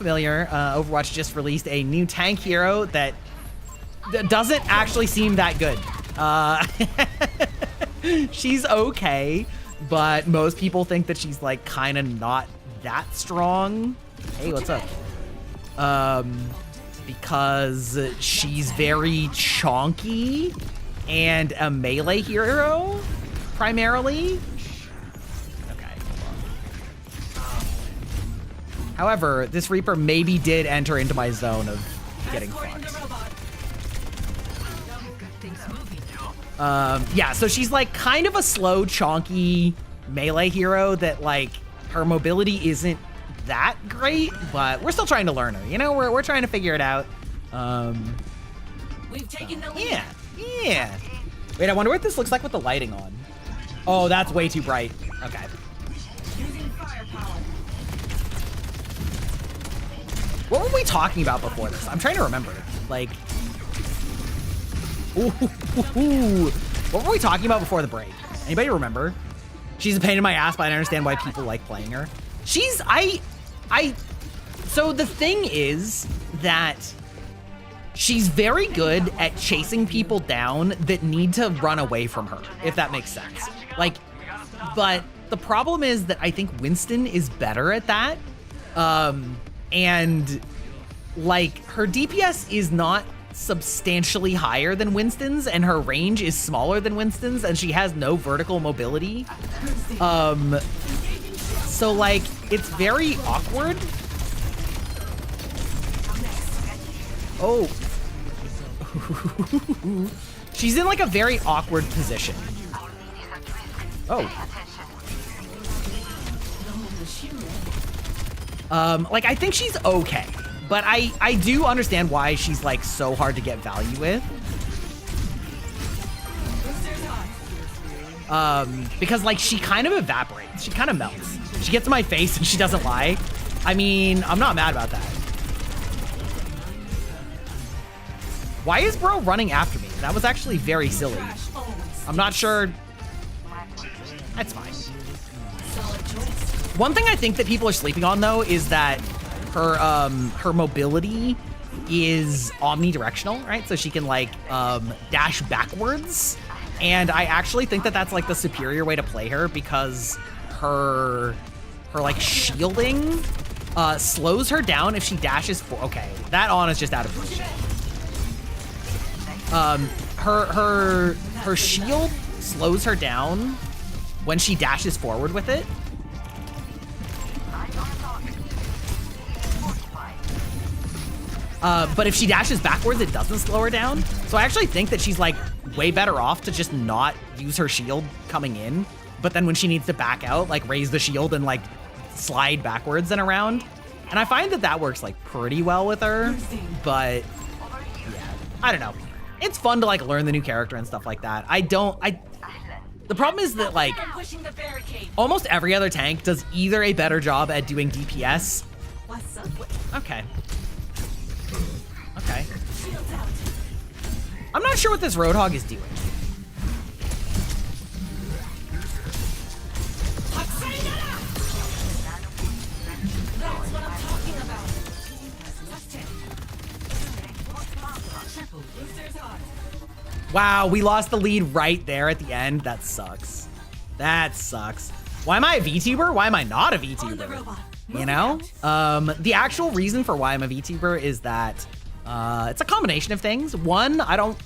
familiar, Overwatch just released a new tank hero that doesn't actually seem that good. She's okay, but most people think that she's like kind of not that strong. Hey, what's up? Because she's very chonky and a melee hero, primarily. However, this Reaper maybe did enter into my zone of getting fucked. Yeah, so she's like kind of a slow, chonky melee hero that like her mobility isn't that great, but we're still trying to learn her. You know, we're trying to figure it out. We've taken the lead. Yeah. Wait, I wonder what this looks like with the lighting on. Oh, that's way too bright. Okay. What were we talking about before this? I'm trying to remember. Like, what were we talking about before the break? Anybody remember? She's a pain in my ass, but I understand why people like playing her. So the thing is that she's very good at chasing people down that need to run away from her, if that makes sense. Like, but the problem is that I think Winston is better at that. And like her DPS is not substantially higher than Winston's, and her range is smaller than Winston's, and she has no vertical mobility. So like it's very awkward. Oh. She's in like a very awkward position. Oh. Like, I think she's okay, but I do understand why she's, like, so hard to get value with. Because, like, she kind of evaporates. She kind of melts. She gets in my face and she doesn't lie. I mean, I'm not mad about that. Why is bro running after me? That was actually very silly. I'm not sure. That's fine. One thing I think that people are sleeping on, though, is that her mobility is omnidirectional, right? So she can like dash backwards, and I actually think that that's like the superior way to play her because her like shielding slows her down if she dashes for. Okay, that on is just out of position. Her shield slows her down when she dashes forward with it. But if she dashes backwards, it doesn't slow her down. So I actually think that she's like way better off to just not use her shield coming in. But then when she needs to back out, like raise the shield and like slide backwards and around. And I find that that works like pretty well with her. But yeah, I don't know. It's fun to like learn the new character and stuff like that. The problem is that like almost every other tank does either a better job at doing DPS. Okay. Okay. I'm not sure what this Roadhog is doing. Wow, we lost the lead right there at the end. That sucks. That sucks. Why am I a VTuber? Why am I not a VTuber? You know? The actual reason for why I'm a VTuber is that it's a combination of things. One, I don't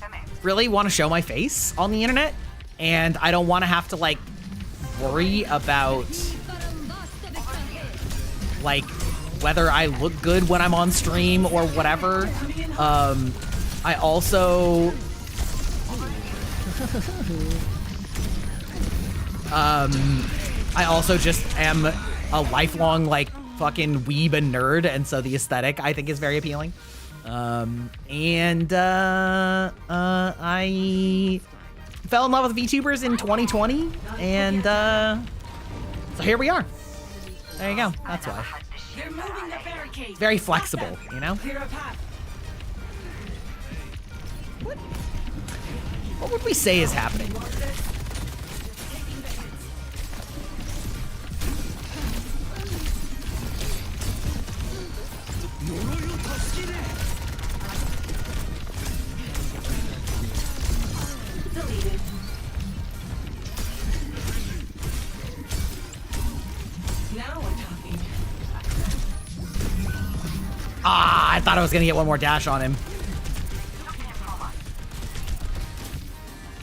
really want to show my face on the internet, and I don't want to have to like worry about like whether I look good when I'm on stream or whatever. I also I also just am a lifelong like fucking weeb and nerd, and so the aesthetic I think is very appealing. I fell in love with VTubers in 2020, and so here we are. There you go. That's why. It's very flexible, you know? What would we say is happening? Deleted. Now we're talking. Ah, I thought I was gonna get one more dash on him.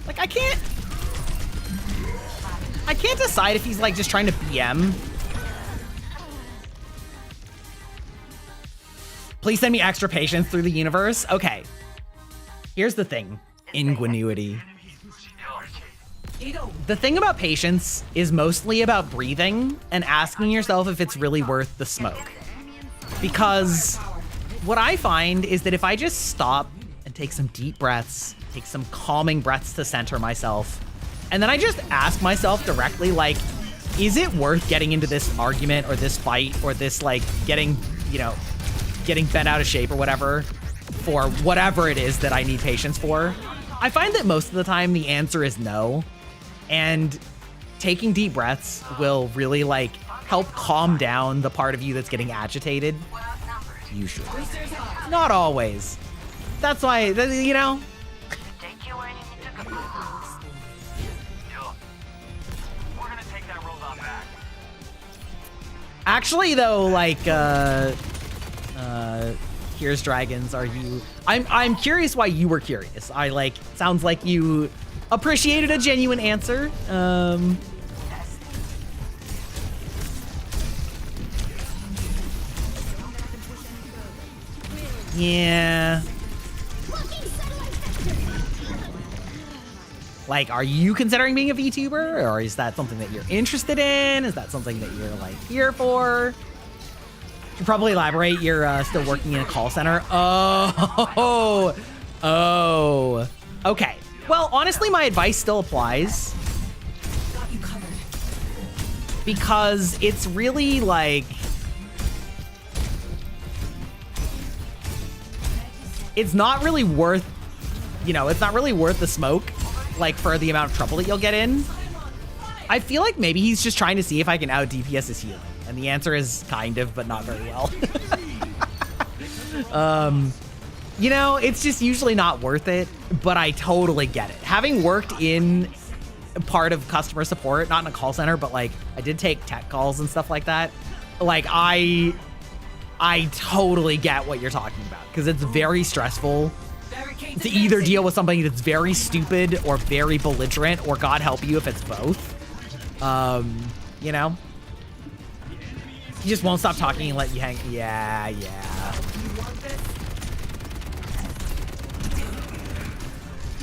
Like, I can't decide if he's like just trying to BM. Please send me extra patience through the universe. Okay. Here's the thing. Ingenuity. The thing about patience is mostly about breathing and asking yourself if it's really worth the smoke. Because what I find is that if I just stop and take some deep breaths, take some calming breaths to center myself, and then I just ask myself directly, like, is it worth getting into this argument or this fight or this, like, getting bent out of shape or whatever for whatever it is that I need patience for? I find that most of the time the answer is no. And taking deep breaths will really, like, help calm down the part of you that's getting agitated. Usually. Not always. That's why, you know? Actually, though, like, here's dragons. Are you? I'm curious why you were curious. Sounds like you appreciated a genuine answer. Yeah. Like, are you considering being a VTuber, or is that something that you're interested in? Is that something that you're, like, here for? You should probably elaborate. You're still working in a call center. Oh, okay. Well, honestly, my advice still applies. Got you covered. Because it's really, like, it's not really worth, it's not really worth the smoke, like, for the amount of trouble that you'll get in. I feel like maybe he's just trying to see if I can out DPS his healing. And the answer is kind of, but not very well. It's just usually not worth it, but I totally get it. Having worked in part of customer support, not in a call center, but, like, I did take tech calls and stuff like that. Like, I totally get what you're talking about, because it's very stressful to either deal with somebody that's very stupid or very belligerent, or God help you if it's both. He just won't stop talking and let you hang. Yeah.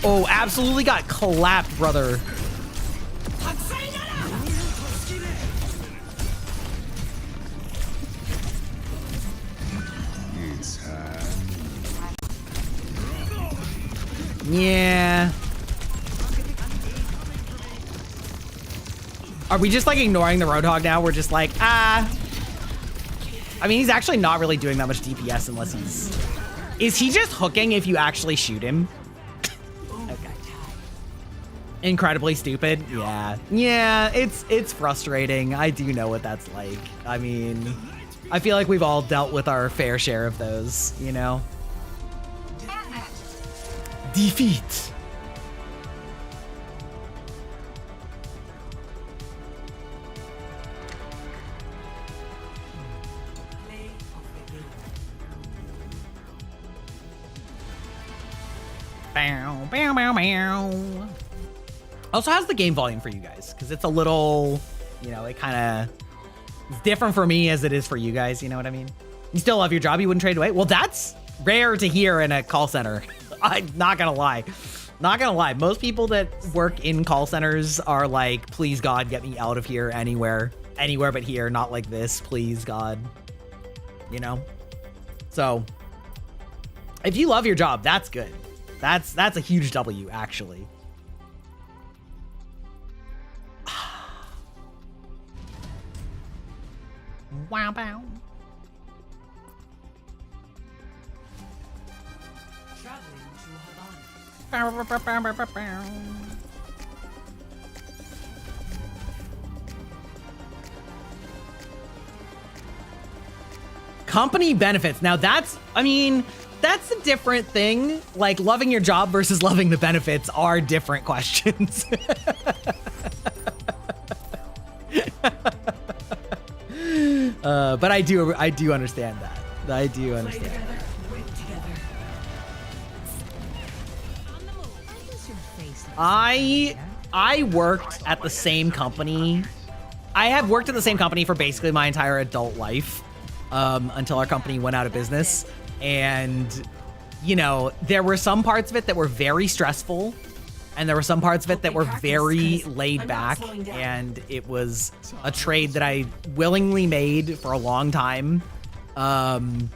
Oh, absolutely got clapped, brother. Yeah. Are we just, like, ignoring the Roadhog now? We're just like, I mean, he's actually not really doing that much DPS unless he's... Is he just hooking if you actually shoot him? Okay. Incredibly stupid. Yeah, it's frustrating. I do know what that's like. I mean, I feel like we've all dealt with our fair share of those, you know? Defeat. Bow. Also, how's the game volume for you guys? Because it's a little, it kind of is different for me as it is for you guys. You know what I mean? You still love your job. You wouldn't trade away. Well, that's rare to hear in a call center. I'm not gonna lie. Most people that work in call centers are like, please God, get me out of here anywhere but here, not like this, please God. So if you love your job, that's good. That's a huge W, actually. Wow, bow. Company benefits. Now that's, I mean, that's a different thing. Like loving your job versus loving the benefits are different questions. But I do understand that. I do understand. I worked at the same company. I have worked at the same company for basically my entire adult life, until our company went out of business. And, you know, there were some parts of it that were very stressful, and there were some parts of it that were very laid back. And it was a trade that I willingly made for a long time. And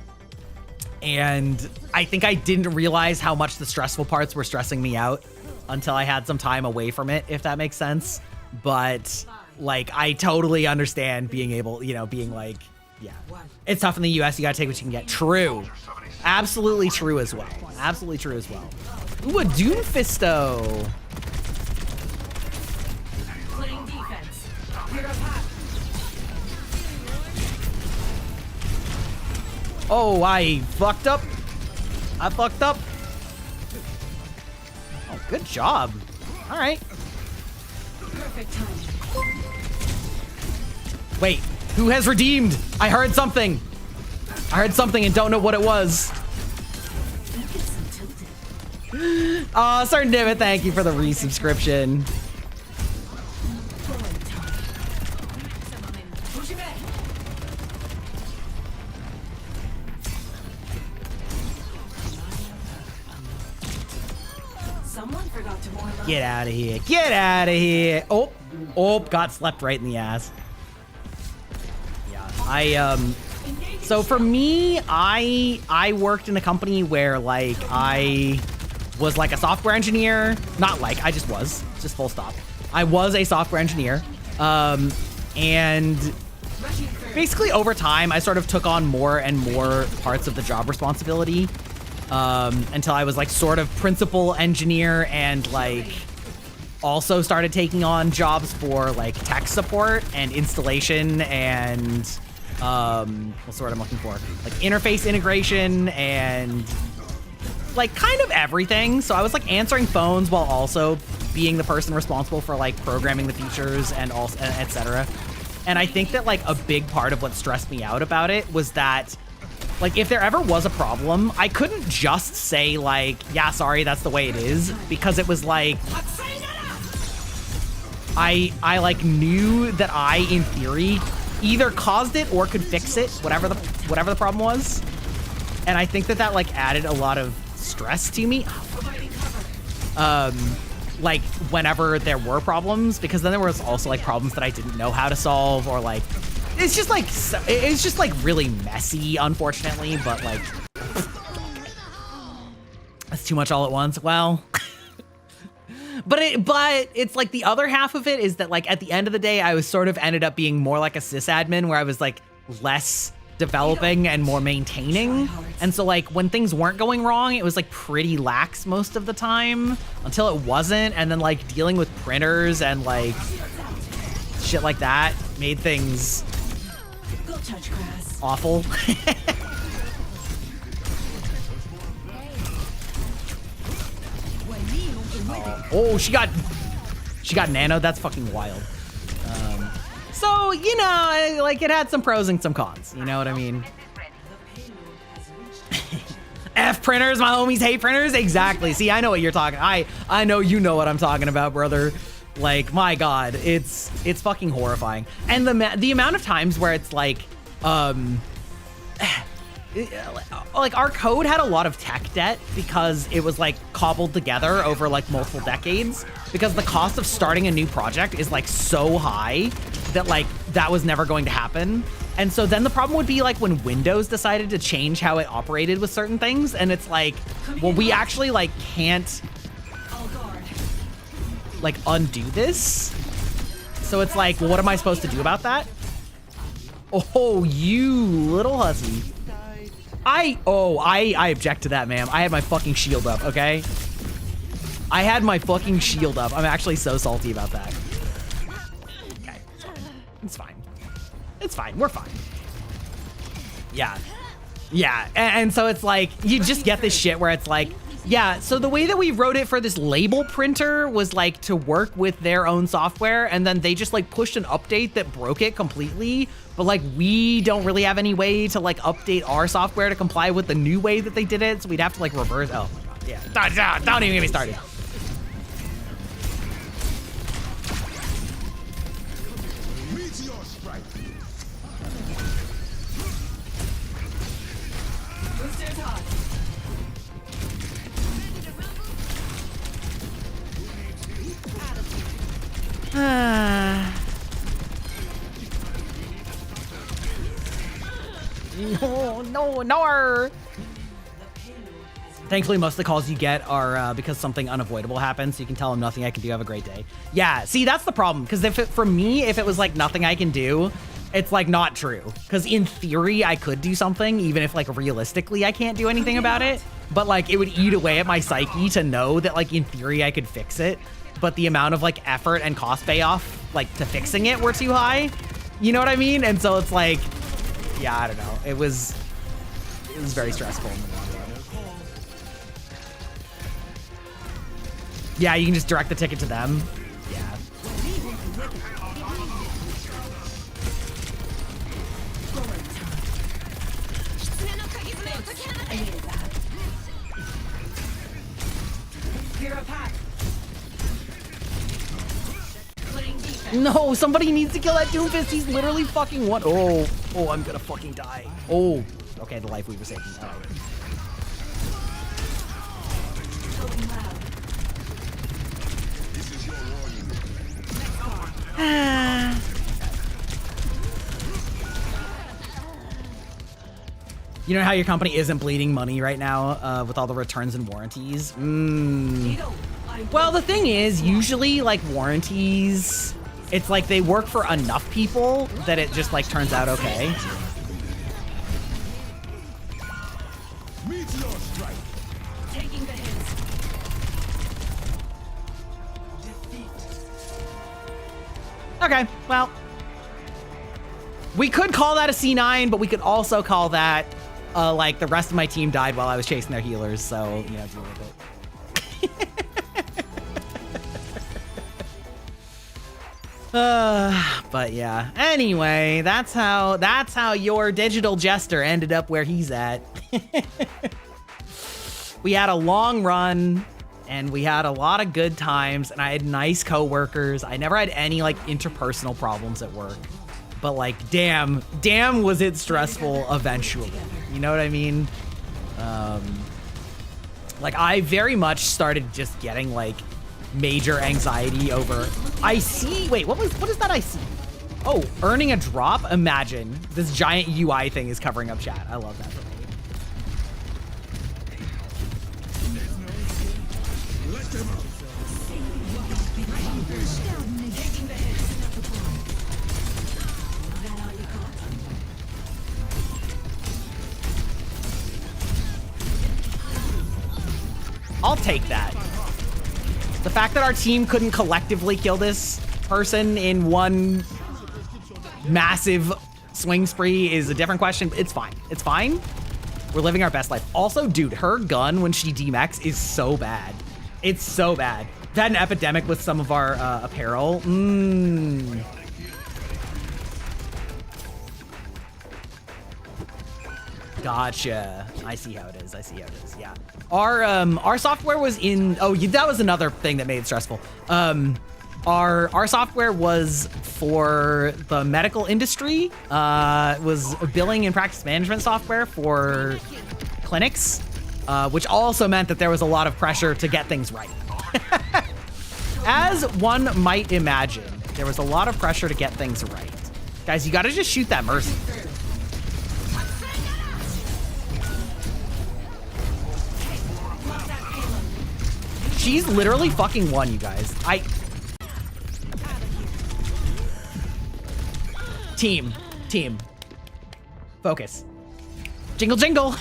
I think I didn't realize how much the stressful parts were stressing me out until I had some time away from it, if that makes sense. But like, I totally understand being able, you know, being like, yeah, it's tough in the US. You gotta take what you can get. True. Absolutely true as well. Absolutely true as well. Ooh, a Doomfisto. Playing defense. You're a pack. Oh, I fucked up. I fucked up. Oh, good job. All right. Perfect time. Wait, who has redeemed? I heard something. I heard something and don't know what it was. Oh, Certain Divot, thank you for the resubscription. Someone forgot to warm up. Get out of here. Get out of here. Oh, got slept right in the ass. Yeah, so for me, I worked in a company where like I was like a software engineer. Not like, I just was, just full stop. I was a software engineer. And basically over time, I sort of took on more and more parts of the job responsibility. Until I was like sort of principal engineer and like also started taking on jobs for like tech support and installation and what's the word I'm looking for? Like interface integration and like kind of everything. So I was like answering phones while also being the person responsible for like programming the features and also etc. And I think that like a big part of what stressed me out about it was that like, if there ever was a problem, I couldn't just say, like, yeah, sorry, that's the way it is. Because it was like, I like, knew that I, in theory, either caused it or could fix it, whatever the problem was. And I think that that, like, added a lot of stress to me. Like, whenever there were problems. Because then there was also, like, problems that I didn't know how to solve or, like... It's just like really messy, unfortunately, but like that's too much all at once. Well, but it's like the other half of it is that like at the end of the day, I was sort of ended up being more like a sysadmin where I was like less developing and more maintaining. And so like when things weren't going wrong, it was like pretty lax most of the time until it wasn't. And then like dealing with printers and like shit like that made things awful. Oh, she got nano. That's fucking wild. So, you know, like it had some pros and some cons. You know what I mean? F printers, my homies hate printers. Exactly. See, I know what you're talking. I know you know what I'm talking about, brother. Like, my God, it's fucking horrifying. And the amount of times where it's like, like our code had a lot of tech debt because it was like cobbled together over like multiple decades because the cost of starting a new project is like so high that like that was never going to happen. And so then the problem would be like when Windows decided to change how it operated with certain things. And it's like, well, we actually like can't like undo this. So it's like, well, what am I supposed to do about that? Oh, you little hussy. I object to that, ma'am. I had my fucking shield up, okay? I had my fucking shield up. I'm actually so salty about that. Okay, it's fine. It's fine. We're fine. Yeah. Yeah, and so it's like, you just get this shit where it's like, yeah, so the way that we wrote it for this label printer was like to work with their own software, and then they just like pushed an update that broke it completely, but like we don't really have any way to like update our software to comply with the new way that they did it, so we'd have to like reverse, oh my god, yeah, don't even get me started. Boosters hot. No. Thankfully, most of the calls you get are because something unavoidable happens, so you can tell them nothing I can do, have a great day. Yeah, see, that's the problem, because for me, if it was like nothing I can do, it's like not true. Because in theory, I could do something, even if like realistically I can't do anything about it. But like it would eat away at my psyche to know that like in theory I could fix it. But the amount of like effort and cost payoff like to fixing it were too high. You know what I mean? And so it's like, yeah, I don't know. It was very stressful in the long run. Yeah, you can just direct the ticket to them. Yeah. No, somebody needs to kill that Doomfist. He's literally fucking one. Oh, I'm gonna fucking die. Oh, okay, the life we were saving. All right. You know how your company isn't bleeding money right now with all the returns and warranties? Well, the thing is, usually like warranties, it's like they work for enough people that it just like turns out okay. Okay, well, we could call that a C9, but we could also call that like the rest of my team died while I was chasing their healers, so you know, deal with it. But yeah. Anyway, that's how your digital jester ended up where he's at. We had a long run. And we had a lot of good times, and I had nice coworkers. I never had any like interpersonal problems at work, but like, damn was it stressful eventually. You know what I mean? Like I very much started just getting like major anxiety over, wait, what is that I see? Oh, earning a drop? Imagine this giant UI thing is covering up chat. I love that for me. I'll take that. The fact that our team couldn't collectively kill this person in one massive swing spree is a different question. It's fine. It's fine. We're living our best life. Also, dude, her gun when she demechs is so bad. It's so bad. We've had an epidemic with some of our apparel. Gotcha. I see how it is. Yeah. Our software was in. Oh, that was another thing that made it stressful. Our software was for the medical industry. It was a billing and practice management software for clinics, which also meant that there was a lot of pressure to get things right. As one might imagine, there was a lot of pressure to get things right. Guys, you gotta just shoot that Mercy. She's literally fucking won, you guys. Team. Focus. Jingle, jingle.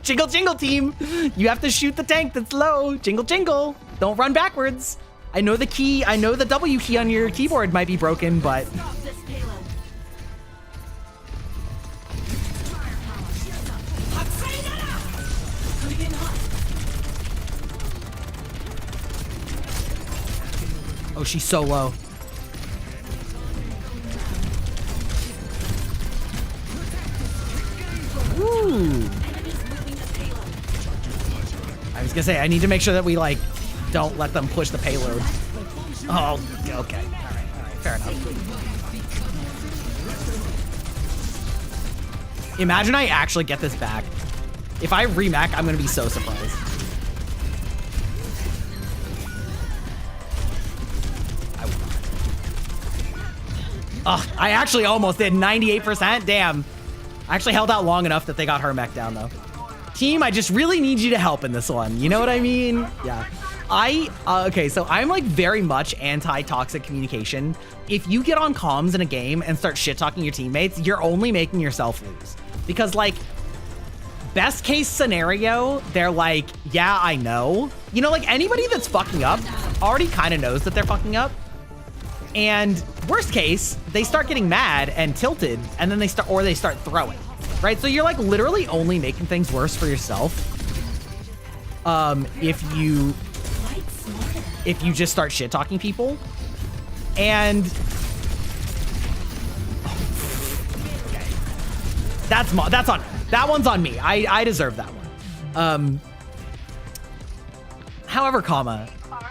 Jingle, jingle, team. You have to shoot the tank that's low. Jingle, jingle. Don't run backwards. I know the key. I know the W key on your keyboard might be broken, but... Coming in hot. Oh, she's so low. Ooh. I was gonna say, I need to make sure that we, like, don't let them push the payload. Oh, okay. All right, fair enough. Imagine I actually get this back. If I remech, I'm gonna be so surprised. Ugh, I actually almost did 98%. Damn. I actually held out long enough that they got her mech down, though. Team, I just really need you to help in this one. You know what I mean? Yeah. Okay, so I'm like very much anti-toxic communication. If you get on comms in a game and start shit-talking your teammates, you're only making yourself lose. Because, like, best case scenario, they're like, yeah, I know. You know, like, anybody that's fucking up already kind of knows that they're fucking up. And worst case, they start getting mad and tilted, and then they start throwing, right? So you're like literally only making things worse for yourself. If you just start shit talking people, and okay, that one's on me. I deserve that one. However,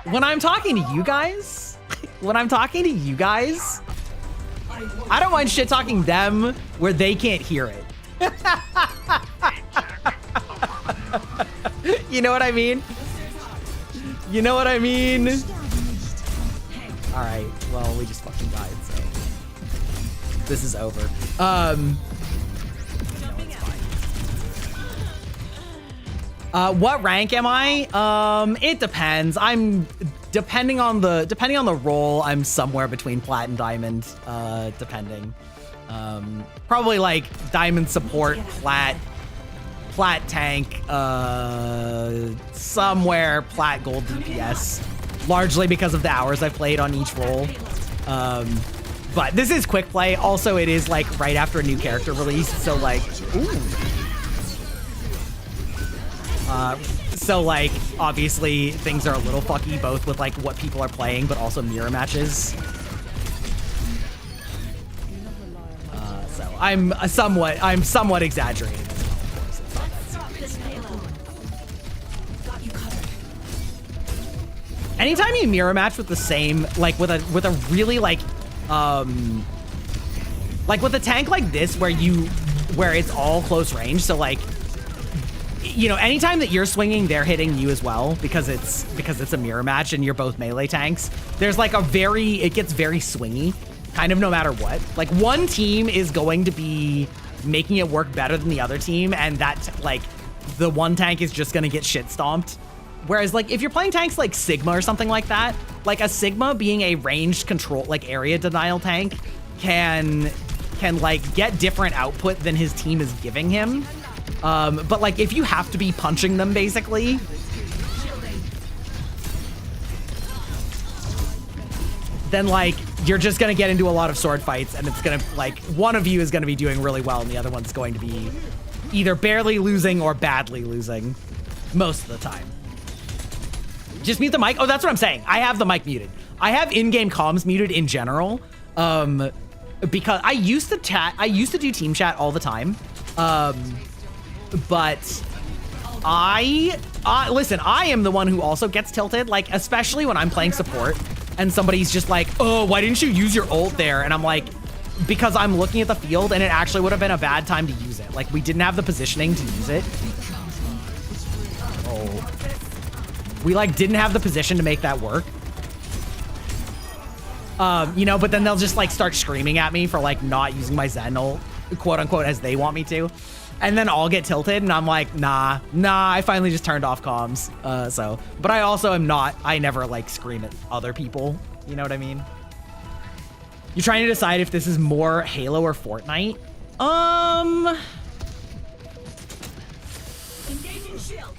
when I'm talking to you guys. I don't mind shit talking them where they can't hear it. You know what I mean? You know what I mean? All right. Well, we just fucking died, so this is over. No, it's fine. What rank am I? It depends. Depending on the role, I'm somewhere between plat and diamond, depending. Probably like diamond support, plat tank, somewhere plat gold DPS, largely because of the hours I've played on each role. But this is quick play. Also, it is like right after a new character release, so like, ooh. So like, obviously things are a little fucky, both with like what people are playing, but also mirror matches. So I'm somewhat exaggerating. Anytime you mirror match with the same, like with a really like with a tank like this where it's all close range, so like, you know, anytime that you're swinging, they're hitting you as well because it's a mirror match and you're both melee tanks. There's like it gets very swingy, kind of no matter what. Like one team is going to be making it work better than the other team, and that like the one tank is just gonna get shit stomped. Whereas like if you're playing tanks like Sigma or something like that, like a Sigma being a ranged control, like area denial tank can like get different output than his team is giving him. But like if you have to be punching them basically, then like you're just gonna get into a lot of sword fights, and it's gonna like one of you is gonna be doing really well and the other one's going to be either barely losing or badly losing most of the time. Just mute the mic. Oh, that's what I'm saying. I have the mic muted. I have in-game comms muted in general, because I used to do team chat all the time. But listen, I am the one who also gets tilted, like, especially when I'm playing support and somebody's just like, oh, why didn't you use your ult there? And I'm like, because I'm looking at the field and it actually would have been a bad time to use it. Like, we didn't have the positioning to use it. Oh. We, like, didn't have the position to make that work. You know, but then they'll just, like, start screaming at me for, like, not using my Zen ult, quote unquote, as they want me to. And then I'll get tilted, and I'm like, nah, I finally just turned off comms. But I also I never, like, scream at other people. You know what I mean? You're trying to decide if this is more Halo or Fortnite?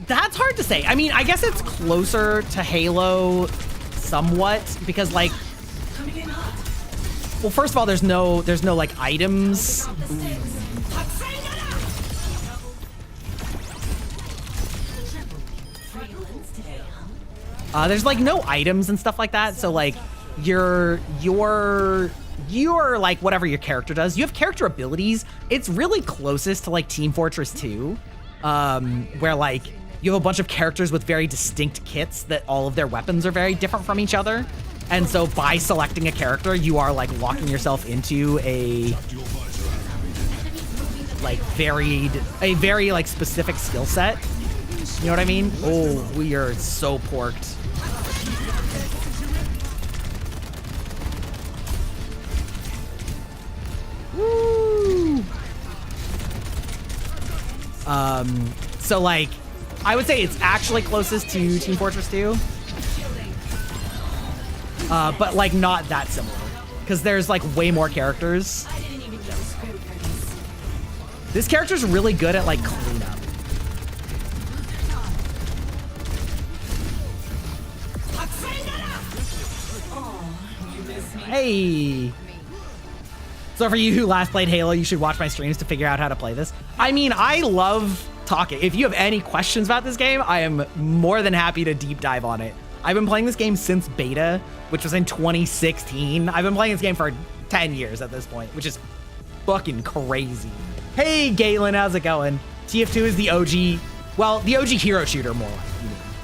That's hard to say. I mean, I guess it's closer to Halo somewhat, because, like, well, first of all, there's no like items. Ooh. There's like no items and stuff like that, so like you're like whatever your character does. You have character abilities. It's really closest to like Team Fortress 2, where like you have a bunch of characters with very distinct kits that all of their weapons are very different from each other. And so by selecting a character, you are like locking yourself into a like very like specific skill set. You know what I mean? Oh, we are so porked. Woo! So like, I would say it's actually closest to Team Fortress 2. But like not that similar. Because there's like way more characters. This character's really good at like cleanup. Hey! So for you who last played Halo, you should watch my streams to figure out how to play this. I mean, I love talking. If you have any questions about this game, I am more than happy to deep dive on it. I've been playing this game since beta, which was in 2016. I've been playing this game for 10 years at this point, which is fucking crazy. Hey, Galen, how's it going? TF2 is the OG, well, the OG hero shooter, more like,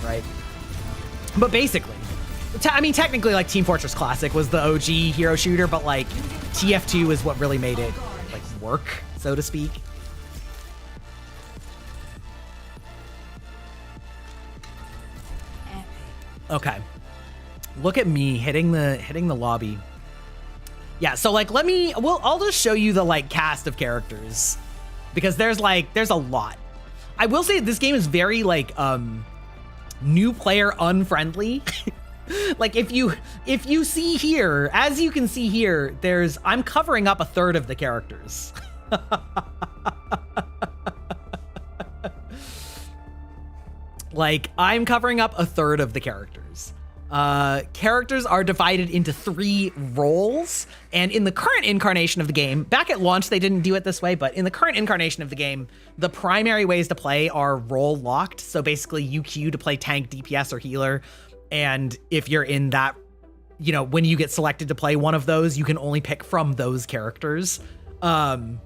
right? But basically, I mean, technically, like, Team Fortress Classic was the OG hero shooter, but, like, TF2 is what really made it, like, work, so to speak. Okay. Look at me hitting the lobby. Yeah, so, like, I'll just show you the, like, cast of characters. Because there's a lot. I will say this game is very, like, new player unfriendly. Like if you see here, as you can see here, I'm covering up a third of the characters. Like I'm covering up a third of the characters. Characters are divided into 3 roles, and in the current incarnation of the game, back at launch they didn't do it this way, but in the current incarnation of the game, the primary ways to play are role locked. So basically you queue to play tank, DPS, or healer. And if you're in that, you know, when you get selected to play one of those, you can only pick from those characters. And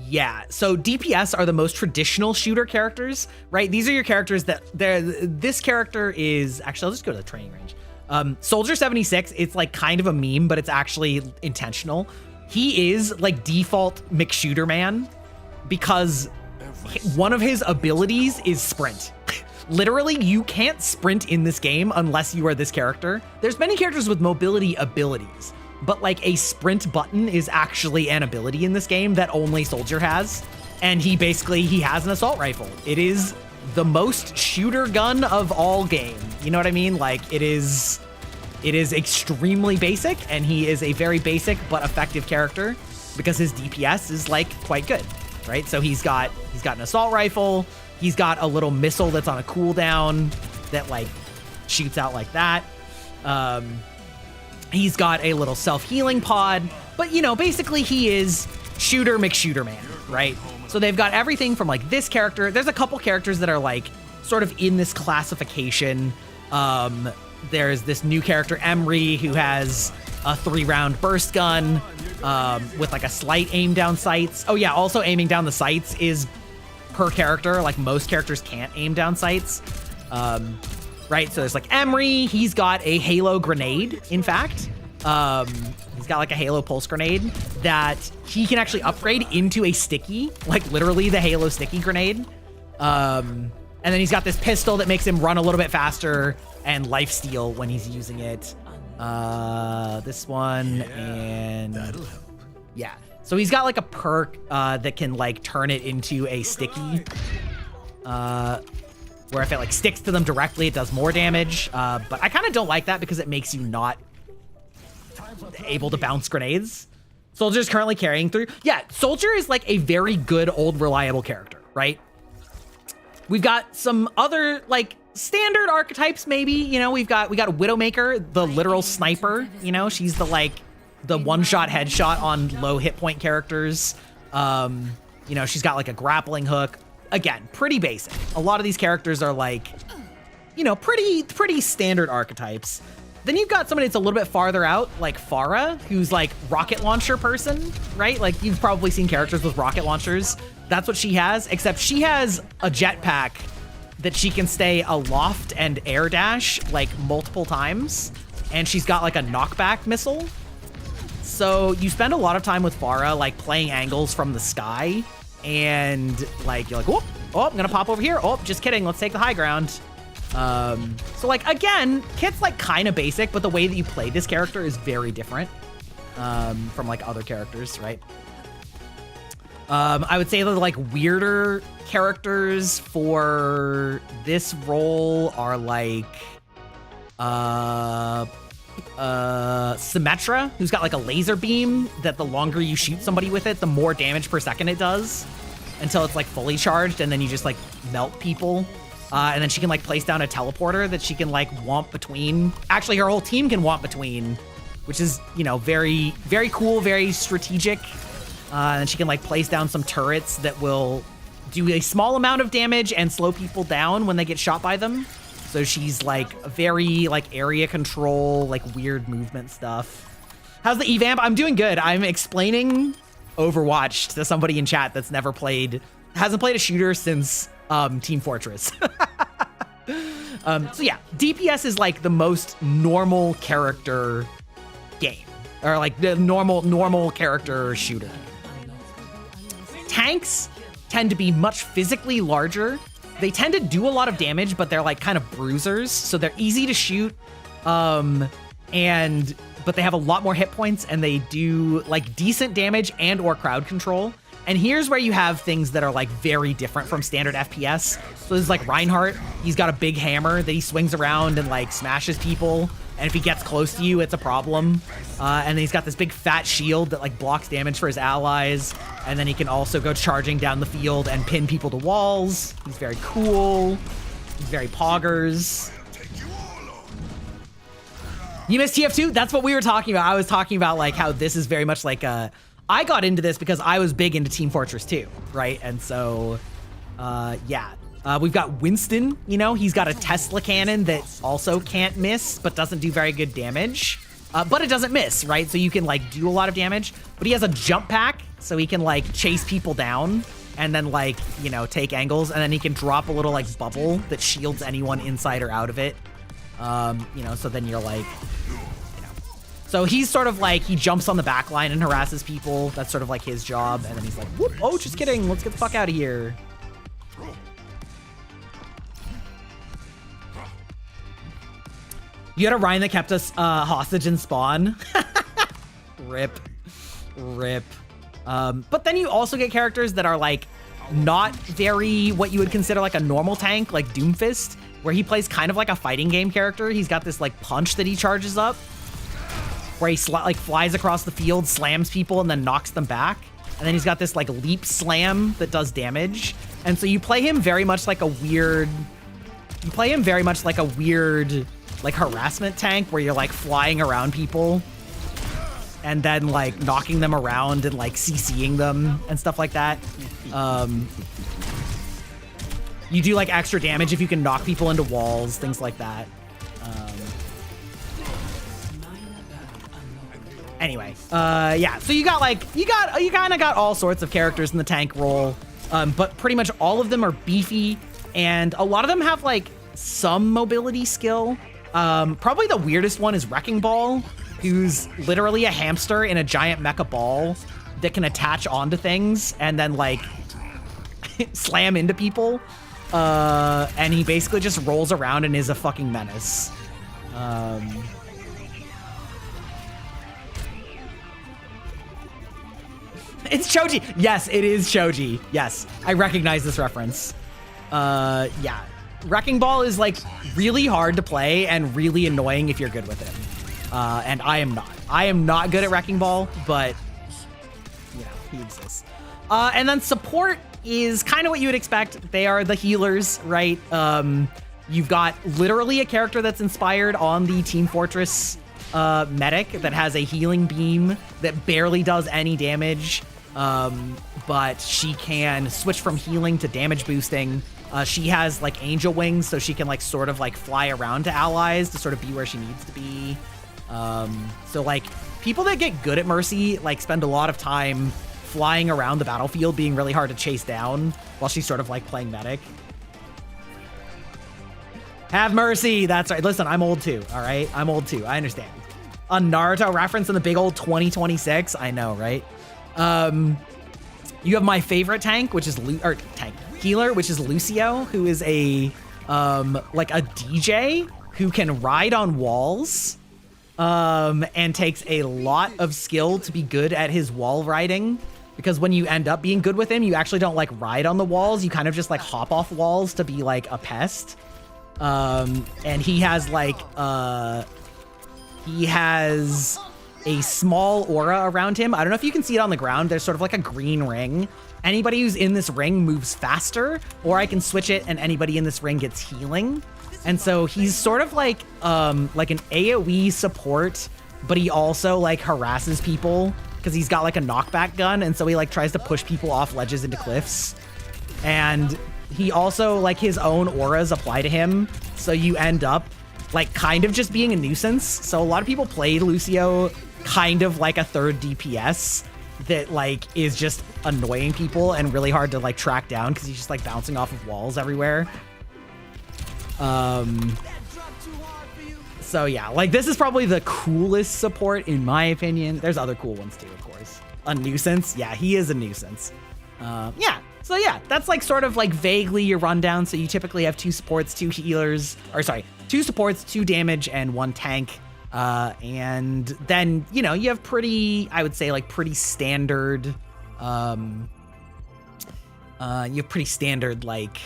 yeah, so DPS are the most traditional shooter characters, right? These are your characters this character is, actually, I'll just go to the training range. Soldier 76, it's like kind of a meme, but it's actually intentional. He is like default McShooter man because one of his abilities is sprint. Literally, you can't sprint in this game unless you are this character. There's many characters with mobility abilities, but like a sprint button is actually an ability in this game that only Soldier has. And he has an assault rifle. It is the most shooter gun of all game. You know what I mean? Like it is extremely basic, and he is a very basic but effective character because his DPS is like quite good. Right, so he's got an assault rifle. He's got a little missile that's on a cooldown that like shoots out like that. He's got a little self-healing pod, but you know, basically he is shooter McShooter man, right? So they've got everything from like this character. There's a couple characters that are like sort of in this classification. There's this new character Emery who has a 3-round burst gun with like a slight aim down sights. Oh yeah, also aiming down the sights is per character. Like most characters can't aim down sights. Right, so there's like Emery. He's got a Halo grenade, in fact. He's got like a Halo pulse grenade that he can actually upgrade into a sticky, like literally the Halo sticky grenade. And then he's got this pistol that makes him run a little bit faster and lifesteal when he's using it. This one, and yeah. So he's got like a perk that can like turn it into a sticky, where if it like sticks to them directly, it does more damage. But I kind of don't like that because it makes you not able to bounce grenades. Soldier's currently carrying through. Yeah, Soldier is like a very good old reliable character, right? We've got some other like standard archetypes, maybe. You know, we got Widowmaker, the literal sniper. You know, she's the like the one-shot headshot on low hit point characters. You know, she's got like a grappling hook. again, pretty basic. A lot of these characters are like, you know, pretty standard archetypes. Then you've got somebody that's a little bit farther out, like Pharah, who's like rocket launcher person, right? Like you've probably seen characters with rocket launchers. That's what she has, except she has a jetpack that she can stay aloft and air dash like multiple times. And she's got like a knockback missile. So you spend a lot of time with Pharah like playing angles from the sky. And like, you're like, oh, I'm gonna pop over here. Oh, just kidding, let's take the high ground. So like, again, Kit's like kind of basic, but the way that you play this character is very different from like other characters, right? I would say the like weirder characters for this role are like Symmetra, who's got like a laser beam that the longer you shoot somebody with it, the more damage per second it does until it's like fully charged, and then you just like melt people. And then she can like place down a teleporter that she can like womp between. Actually, her whole team can womp between, which is, you know, very, very cool, very strategic. And she can like place down some turrets that will do a small amount of damage and slow people down when they get shot by them. So she's like very like area control, like weird movement stuff. How's the evamp? I'm doing good. I'm explaining Overwatch to somebody in chat that's hasn't played a shooter since Team Fortress. So yeah, DPS is like the most normal character game, or like the normal character shooter. Tanks tend to be much physically larger. They tend to do a lot of damage, but they're like kind of bruisers, so they're easy to shoot. But they have a lot more hit points, and they do like decent damage and or crowd control. And here's where you have things that are like very different from standard FPS. So this is like Reinhardt. He's got a big hammer that he swings around and like smashes people. And if he gets close to you, it's a problem. And then he's got this big fat shield that like blocks damage for his allies. And then he can also go charging down the field and pin people to walls. He's very cool. He's very poggers. You missed TF2? That's what we were talking about. I was talking about like how this is very much like a... I got into this because I was big into Team Fortress 2, right? And so, yeah. We've got Winston, you know, he's got a Tesla cannon that also can't miss, but doesn't do very good damage. But it doesn't miss, right? So you can like do a lot of damage, but he has a jump pack, so he can like chase people down and then like, you know, take angles, and then he can drop a little like bubble that shields anyone inside or out of it. You know, so then you're like, so he's sort of like, he jumps on the back line and harasses people. That's sort of like his job. And then he's like, whoop, oh, just kidding. Let's get the fuck out of here. You had a Ryan that kept us hostage in spawn. Rip. But then you also get characters that are like not very what you would consider like a normal tank, like Doomfist, where he plays kind of like a fighting game character. He's got this like punch that he charges up, where he like flies across the field, slams people, and then knocks them back. And then he's got this like leap slam that does damage. And so you play him very much like a weird, like harassment tank, where you're like flying around people and then like knocking them around and like CCing them and stuff like that. You do like extra damage if you can knock people into walls, things like that. Anyway, yeah, so you kind of got all sorts of characters in the tank role, but pretty much all of them are beefy, and a lot of them have like some mobility skill. Probably the weirdest one is Wrecking Ball, who's literally a hamster in a giant mecha ball that can attach onto things and then like slam into people. And he basically just rolls around and is a fucking menace. It's Choji. Yes, it is Choji. Yes, I recognize this reference. Yeah. Wrecking Ball is like really hard to play and really annoying if you're good with him. And I am not. I am not good at Wrecking Ball, but you know, he exists. And then support is kind of what you would expect. They are the healers, right? You've got literally a character that's inspired on the Team Fortress medic that has a healing beam that barely does any damage. but she can switch from healing to damage boosting. She has like angel wings, so she can like sort of like fly around to allies to sort of be where she needs to be. So like people that get good at Mercy like spend a lot of time flying around the battlefield, being really hard to chase down while she's sort of like playing medic. Have mercy. That's right. Listen, I'm old too. All right. I'm old too. I understand. A Naruto reference in the big old 2026. I know, right? You have my favorite tank, which is healer, which is Lucio, who is a like a DJ who can ride on walls, and takes a lot of skill to be good at his wall riding. Because when you end up being good with him, you actually don't like ride on the walls. You kind of just like hop off walls to be like a pest. And he has like he has a small aura around him. I don't know if you can see it on the ground. There's sort of like a green ring. Anybody who's in this ring moves faster, or I can switch it and anybody in this ring gets healing. And so he's sort of like an AoE support, but he also like harasses people because he's got like a knockback gun. And so he like tries to push people off ledges into cliffs. And he also like his own auras apply to him. So you end up like kind of just being a nuisance. So a lot of people play Lucio kind of like a third DPS that like is just annoying people and really hard to like track down because he's just like bouncing off of walls everywhere. So yeah, like this is probably the coolest support in my opinion. There's other cool ones too, of course. A nuisance. Yeah, he is a nuisance. Yeah. So yeah, that's like sort of like vaguely your rundown. So you typically have 2 supports, 2 healers, or sorry, 2 supports, 2 damage, and 1 tank. And then, you know, you have pretty, I would say like pretty standard, you have pretty standard like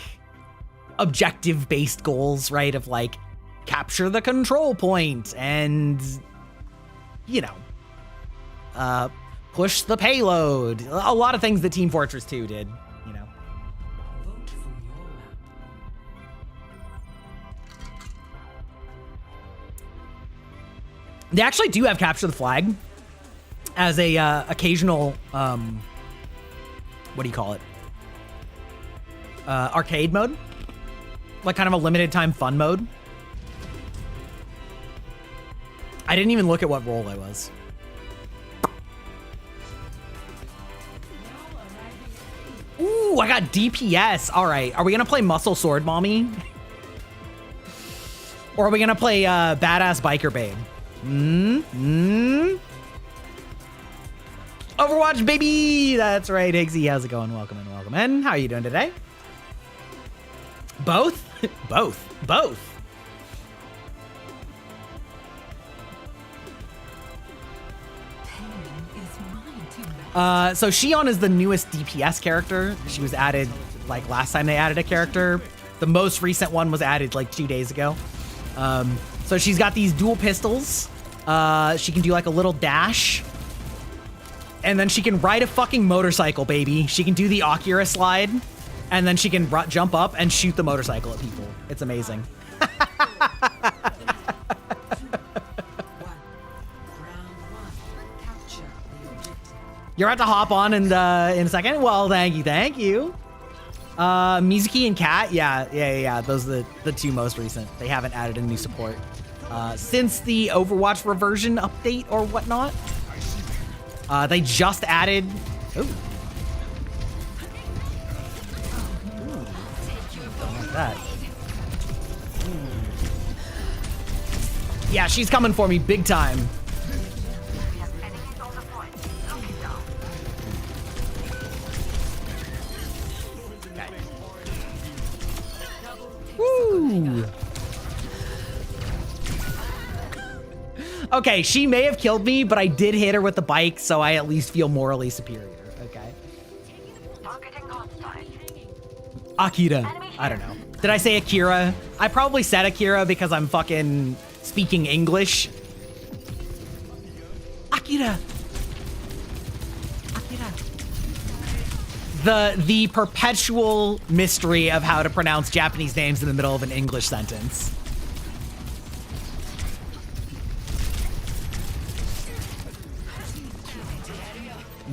objective-based goals, right? Of like capture the control point and, you know, push the payload. A lot of things that Team Fortress 2 did, you know. They actually do have capture the flag as a occasional, what do you call it? Arcade mode. Like kind of a limited time fun mode. I didn't even look at what role I was. Ooh, I got DPS. All right. Are we going to play Muscle Sword Mommy? Or are we going to play Badass Biker Babe? Overwatch, baby. That's right. Higgsy, how's it going? Welcome in, welcome in. How are you doing today? Both? Both. So Xion is the newest DPS character. She was added like last time they added a character. The most recent one was added like 2 days ago. So she's got these dual pistols. She can do like a little dash. And then she can ride a fucking motorcycle, baby. She can do the Akira slide. And then she can jump up and shoot the motorcycle at people. It's amazing. You're about to hop on in a second? Well, thank you. Mizuki and Kat, yeah. Those are the 2 most recent. They haven't added a new support since the Overwatch reversion update or whatnot. They just added. Ooh. Don't like that. Yeah, she's coming for me big time. Woo! Okay, she may have killed me, but I did hit her with the bike, so I at least feel morally superior. Okay. Akira. I don't know. Did I say Akira? I probably said Akira because I'm fucking speaking English. Akira. The perpetual mystery of how to pronounce Japanese names in the middle of an English sentence.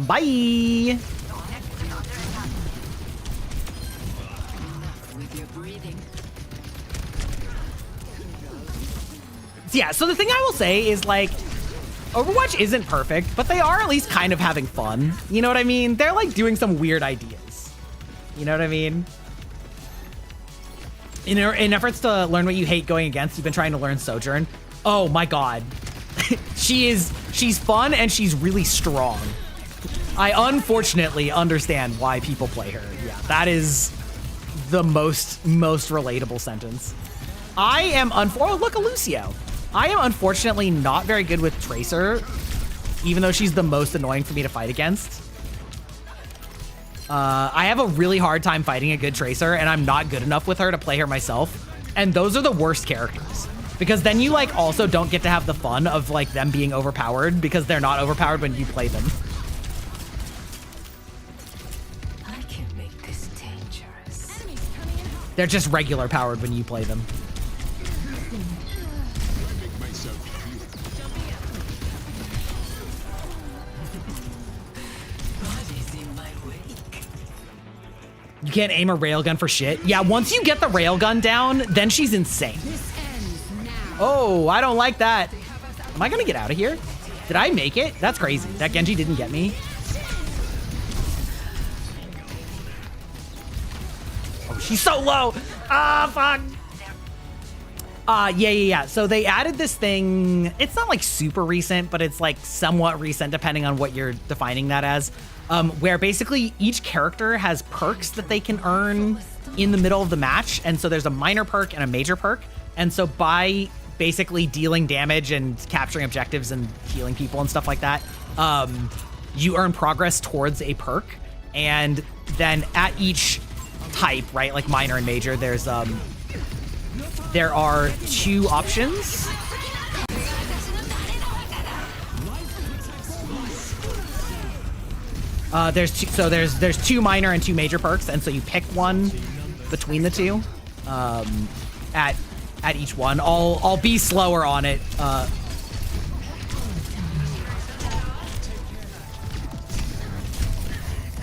Bye. Yeah, so the thing I will say is, like, Overwatch isn't perfect, but they are at least kind of having fun. You know what I mean? They're, like, doing some weird ideas. You know what I mean? In efforts to learn what you hate going against, you've been trying to learn Sojourn. Oh my god. She's fun and she's really strong. I unfortunately understand why people play her. Yeah, that is the most relatable sentence. I am oh, look, a Lucio. I am unfortunately not very good with Tracer, even though she's the most annoying for me to fight against. I have a really hard time fighting a good Tracer, and I'm not good enough with her to play her myself. And those are the worst characters, because then you, like, also don't get to have the fun of, like, them being overpowered, because they're not overpowered when you play them. I can make this dangerous. They're just regular powered when you play them. You can't aim a railgun for shit. Yeah, once you get the railgun down, then she's insane. Oh, I don't like that. Am I gonna get out of here? Did I make it? That's crazy. That Genji didn't get me. Oh, she's so low. Ah, fuck. Yeah. So they added this thing. It's not like super recent, but it's like somewhat recent depending on what you're defining that as. Where basically each character has perks that they can earn in the middle of the match. And so there's a minor perk and a major perk. And so by basically dealing damage and capturing objectives and healing people and stuff like that, you earn progress towards a perk. And then at each type, right, like minor and major, there's there are two options. There's two minor and two major perks, and so you pick one between the two at each one. I'll be slower on it.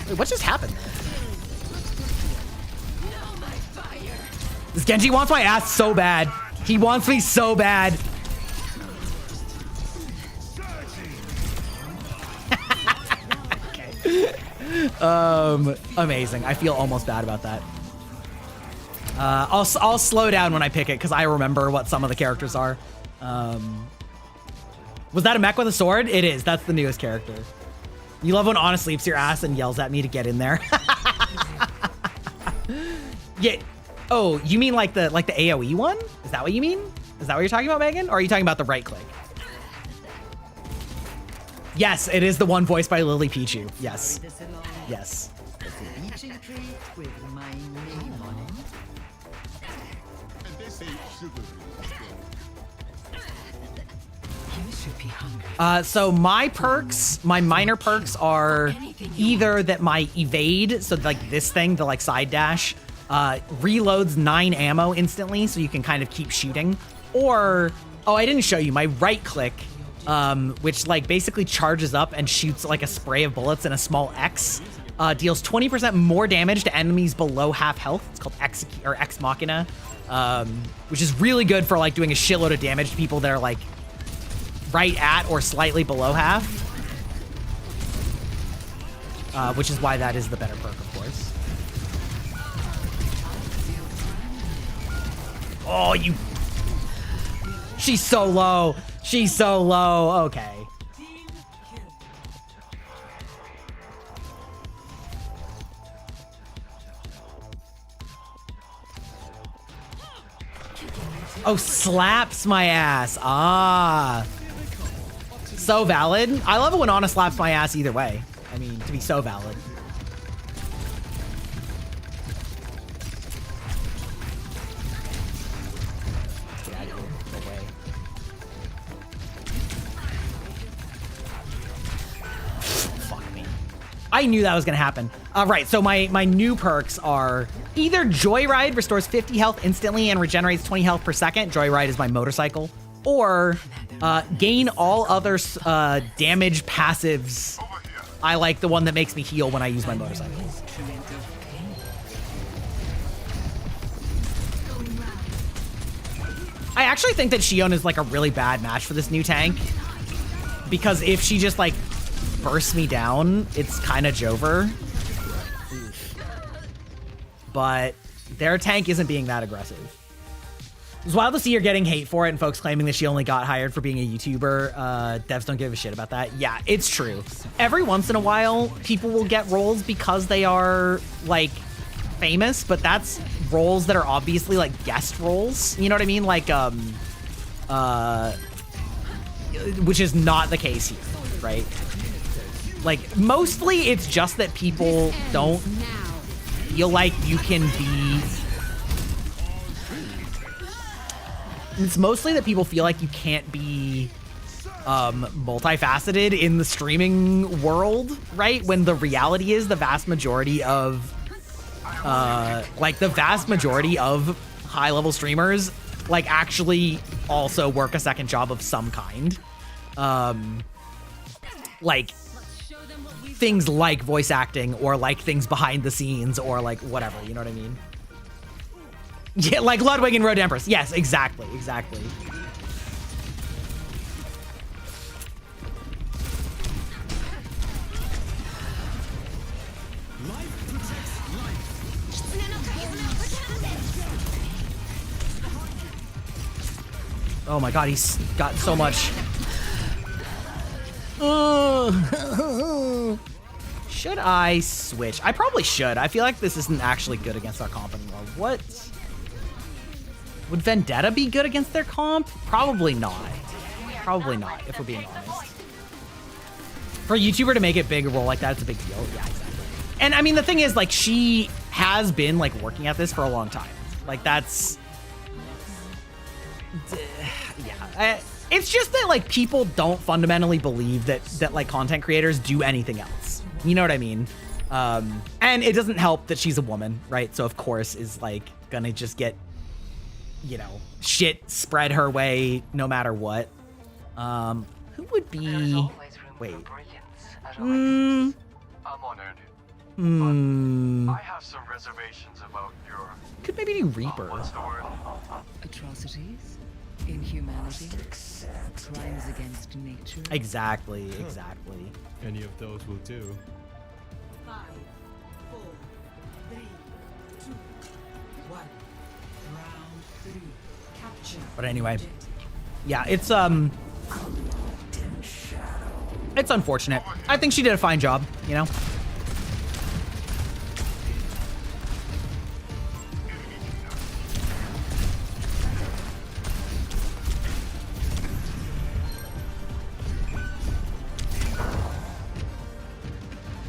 Wait, what just happened? This Genji wants my ass so bad. He wants me so bad. Amazing. I feel almost bad about that. I'll slow down when I pick it because I remember what some of the characters are. Was that a mech with a sword? It is. That's the newest character. You love when Ana sleeps your ass and yells at me to get in there. Yeah. Oh, you mean like the AoE one? Is that what you mean? Is that what you're talking about, Megan? Or are you talking about the right click? Yes, it is the one voiced by Lily Pichu. Yes. Yes. So my perks, my minor perks are either that my evade, so like this thing, the like side dash, reloads 9 ammo instantly, so you can kind of keep shooting. Or, oh, I didn't show you, my right click, which like basically charges up and shoots like a spray of bullets in a small X, deals 20% more damage to enemies below half health. It's called Ex Machina, which is really good for like doing a shitload of damage to people that are like right at or slightly below half, which is why that is the better perk, of course. Oh, you... She's so low. She's so low. Okay. Oh, slaps my ass. Ah. So valid. I love it when Ana slaps my ass either way. I mean, to be so valid. Get out of here. No way. Fuck me. I knew that was gonna happen. Right, so my new perks are either Joyride, restores 50 health instantly and regenerates 20 health per second. Joyride is my motorcycle. Or gain all other damage passives I like the one that makes me heal when I use my motorcycle. I actually think that Xion is like a really bad match for this new tank, because if she just like bursts me down, it's kind of Jover. But their tank isn't being that aggressive. It's wild to see you're getting hate for it and folks claiming that she only got hired for being a YouTuber. Devs don't give a shit about that. Yeah, it's true. Every once in a while, people will get roles because they are like famous, but that's roles that are obviously like guest roles. You know what I mean? Like, which is not the case here, right? Like, mostly it's just that people don't feel like you can be... It's mostly that people feel like you can't be multifaceted in the streaming world, right? When the reality is the vast majority of high-level streamers like actually also work a second job of some kind. Like things like voice acting or like things behind the scenes or like whatever, you know what I mean? Yeah, like Ludwig and Road to Empress. Yes, exactly, exactly. Oh my god, he's got so much. Should I switch? I probably should. I feel like this isn't actually good against our comp anymore. What? Would Vendetta be good against their comp? Probably not. Probably not, if we're being honest. For a YouTuber to make it big a role like that, it's a big deal. Yeah, exactly. And I mean, the thing is, like, she has been, like, working at this for a long time. Like, that's... Yeah. It's just that, like, people don't fundamentally believe that like, content creators do anything else. You know what I mean? And it doesn't help that she's a woman, right? So, of course, is, like, gonna just get... you know, shit spread her way no matter what. Who would be... Wait. I'm honored. I have some reservations about your... Could maybe do Reaper. What's the word? Atrocities, inhumanity, crimes against nature. Exactly, exactly. Any of those will do. 5, 4, 3, 2, 1. Round 3. Capture. But anyway, yeah, it's unfortunate. I think she did a fine job, you know?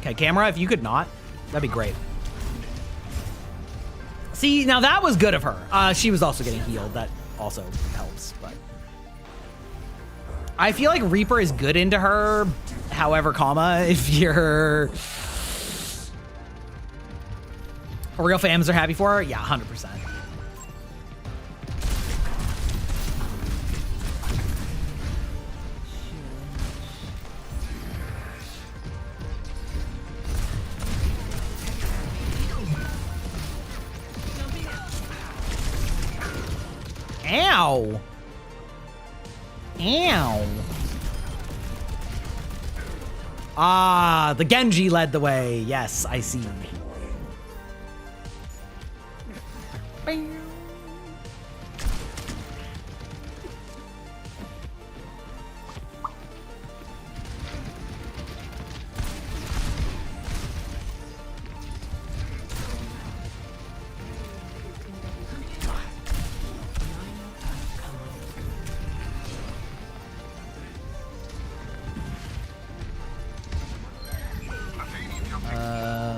Okay, camera, if you could not, that'd be great. See, now that was good of her. She was also getting healed. That also helps, but... I feel like Reaper is good into her, however, comma, if you're... real fans are happy for her? Yeah, 100%. Ow! Ow! Ah, the Genji led the way. Yes, I see.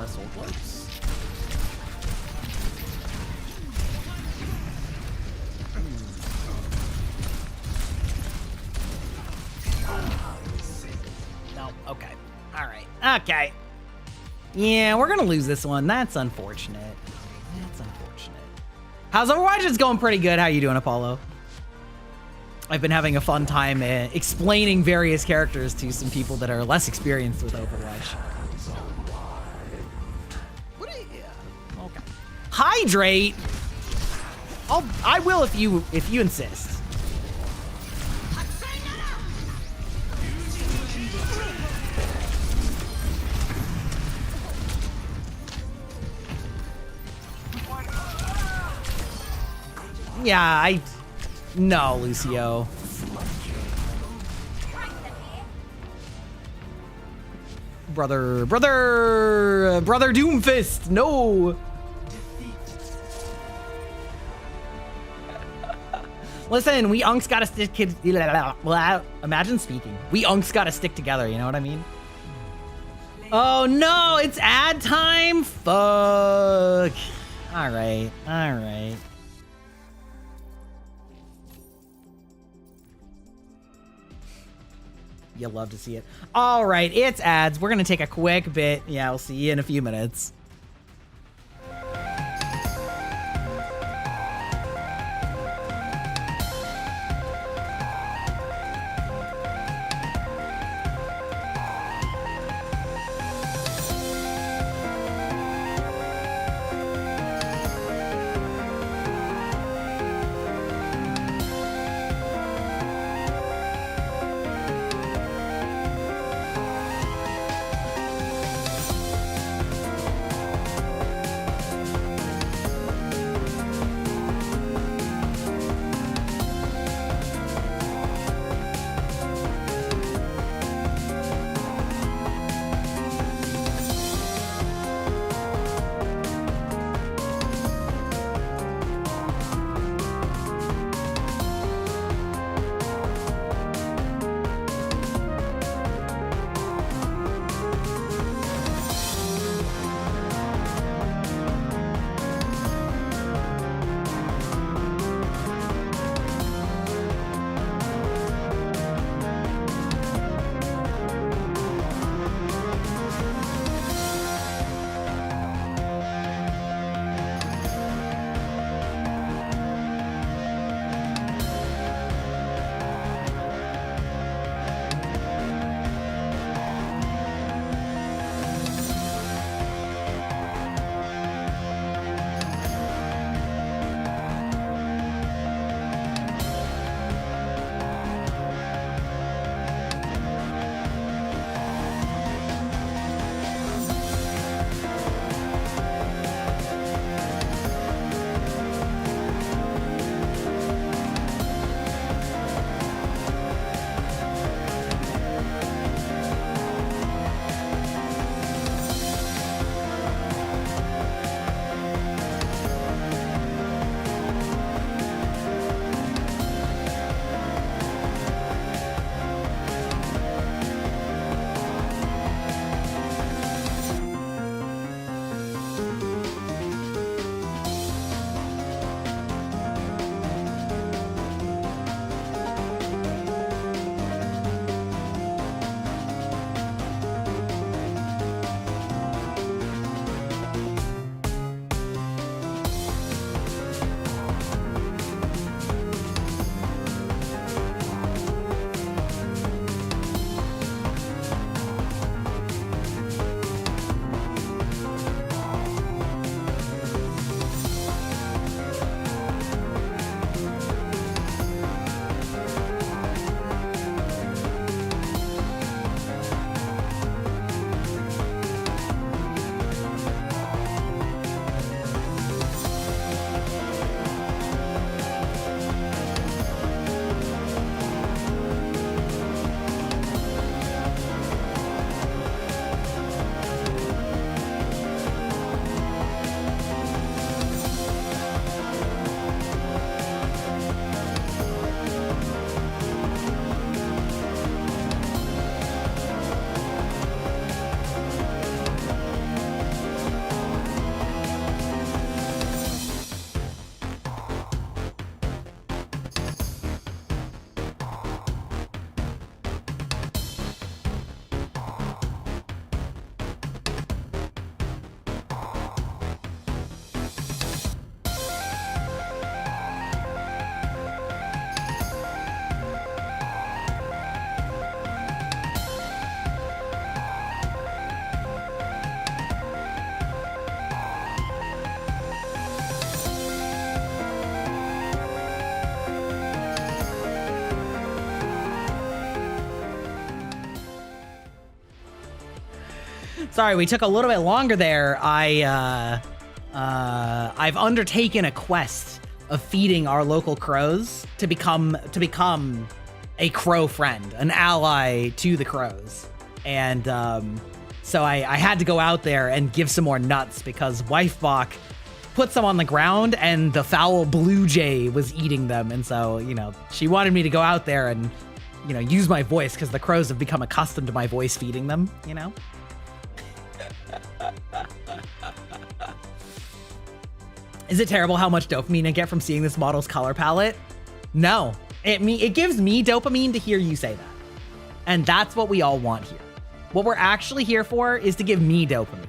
Soul Flux. No, okay. All right. Okay. Yeah, we're gonna lose this one. That's unfortunate. That's unfortunate. How's Overwatch? It's going pretty good. How you doing, Apollo? I've been having a fun time explaining various characters to some people that are less experienced with Overwatch. What are you? Okay. Hydrate. I will if you insist. Yeah, no, Lucio. Brother Doomfist, no. Listen, we unks gotta stick kids. Imagine speaking. We unks gotta stick together, you know what I mean? Oh no, it's ad time? Fuck. Alright, alright. You'll love to see it. All right, it's ads. We're going to take a quick bit. Yeah, we'll see you in a few minutes. Sorry, we took a little bit longer there. I've undertaken a quest of feeding our local crows to become a crow friend, an ally to the crows. And so I had to go out there and give some more nuts because Greibach put some on the ground and the foul blue jay was eating them. And so, you know, she wanted me to go out there and, you know, use my voice because the crows have become accustomed to my voice feeding them, you know? Is it terrible how much dopamine I get from seeing this model's color palette? No, it gives me dopamine to hear you say that. And that's what we all want here. What we're actually here for is to give me dopamine.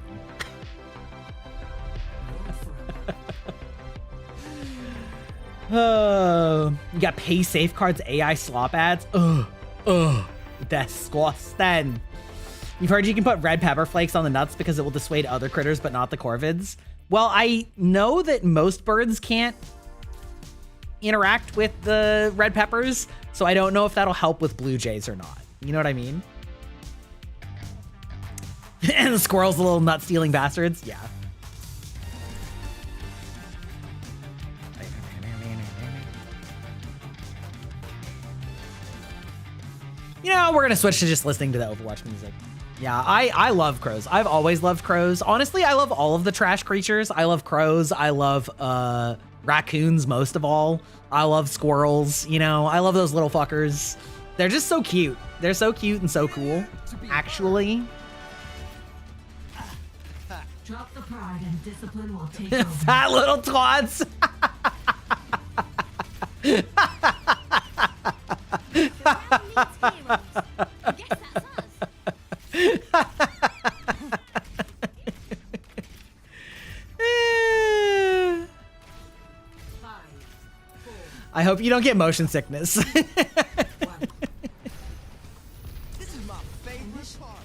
You got pay safeguards, AI slop ads. Disgusting. You've heard you can put red pepper flakes on the nuts because it will dissuade other critters, but not the corvids. Well, I know that most birds can't interact with the red peppers, so I don't know if that'll help with blue jays or not. You know what I mean? And the squirrels, the little nut stealing bastards. Yeah. You know, we're gonna switch to just listening to the Overwatch music. Yeah, I love crows. I've always loved crows. Honestly, I love all of the trash creatures. I love crows. I love raccoons most of all. I love squirrels, you know. I love those little fuckers. They're just so cute. They're so cute and so cool, actually. Drop the pride and discipline will take over. Fat little twats. I hope you don't get motion sickness. This is my favorite part.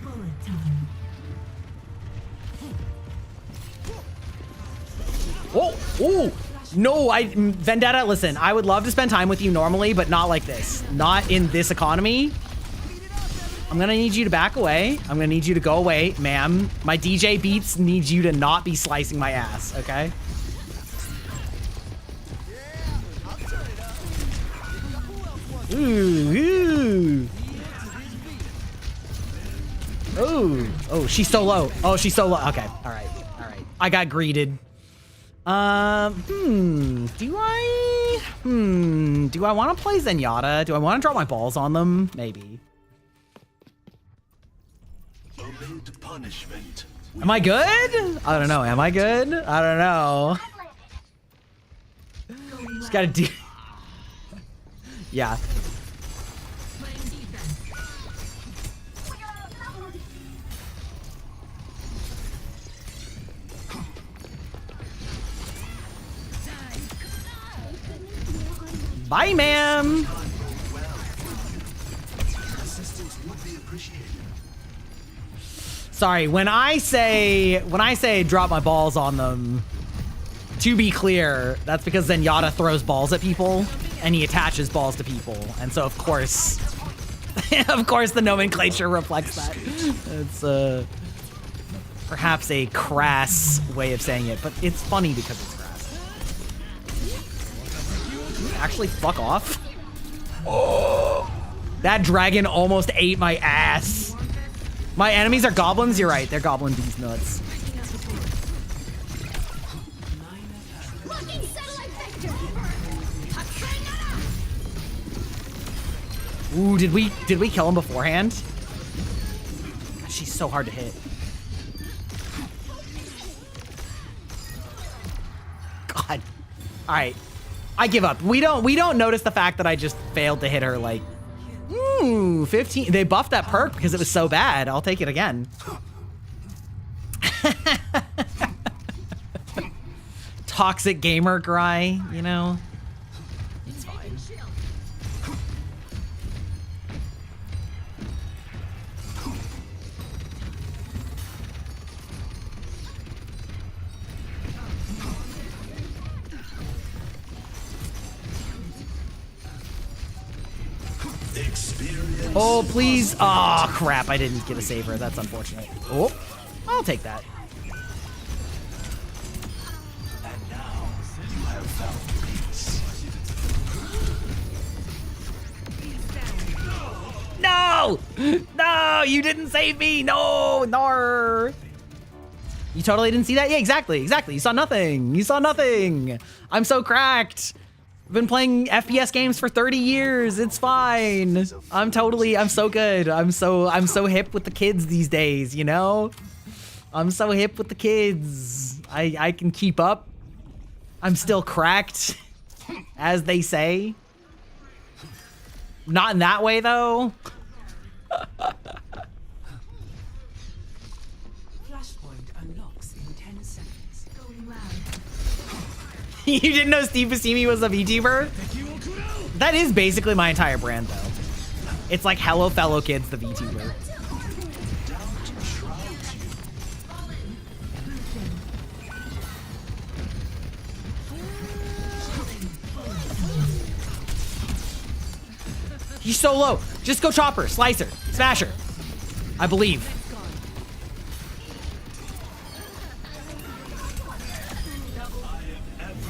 Bullet time. Oh, no, Vendetta, listen, I would love to spend time with you normally, but not like this. Not in this economy. I'm gonna need you to back away. I'm gonna need you to go away, ma'am. My DJ beats needs you to not be slicing my ass, okay? Ooh. Oh, she's so low. Oh, she's so low. Okay, all right. I got greeted. Do I want to play Zenyatta? Do I want to drop my balls on them? Maybe. Punishment. Am I good? I don't know. Am I good? I don't know. Just gotta do. Yeah. Bye, ma'am. Sorry, when I say drop my balls on them, to be clear, that's because Zenyatta throws balls at people and he attaches balls to people. And so of course the nomenclature reflects that. It's perhaps a crass way of saying it, but it's funny because it's crass. Actually, fuck off. Oh, that dragon almost ate my ass. My enemies are goblins? You're right, they're goblin beast nuts. Ooh, did we kill him beforehand? God, she's so hard to hit. God. Alright. I give up. We don't notice the fact that I just failed to hit her like 15. They buffed that perk because it was so bad. I'll take it again. Toxic gamer Gry, you know? It's fine. Oh, please. Oh, crap. I didn't get a saver. That's unfortunate. Oh, I'll take that. No! No, you didn't save me. No, nar. You totally didn't see that? Yeah, exactly. You saw nothing. You saw nothing. I'm so cracked. I've been playing FPS games for 30 years. It's fine. I'm so good. I'm so hip with the kids these days, you know? I'm so hip with the kids. I can keep up. I'm still cracked, as they say. Not in that way, though. Flashpoint unlocks in 10 seconds. Going loud. You didn't know Steve Buscemi was a VTuber? That is basically my entire brand, though. It's like Hello Fellow Kids, the VTuber. He's so low. Just go chopper, slicer, smasher. I believe.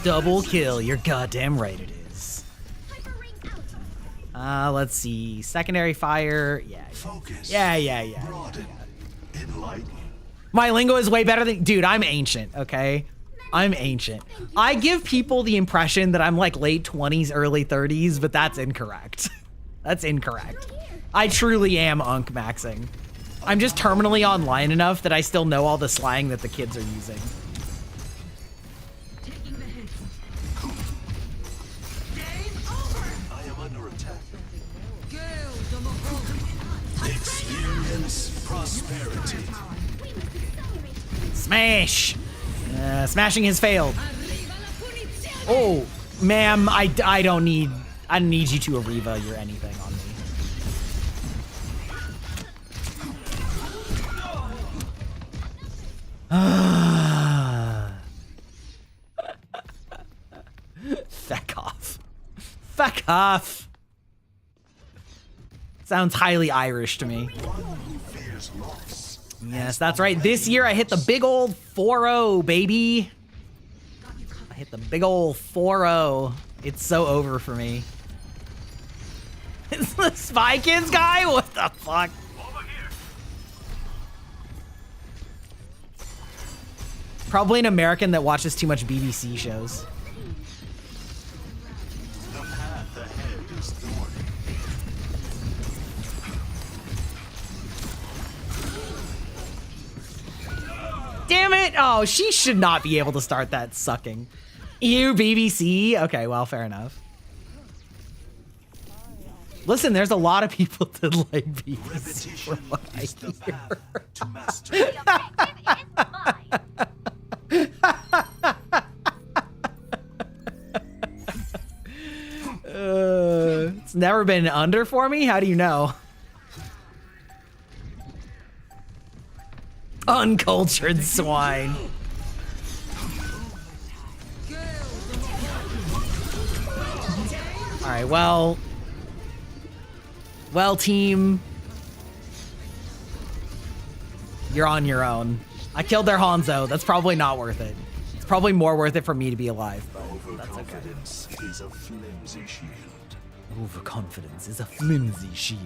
Double kill. You're goddamn right it is. Let's see. Secondary fire. Yeah. Focus. Yeah. Broaden. Enlighten. My lingo is way better than... Dude, I'm ancient, okay? I'm ancient. I give people the impression that I'm like late 20s, early 30s, but that's incorrect. That's incorrect. I truly am unk maxing. I'm just terminally online enough that I still know all the slang that the kids are using. Taking the hit. I am under attack. Experience prosperity. Smash! Smashing has failed. Oh, ma'am, I don't need you to Ariva your anything on me. Feck off. Feck off. Sounds highly Irish to me. Yes, that's right. This year I hit the big old 4-0, baby. I hit the big old 4-0. It's so over for me. It's the Spy Kids guy? What the fuck? Probably an American that watches too much BBC shows. The path ahead is thorny. Damn it! Oh, she should not be able to start that sucking. Ew, BBC? Okay, well, fair enough. Listen, there's a lot of people that like BBC from what I Is the hear. path to mastery. It's never been under for me? How do you know? Uncultured swine. All right, well, team, you're on your own. I killed their Hanzo. That's probably not worth it. It's probably more worth it for me to be alive, but that's okay. Overconfidence is a flimsy shield. Overconfidence is a flimsy shield.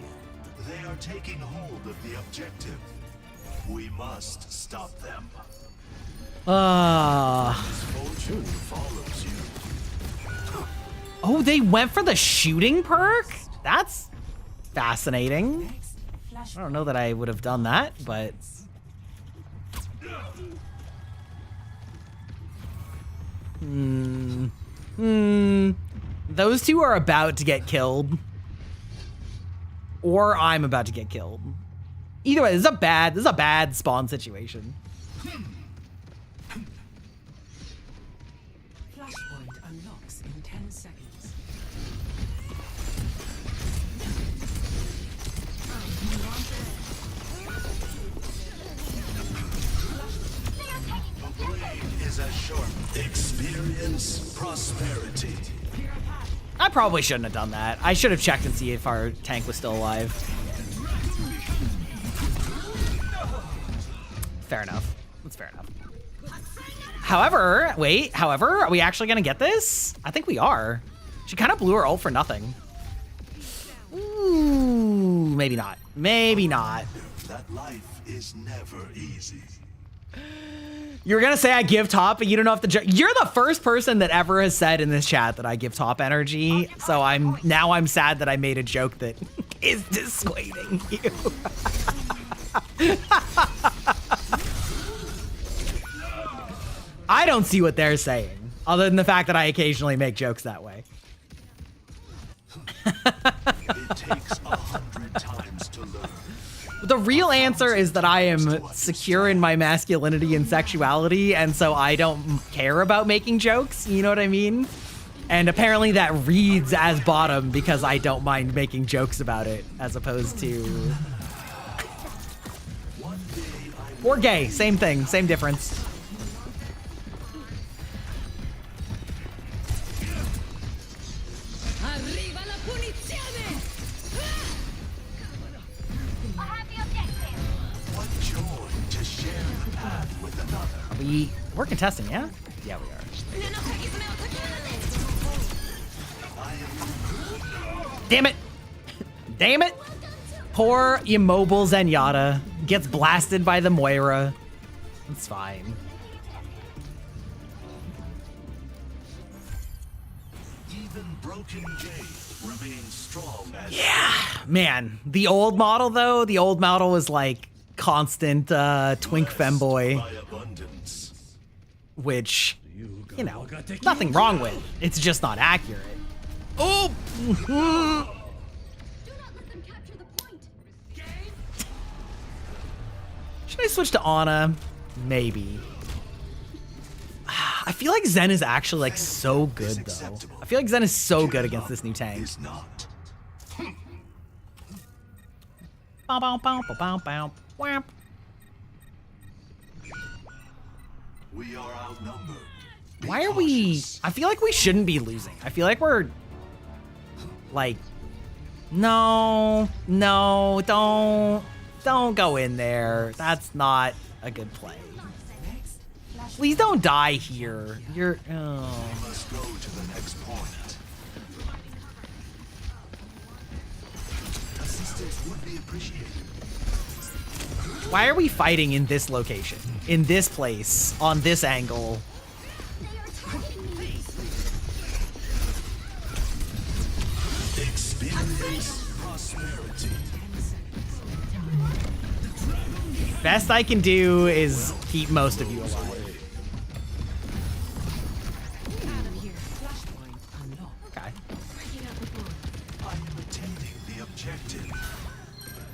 They are taking hold of the objective. We must stop them. Misfortune follows you. Oh, they went for the shooting perk? That's fascinating. I don't know that I would have done that, but... Those two are about to get killed. Or I'm about to get killed. Either way, this is a bad spawn situation. Flashpoint unlocks in 10 seconds. The blade is as sharp. Experience prosperity. I probably shouldn't have done that. I should have checked and see if our tank was still alive. Fair enough. That's fair enough. However, wait, are we actually gonna get this? I think we are. She kind of blew her ult for nothing. Ooh, maybe not. Maybe not. That life is never easy. You were gonna say I give top, but you don't know if the you're the first person that ever has said in this chat that I give top energy. So I'm sad that I made a joke that is dissuading you. I don't see what they're saying, other than the fact that I occasionally make jokes that way. It takes 100 times to learn. The real answer is that I am secure in my masculinity and sexuality, and so I don't care about making jokes, you know what I mean? And apparently that reads as bottom because I don't mind making jokes about it, as opposed to... Or gay, same thing, same difference. We're contesting, yeah? Yeah, we are. Damn it! Damn it! Poor immobile Zenyatta gets blasted by the Moira. It's fine. Even broken jade remains strong as Man, the old model though, the old model was like constant twink femboy. by abundance. Which, you know, nothing wrong with. It's just not accurate. Oh! Should I switch to Ana? Maybe. I feel like Zen is actually like so good though. I feel like Zen is so good against this new tank. Is not. Bow, bow, bow, bow, bow, bow. Whap. We are outnumbered. Be Why are we... cautious. I feel like we shouldn't be losing. I feel like we're... Like... No, don't go in there. That's not a good play. Please don't die here. You're... Oh. Let's go to the next point. Assistance would be appreciated. Why are we fighting in this location? In this place? On this angle? Experience prosperity. Best I can do is keep most of you alive. Okay. I am attending the objective.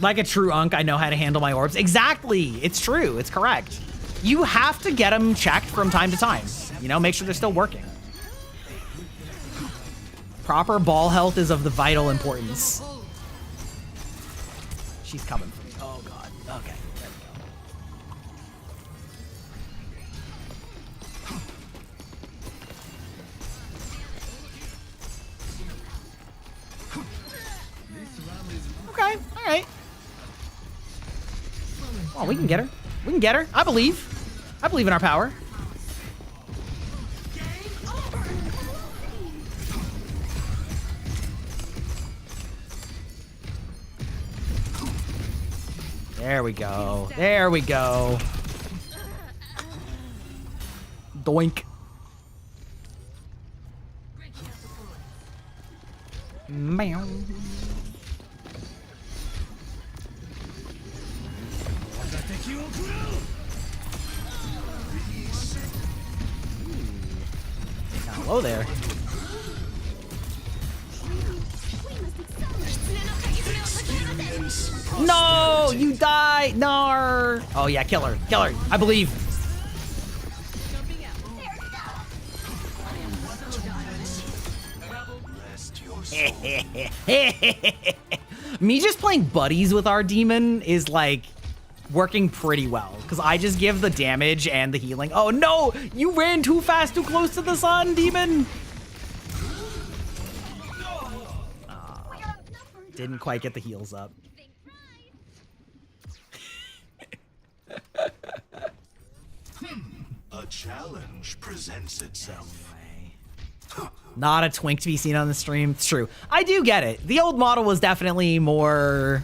Like a true unk, I know how to handle my orbs. Exactly. It's true. It's correct. You have to get them checked from time to time. You know, make sure they're still working. Proper ball health is of the vital importance. She's coming for me. Oh, God. Okay. There we go. Okay. All right. Oh, we can get her. We can get her. I believe. I believe in our power. There we go. There we go. Doink. Meow. Kinda low there. No, you die. No. Oh yeah, kill her. Kill her. I believe. Me just playing buddies with our demon is like working pretty well because I just give the damage and the healing. Oh no, you ran too fast, too close to the sun, demon. Didn't quite get the heels up. A challenge presents itself. Not a twink to be seen on the stream. It's true. I do get it. The old model was definitely more,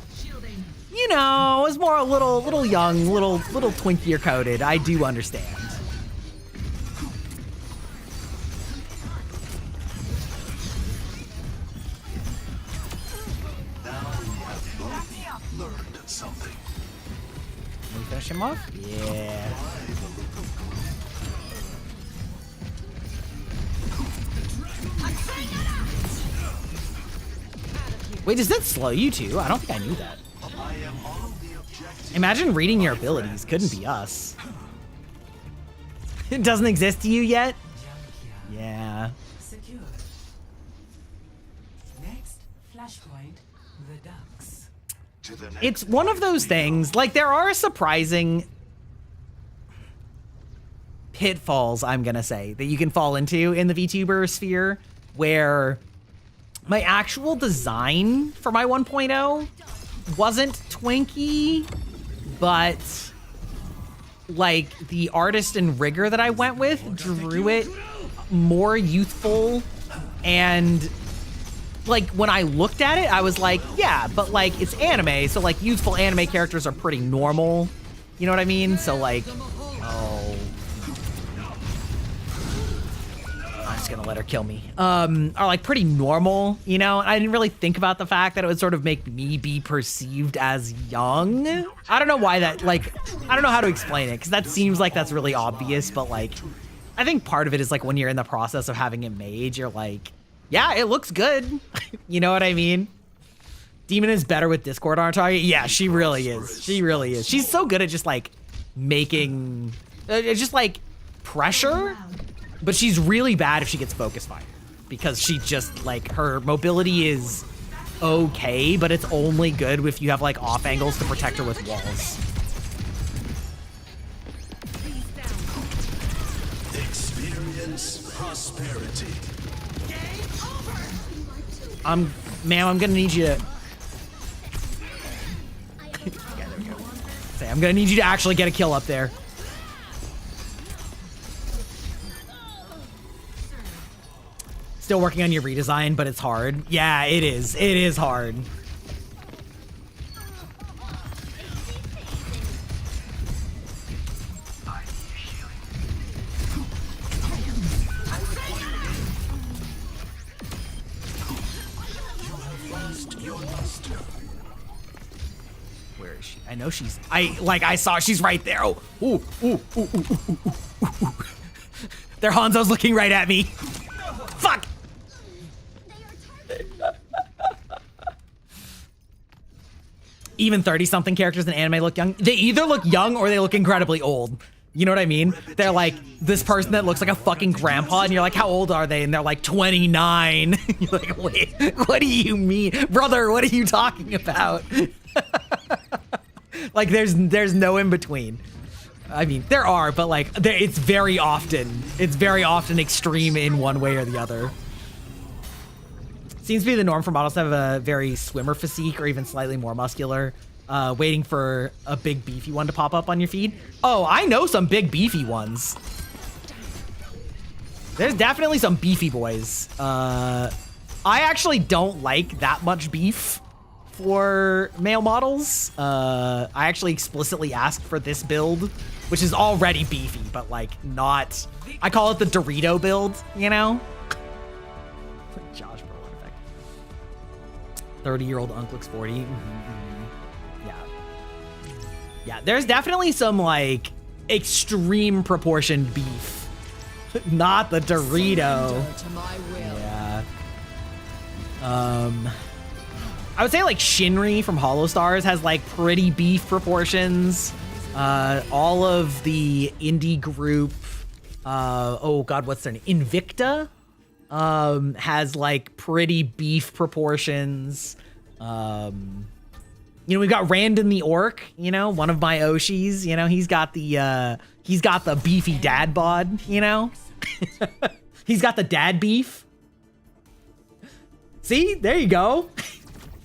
you know, it was more a little young, little twinkier coded. I do understand. Learned something. Can we finish him off? Yeah. Wait, does that slow you too? I don't think I knew that. I am on the objective. Imagine reading your abilities. Couldn't be us. It doesn't exist to you yet? Yeah. Secured. Next flashpoint, the ducks. To the next It's one of those things, like there are surprising pitfalls, I'm gonna say, that you can fall into in the VTuber sphere, where my actual design for my 1.0 wasn't twinky, but like the artist and rigger that I went with drew it more youthful, and like when I looked at it, I was like, yeah, but like it's anime, so like youthful anime characters are pretty normal. You know what I mean? So like, oh, I'm just gonna let her kill me. Are like pretty normal, you know? I didn't really think about the fact that it would sort of make me be perceived as young. I don't know why that, like, I don't know how to explain it, because that seems like that's really obvious, but like, I think part of it is like when you're in the process of having it made, you're like, yeah, it looks good. You know what I mean? Demon is better with Discord on her target. Yeah, she really is. She really is. She's so good at just like making, just like pressure, but she's really bad if she gets focus fire, because she just like, her mobility is okay, but it's only good if you have like off angles to protect her with walls. Experience prosperity. Ma'am, I'm gonna need you to. Yeah, there we go. Say, I'm gonna need you to actually get a kill up there. Still working on your redesign, but it's hard. Yeah, it is. It is hard. Where is she? I know she's. I saw she's right there. Oh, ooh, ooh, ooh, ooh, ooh, ooh, ooh, ooh. Their Hanzo's looking right at me. Fuck. Even 30-something characters in anime look young. They either look young or they look incredibly old. You know what I mean? They're like this person that looks like a fucking grandpa, and you're like, how old are they? And they're like 29. You're like, wait, what do you mean? Brother, what are you talking about? Like there's no in between. I mean, there are, but like it's very often extreme in one way or the other. Seems to be the norm for models to have a very swimmer physique or even slightly more muscular, waiting for a big beefy one to pop up on your feed. Oh, I know some big beefy ones. There's definitely some beefy boys. I actually don't like that much beef for male models. I actually explicitly asked for this build, which is already beefy, but like not, I call it the Dorito build, you know? Josh, bro, what effect? 30-year-old Unk looks 40. Yeah. Yeah, there's definitely some like extreme proportioned beef. Not the Dorito. Yeah. I would say like Shinri from Hollow Stars has like pretty beef proportions. All of the indie group, oh god, what's their name? Invicta, has like pretty beef proportions. You know, we've got Randon the Orc, you know, one of my Oshis, you know, he's got the beefy dad bod, you know? He's got the dad beef. See, there you go.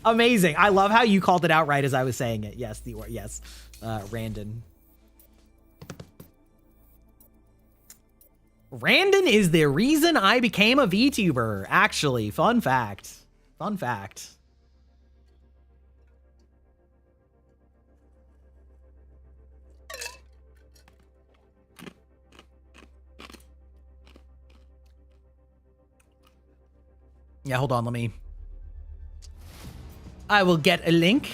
Amazing. I love how you called it out right as I was saying it. Yes, yes. Randon. Randon is the reason I became a VTuber. Actually, fun fact. Fun fact. Yeah, hold on, I will get a link.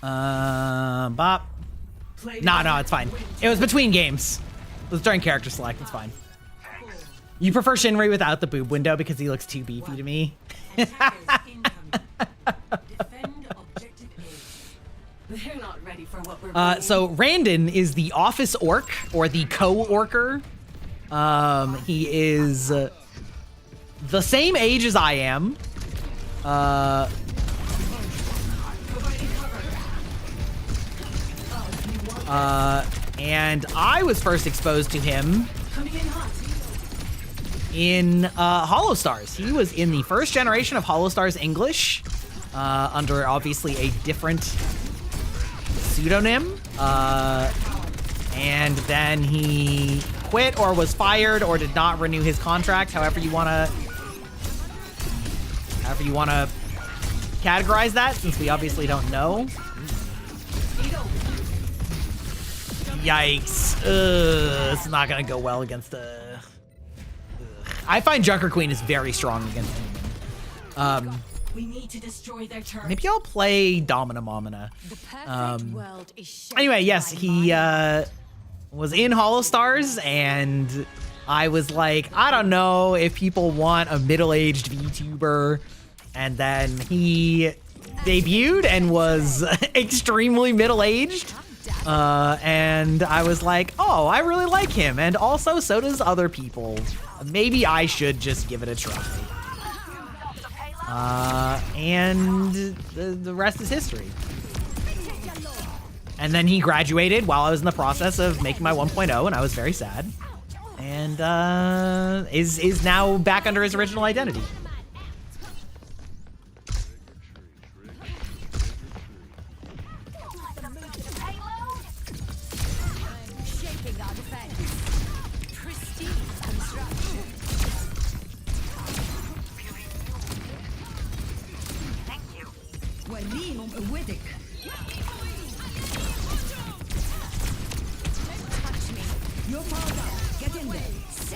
Bop. No, it's fine. It was between games. It was during character select. It's fine. You prefer Shinri without the boob window because he looks too beefy to me. Attackers incoming. Defend objective A. They're not ready for what we're bringing. So Randon is the office orc or the co-orker. He is the same age as I am. And I was first exposed to him in Hollow Stars. He was in the first generation of Hollow Stars English, under obviously a different pseudonym. And then he quit or was fired or did not renew his contract, however you wanna categorize that, since we obviously don't know. Yikes. It's not gonna go well against I find Junker Queen is very strong against Demon. We need to destroy their turret. Maybe I'll play Domina Momina. The perfect world is shaped Anyway, yes, by he my was in Hollow Stars, and I was like, I don't know if people want a middle-aged VTuber, and then he debuted and was extremely middle-aged. And I was like, oh, I really like him. And also, so does other people. Maybe I should just give it a try. And the rest is history. And then he graduated while I was in the process of making my 1.0, and I was very sad. And is now back under his original identity.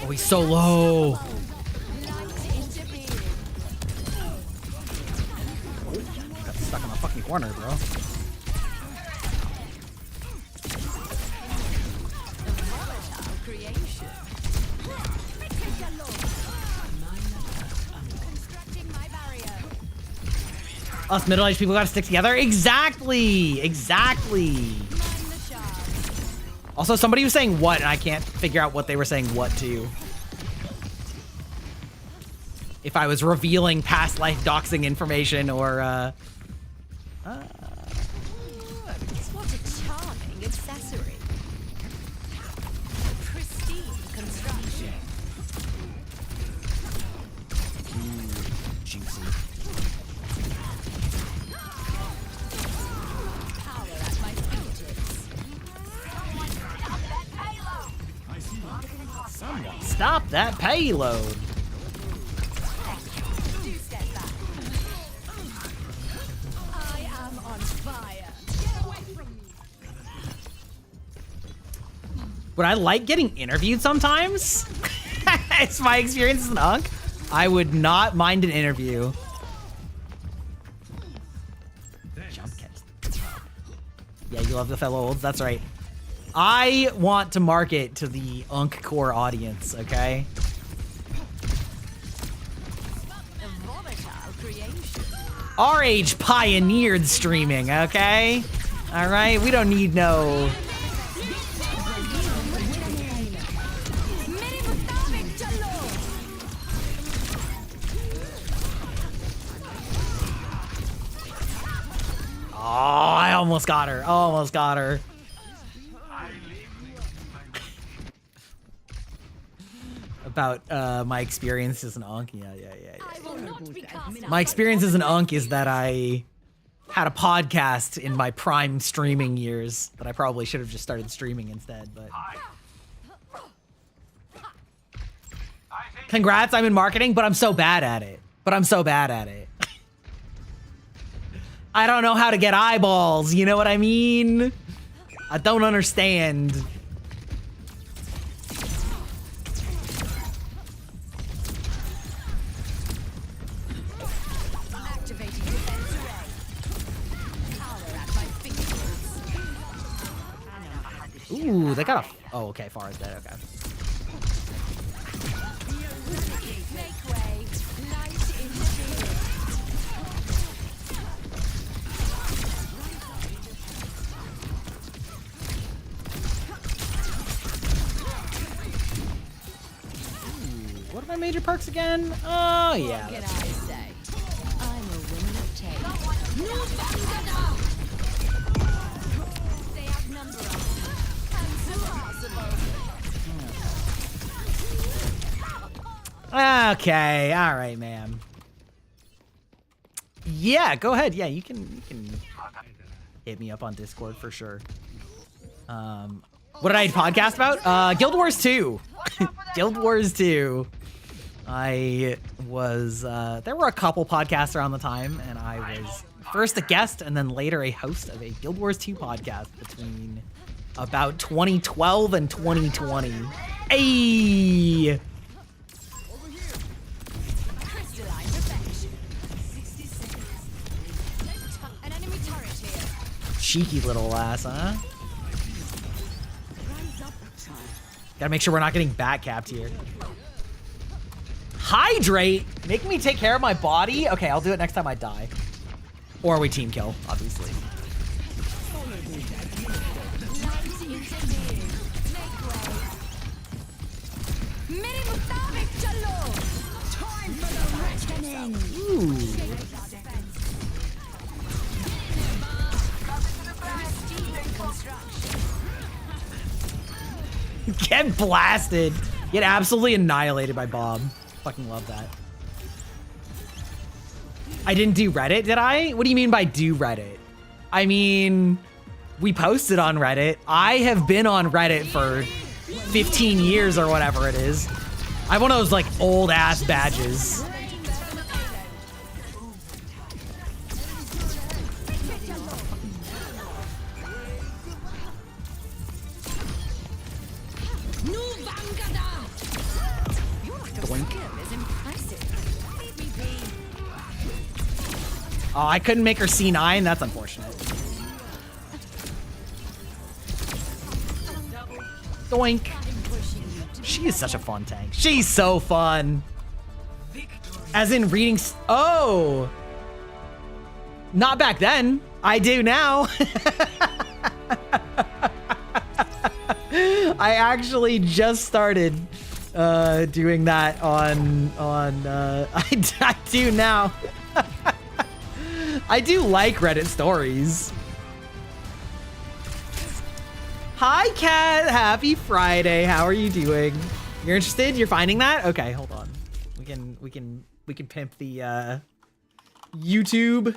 Oh, he's so low. Got stuck in the fucking corner, bro. Us middle-aged people gotta stick together? Exactly! Exactly! Also, somebody was saying what, and I can't figure out what they were saying what to. If I was revealing past life doxing information or, What a charming accessory. Pristine construction. Juicy. Power at my fingertips. Someone stop that payload. I am on fire. Get away from me. Would I like getting interviewed sometimes? It's my experience as an unk. I would not mind an interview. Jump catch. Yeah, you love the fellow olds. That's right. I want to market to the unk core audience, okay? A volatile creation. Our age pioneered streaming, okay? All right, we don't need no. almost got her. Almost got her. About my experience as an Unk. Yeah. I will not be cast My experience as an Unk is that I had a podcast in my prime streaming years that I probably should have just started streaming instead, but congrats, I'm in marketing, but I'm so bad at it. I don't know how to get eyeballs, you know what I mean? I don't understand. activating defense array. Power at my fingertips. Ooh, they got a... Oh, okay, Farah's dead, okay. Make way. Light interference. What are my major perks again? Oh, yeah. What can That's I say? I'm a woman of taste. No Bangada! They outnumber us. It's impossible. Okay, all right, man. Yeah, go ahead. Yeah, you can hit me up on Discord for sure. What did I podcast about? Guild Wars 2. Guild Wars 2. I was there were a couple podcasts around the time, and I was first a guest and then later a host of a Guild Wars 2 podcast between about 2012 and 2020. Hey! Crystalline perfection. 60 seconds. An enemy turret here. Cheeky little ass, huh? Rise up time. Gotta make sure we're not getting back capped here. Hydrate? Make me take care of my body? Okay, I'll do it next time I die. Or we team kill, obviously. Light interference. Make way. Mere mutabik chalo. Time for the reckoning. Ooh. Get blasted. Get absolutely annihilated by Bob. Fucking love that. I didn't do Reddit, did I? What do you mean by do Reddit? I mean, we posted on Reddit. I have been on Reddit for 15 years or whatever it is. I have one of those like old ass badges. Oh, I couldn't make her C9. That's unfortunate. Doink. She is such a fun tank. She's so fun. As in reading. Oh. Not back then. I do now. I actually just started doing that on I do now. I do like Reddit stories. Hi, Kat. Happy Friday. How are you doing? You're interested? You're finding that? Okay, hold on. We can pimp the YouTube.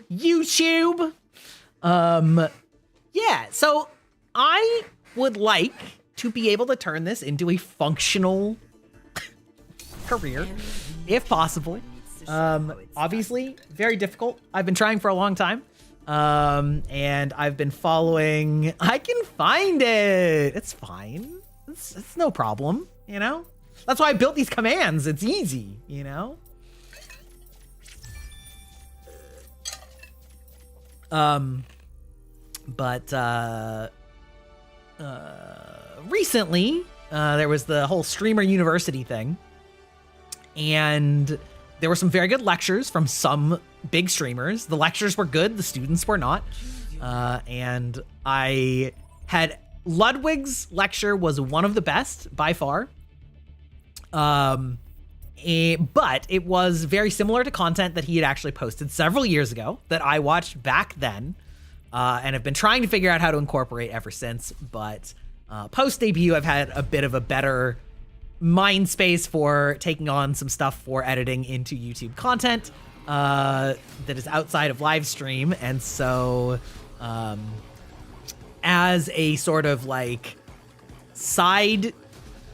Yeah. So I would like to be able to turn this into a functional career, if possible. Obviously, very difficult. I've been trying for a long time. And I've been following. I can find it. It's fine. It's no problem, you know? That's why I built these commands. It's easy, you know? Recently, there was the whole streamer university thing. And there were some very good lectures from some big streamers. The lectures were good, the students were not. And I had Ludwig's lecture was one of the best by far. But it was very similar to content that he had actually posted several years ago that I watched back then. and have been trying to figure out how to incorporate ever since. But post debut, I've had a bit of a better mind space for taking on some stuff for editing into YouTube content that is outside of live stream. And so as a sort of like side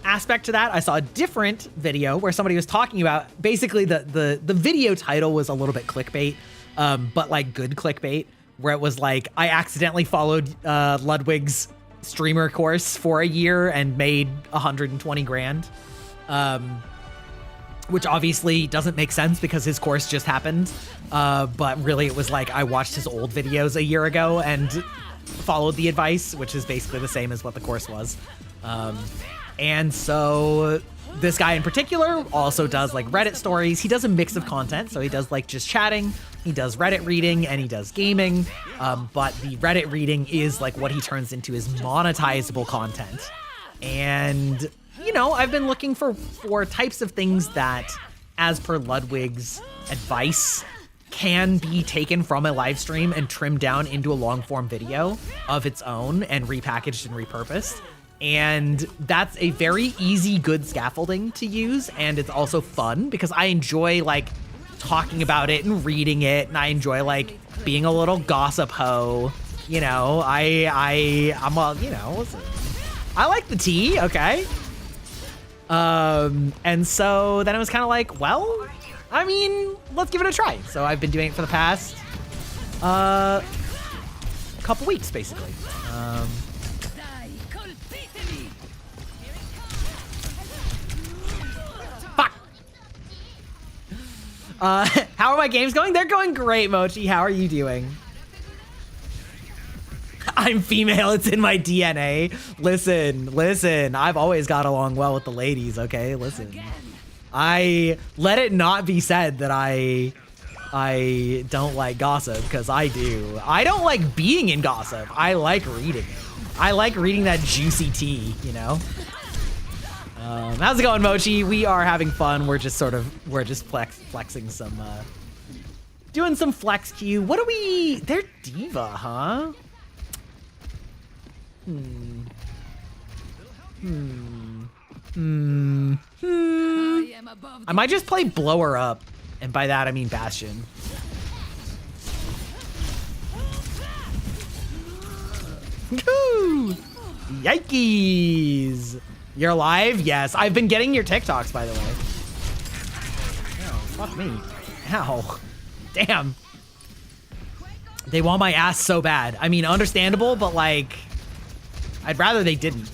aspect to that, I saw a different video where somebody was talking about basically the video title was a little bit clickbait, but like good clickbait, where it was like, I accidentally followed Ludwig's streamer course for a year and made 120 grand, which obviously doesn't make sense because his course just happened. But really it was like, I watched his old videos a year ago and followed the advice, which is basically the same as what the course was. And so this guy in particular also does like Reddit stories. He does a mix of content. So he does like just chatting, he does Reddit reading, and he does gaming. But the Reddit reading is like what he turns into his monetizable content. And, you know, I've been looking for types of things that, as per Ludwig's advice, can be taken from a live stream and trimmed down into a long form video of its own and repackaged and repurposed. And that's a very easy, good scaffolding to use. And it's also fun because I enjoy like talking about it and reading it. And I enjoy like being a little gossip hoe. You know, I'm a, you know, I like the tea. Okay. And so then it was kind of like, well, I mean, let's give it a try. So I've been doing it for the past couple weeks, basically. Fuck. How are my games going? They're going great, Mochi. How are you doing? I'm female. It's in my DNA. Listen. I've always got along well with the ladies, okay? Listen. I let it not be said that I don't like gossip, because I do. I don't like being in gossip. I like reading it. I like reading that juicy tea, you know? How's it going, Mochi? We are having fun. We're just flexing some, doing some flex Q. What are we? They're Diva, huh? I might just play Blower Up, and by that I mean Bastion. Woo! Yikes! You're live? Yes. I've been getting your TikToks, by the way. Oh, fuck me. Ow. Damn. They want my ass so bad. I mean, understandable, but like, I'd rather they didn't.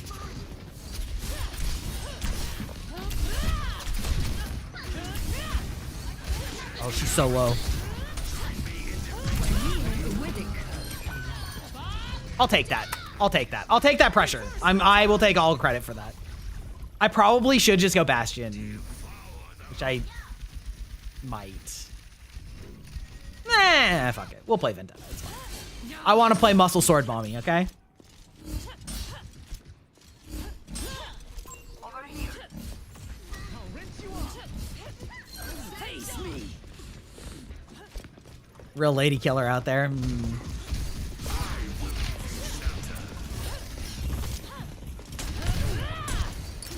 Oh, she's so low. I'll take that. I'll take that. I'll take that pressure. I will take all credit for that. I probably should just go Bastion, which I might. Nah, fuck it. We'll play Vendetta. It's fine. I want to play Muscle Sword Mommy, okay? Real lady killer out there.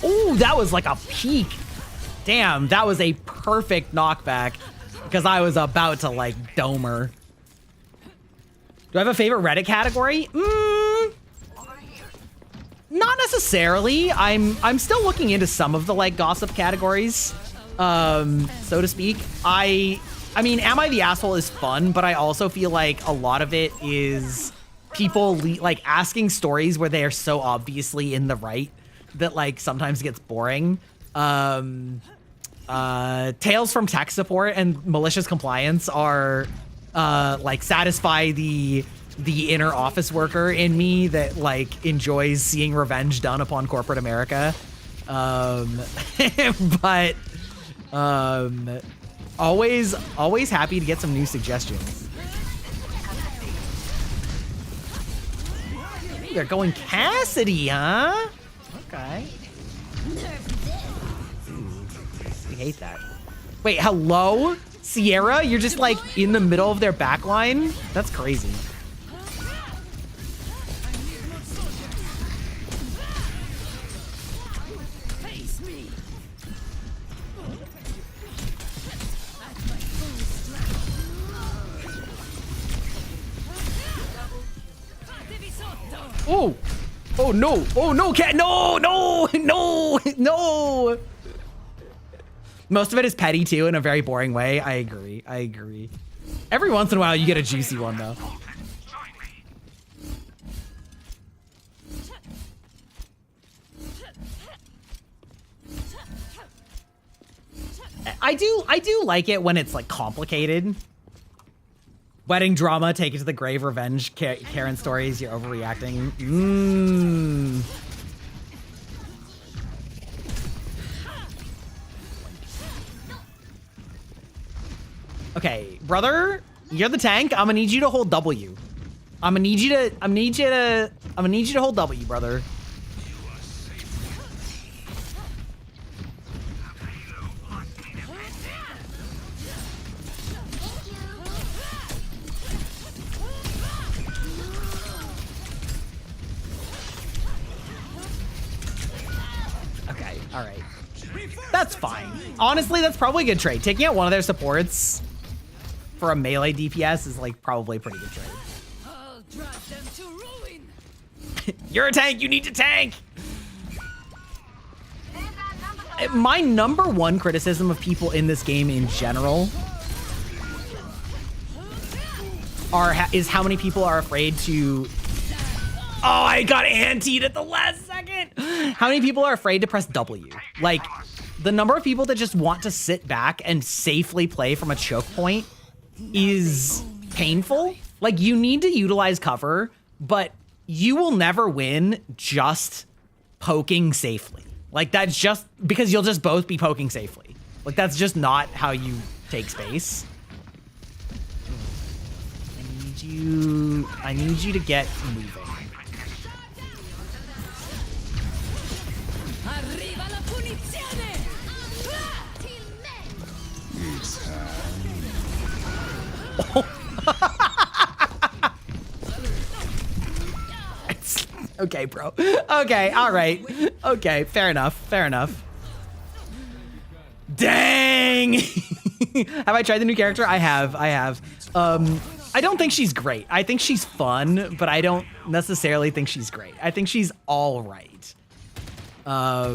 Ooh, that was like a peak. Damn, that was a perfect knockback because I was about to like dome her. Do I have a favorite Reddit category? Not necessarily. I'm still looking into some of the like gossip categories, so to speak. I mean, Am I the Asshole is fun, but I also feel like a lot of it is people like asking stories where they are so obviously in the right that like sometimes gets boring. Tales from tech support and malicious compliance are like satisfy the inner office worker in me that like enjoys seeing revenge done upon corporate America. But always happy to get some new suggestions. Ooh, they're going Cassidy, huh? Okay. I hate that. Wait, hello? Sierra? You're just like in the middle of their backline? That's crazy. Oh, oh no, oh no, cat, no, no, no, no. Most of it is petty too in a very boring way. I agree, I agree. Every once in a while you get a juicy one though. I do like it when it's like complicated. Wedding drama, take it to the grave, revenge, Karen stories, you're overreacting. Okay, brother, you're the tank. I'm gonna need you to hold W. I'm gonna need you to hold W, brother. Okay, all right. That's fine. Honestly, that's probably a good trade. Taking out one of their supports for a melee DPS is like probably a pretty good trade. I'll drive them to ruin. You're a tank, you need to tank! My number one criticism of people in this game in general is how many people are afraid to... Oh, I got antied at the last second! How many people are afraid to press W? Like, the number of people that just want to sit back and safely play from a choke point is painful. Like, you need to utilize cover, but you will never win just poking safely. Like, that's just because you'll just both be poking safely. Like, that's just not how you take space. I need you to get moving. Arriva la punizione! Okay, bro. Okay, all right. Okay, fair enough. Fair enough. Dang! Have I tried the new character? I have. I don't think she's great. I think she's fun, but I don't necessarily think she's great. I think she's all right. How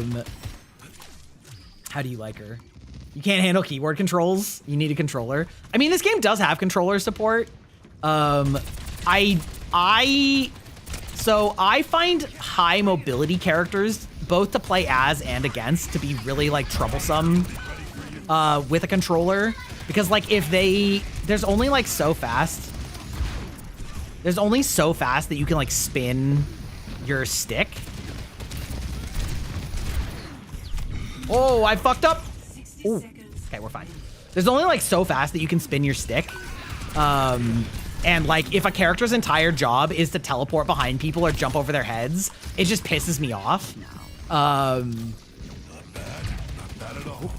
do you like her? You can't handle keyboard controls. You need a controller. I mean, this game does have controller support. So I find high mobility characters, both to play as and against, to be really like troublesome with a controller. Because like there's only like so fast. There's only so fast that you can like spin your stick. Oh, I fucked up. Ooh. Okay, we're fine. There's only like so fast that you can spin your stick. And like if a character's entire job is to teleport behind people or jump over their heads, it just pisses me off. Not bad at all.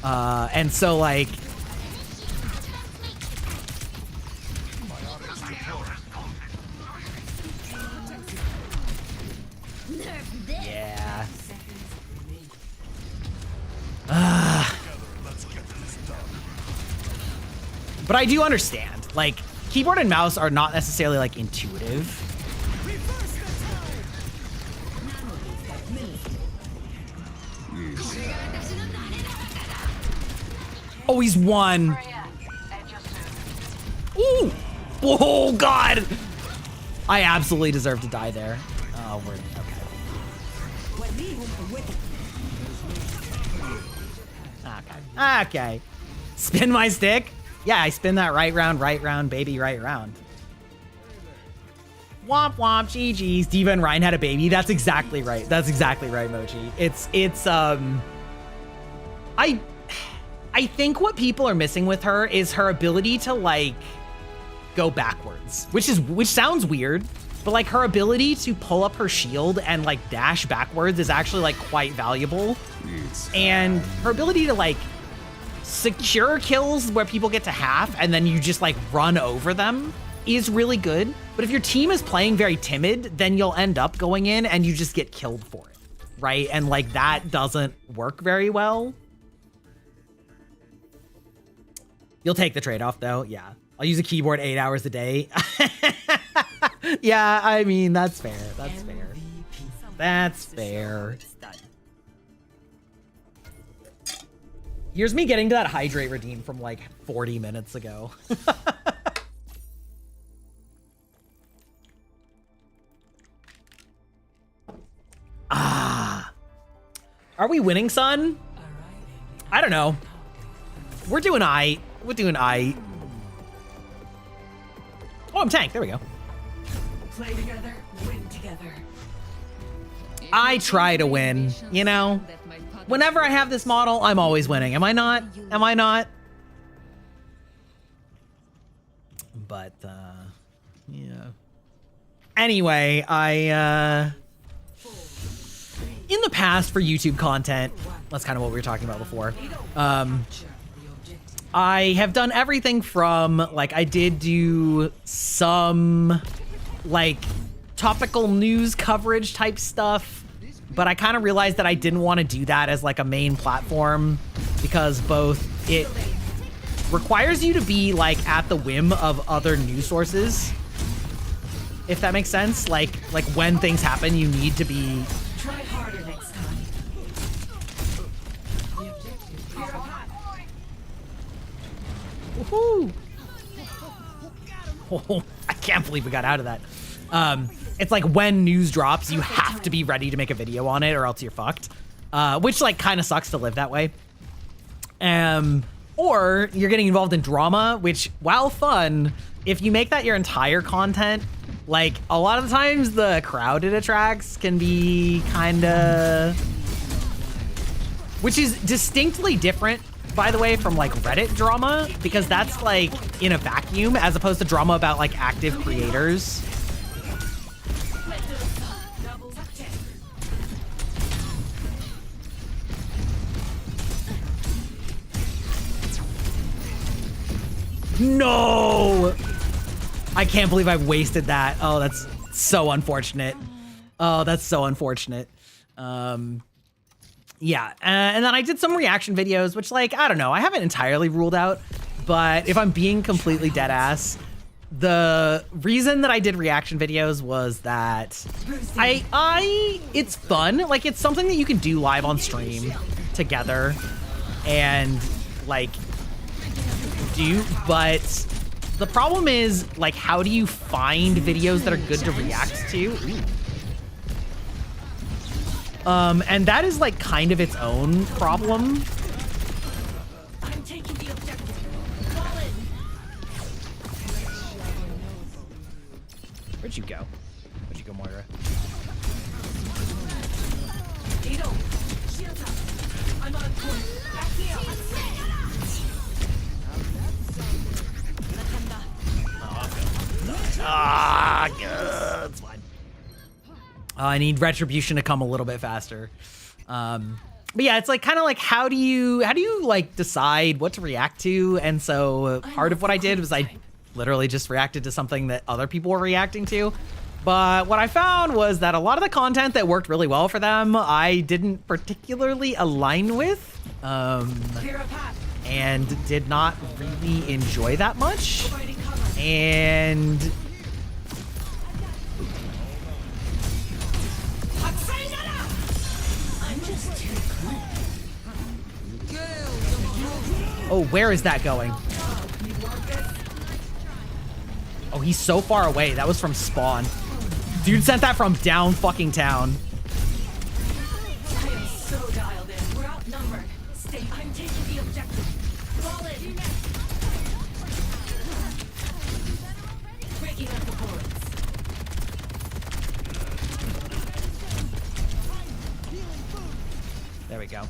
Oh. And so like yeah. But I do understand, like, keyboard and mouse are not necessarily like intuitive. Oh, he's won. Ooh. Oh, God. I absolutely deserve to die there. Oh, we're okay. Okay. Spin my stick. Yeah, I spin that right round, baby, right round. Womp womp, GG's. Diva and Ryan had a baby. That's exactly right. That's exactly right, Mochi. I think what people are missing with her is her ability to like go backwards, which sounds weird, but like her ability to pull up her shield and like dash backwards is actually like quite valuable. And her ability to like secure kills where people get to half and then you just like run over them is really good. But if your team is playing very timid, then you'll end up going in and you just get killed for it, right? And like that doesn't work very well. You'll take the trade-off though, yeah. I'll use a keyboard 8 hours a day. Yeah, I mean, that's fair. That's fair. That's fair. Here's me getting to that hydrate redeem from like 40 minutes ago. Ah. Are we winning, son? I don't know. We're doing aight. We're doing aight. Oh, I'm tank. There we go. Play together, win together. I try to win, you know? Whenever I have this model, I'm always winning. Am I not? Am I not? But, yeah. Anyway, in the past for YouTube content, that's kind of what we were talking about before. I have done everything from, like, I did do some, like, topical news coverage type stuff, but I kind of realized that I didn't want to do that as, like, a main platform because both it requires you to be, like, at the whim of other news sources, if that makes sense. Like when things happen, you need to be... Try harder next time. Woohoo! Oh, I can't believe we got out of that. It's like when news drops, you have to be ready to make a video on it or else you're fucked. Which like kind of sucks to live that way. Or you're getting involved in drama, which while fun, if you make that your entire content, like a lot of the times the crowd it attracts can be kind of... Which is distinctly different, by the way, from like Reddit drama, because that's like in a vacuum as opposed to drama about like active creators. No! I can't believe I wasted that. Oh, that's so unfortunate. Oh, that's so unfortunate. Yeah, and then I did some reaction videos, which, like, I don't know, I haven't entirely ruled out, but if I'm being completely dead ass, the reason that I did reaction videos was that it's fun. Like, it's something that you can do live on stream together and, like, but the problem is, like, how do you find videos that are good to react to? Ooh. And that is like kind of its own problem. I'm taking the objective. Where'd you go? Where'd you go, Moira? Ito, shield up. I'm on point. Back here. Ah, good. It's fine. I need retribution to come a little bit faster. But yeah, it's like kind of like how do you like decide what to react to? And so part of what I did was I literally just reacted to something that other people were reacting to. But what I found was that a lot of the content that worked really well for them, I didn't particularly align with, and did not really enjoy that much. And oh, where is that going? Oh, he's so far away. That was from spawn. Dude sent that from down fucking town. I am so dialed in. We're outnumbered. Stay. I'm taking the objective. Fall in. Breaking up the bullets. There we go.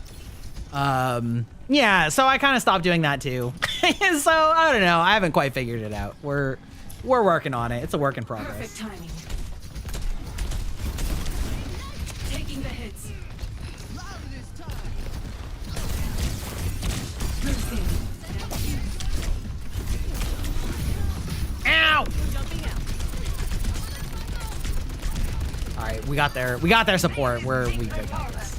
Yeah, so I kind of stopped doing that too. So I don't know. I haven't quite figured it out. We're working on it. It's a work in progress. Perfect timing. Taking the hits. Ow! All right, we got their support. We good about this.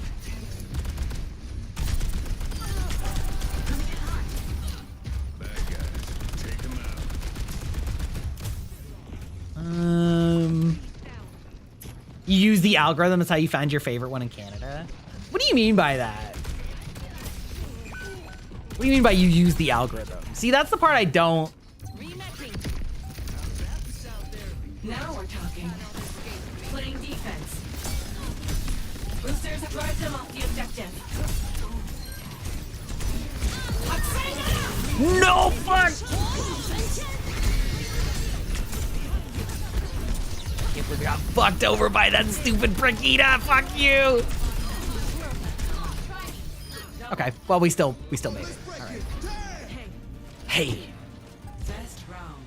You use the algorithm as how you found your favorite one in Canada. What do you mean by that? What do you mean by you use the algorithm? See, that's the part I don't. Now we're talking. Playing defense. Boosters have driven them off the objective. No, fuck! I can't believe we got fucked over by that stupid Brigitte. Fuck you! Okay, well, we still made it. All right. Hey. Best round.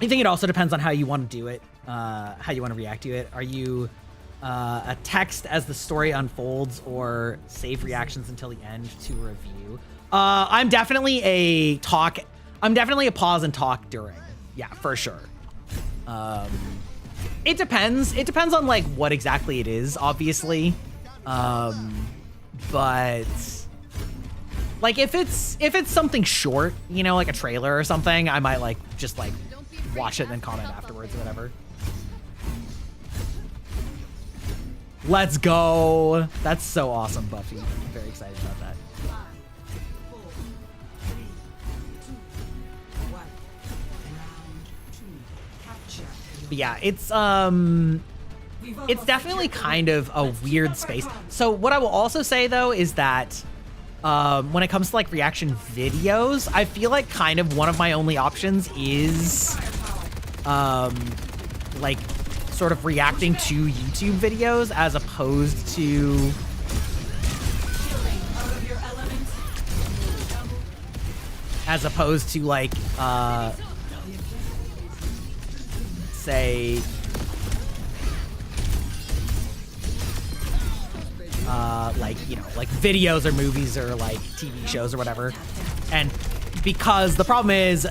I think it also depends on how you want to do it, how you want to react to it. Are you a text as the story unfolds, or save reactions until the end to review? I'm definitely a talk. I'm definitely a pause and talk during. Yeah, for sure. It depends. It depends on like what exactly it is, obviously. But like if it's something short, you know, like a trailer or something, I might like just like watch it and then comment afterwards or whatever. Let's go. That's so awesome, Buffy. I'm very excited about that. 5, 4, 3, 2, 1. Round 2. Capture. But yeah, it's definitely kind of a weird space. So what I will also say though is that when it comes to like reaction videos, I feel like kind of one of my only options is like sort of reacting to YouTube videos as opposed to like say like, you know, like videos or movies or like TV shows or whatever. And because the problem is,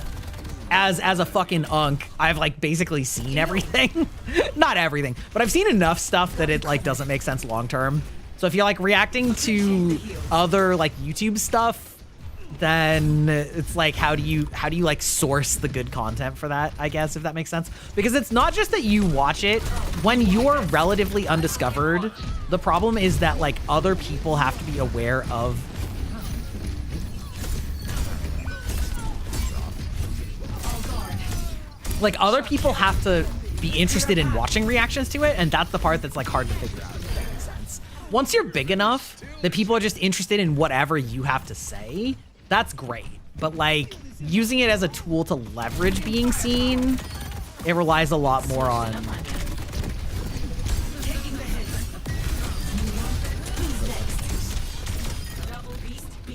as a fucking unk, I've like basically seen everything. Not everything, but I've seen enough stuff that it like doesn't make sense long term. So if you're like reacting to other like YouTube stuff, then it's like how do you like source the good content for that, I guess, if that makes sense? Because it's not just that you watch it when you're relatively undiscovered. The problem is that like other people have to be aware of like other people have to be interested in watching reactions to it, and that's the part that's like hard to figure out, if that makes sense. Once you're big enough that people are just interested in whatever you have to say, that's great. But like using it as a tool to leverage being seen, it relies a lot more on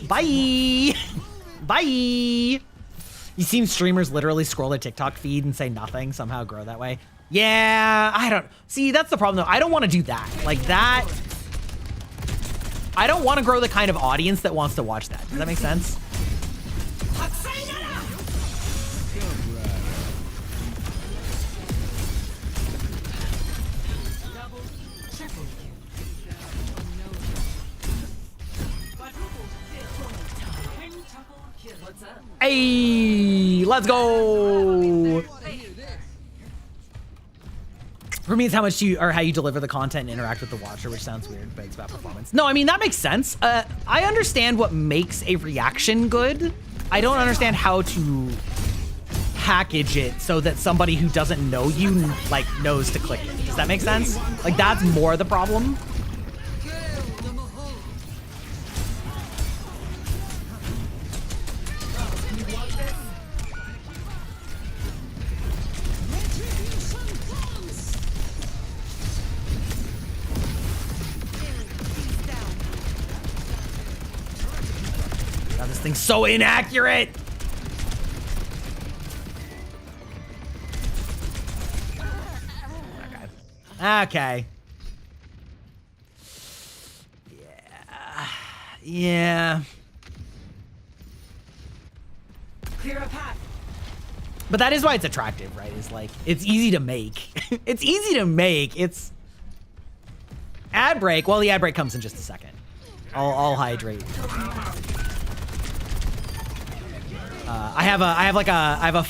bye. Bye. You seen streamers literally scroll their TikTok feed and say nothing, somehow grow that way? Yeah, I don't... See, that's the problem, though. I don't want to do that. Like, that... I don't want to grow the kind of audience that wants to watch that. Does that make sense? Hey, let's go. For me, it's how much you or how you deliver the content and interact with the watcher, which sounds weird, but it's about performance. No, I mean, that makes sense. I understand what makes a reaction good. I don't understand how to package it so that somebody who doesn't know you like knows to click it. Does that make sense? Like, that's more the problem. This thing's so inaccurate. Okay. Yeah. Clear a path. But that is why it's attractive, right? It's like, it's easy to make. It's easy to make. It's ad break. Well, the ad break comes in just a second. I'll hydrate. I have a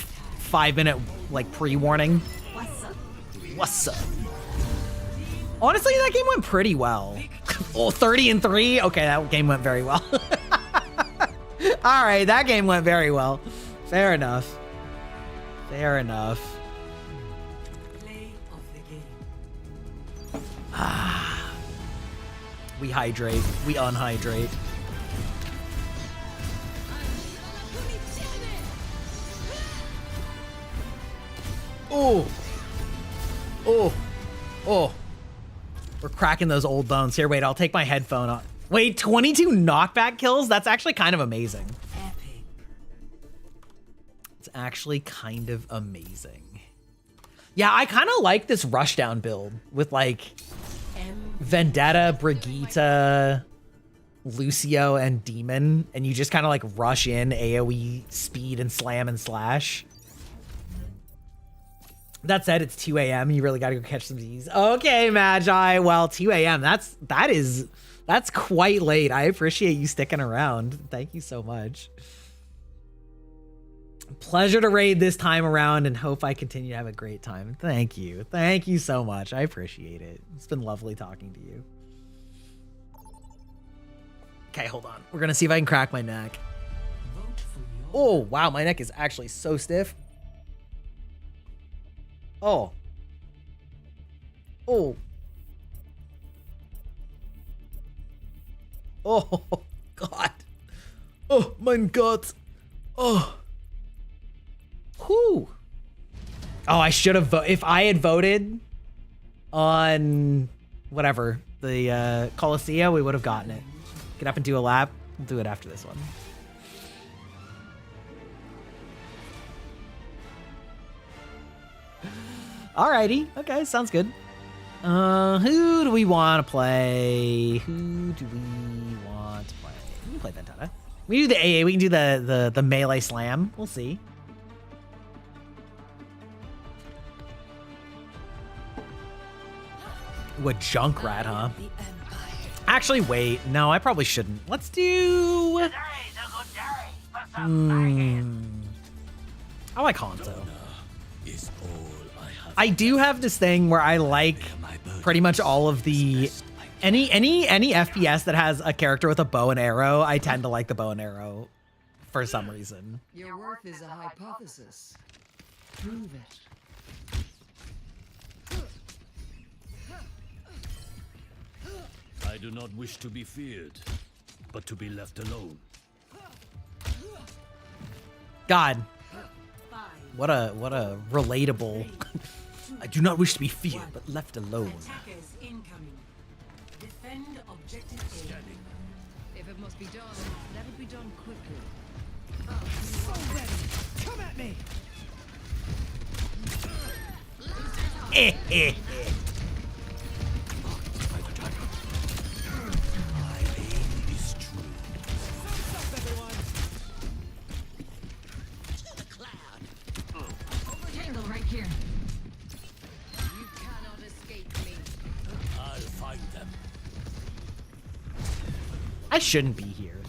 5-minute like pre-warning. What's up? What's up? Honestly, that game went pretty well. Oh, 30-3? Okay, that game went very well. All right, that game went very well. Fair enough. Fair enough. Play of the game. We hydrate. We unhydrate. Oh. Oh. Oh. We're cracking those old bones. Here, wait, I'll take my headphone off. Wait, 22 knockback kills? That's actually kind of amazing. Epic. It's actually kind of amazing. Yeah, I kind of like this rushdown build with like Vendetta, Brigitte, Lucio, and Demon, and you just kind of like rush in AoE speed and slam and slash. That said, it's 2 a.m. You really got to go catch some Z's. Okay, Magi. Well, 2 a.m. That's quite late. I appreciate you sticking around. Thank you so much. Pleasure to raid this time around and hope I continue to have a great time. Thank you. Thank you so much. I appreciate it. It's been lovely talking to you. Okay, hold on. We're going to see if I can crack my neck. Oh, wow. My neck is actually so stiff. Oh. Oh. Oh, God. Oh, mein Gott. Oh. Whew. Oh, I should have voted. If I had voted on whatever, the Coliseum, we would have gotten it. Get up and do a lap. We'll do it after this one. Alrighty. Okay, sounds good. Who do we want to play? Who do we want to play? We can play Vendetta. We can do the AA. We can do the melee slam. We'll see. What Junkrat, huh? Actually, wait. No, I probably shouldn't. Let's do. I like Hanzo. I do have this thing where I like pretty much all of the any FPS that has a character with a bow and arrow. I tend to like the bow and arrow for some reason. Your work is a hypothesis. Prove it. I do not wish to be feared, but to be left alone. God, what a relatable. I do not wish to be feared, but left alone. Attackers incoming. Defend objective A. If it must be done, let it be done quickly. So ready. Come at me. Tangle right here. You cannot escape me. I'll find them. I shouldn't be here.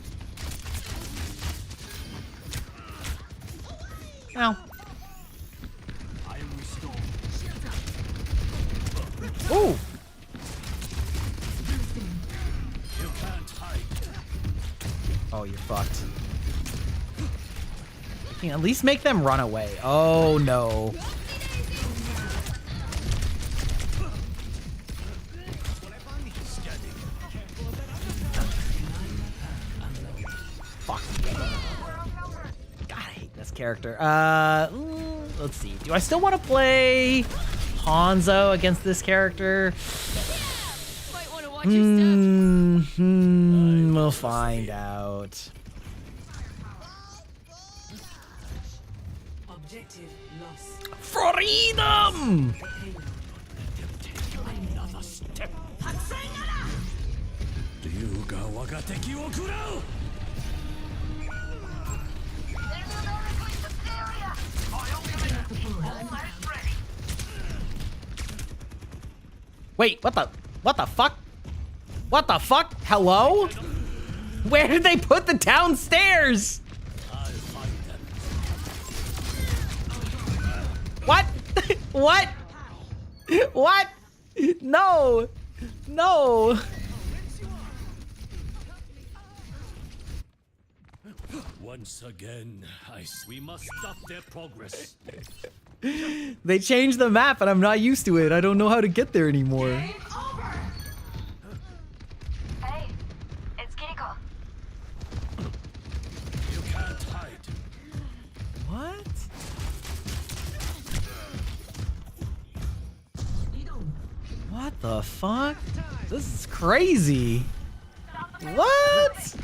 Well. I am restored. Ooh. You can't hide. Oh, you're fucked. I can at least make them run away. Oh no. Fuck. God, I hate this character. Let's see. Do I still want to play Hanzo against this character? Might want to watch your step. We'll find out. Objective lost. Freedom! Another step. Ryuga waga teki wo kurau! Wait, what the fuck? What the fuck? Hello? Where did they put the downstairs? I'll find them. What? What? What? No. No. Once again, we must stop their progress. They changed the map and I'm not used to it. I don't know how to get there anymore. Game over. Hey, it's Kiriko. You can't hide. What? What the fuck? This is crazy. What?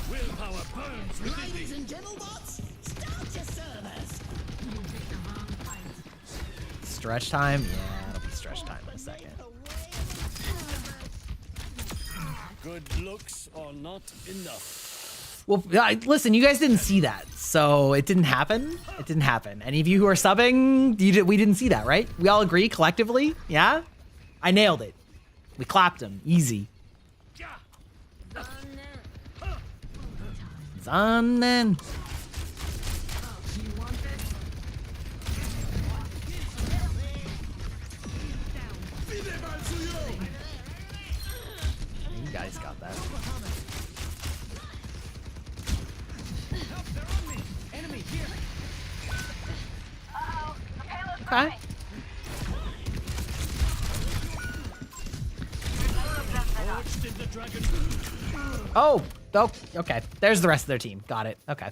Willpower burns within me. Stretch time? Yeah, it'll be stretch time in a second. Good looks are not enough. Well, listen, you guys didn't see that, so it didn't happen. It didn't happen. Any of you who are subbing, we didn't see that, right? We all agree collectively? Yeah? I nailed it. We clapped him. Easy. Zanen. You guys got that. Okay. Oh, okay. There's the rest of their team. Got it. Okay.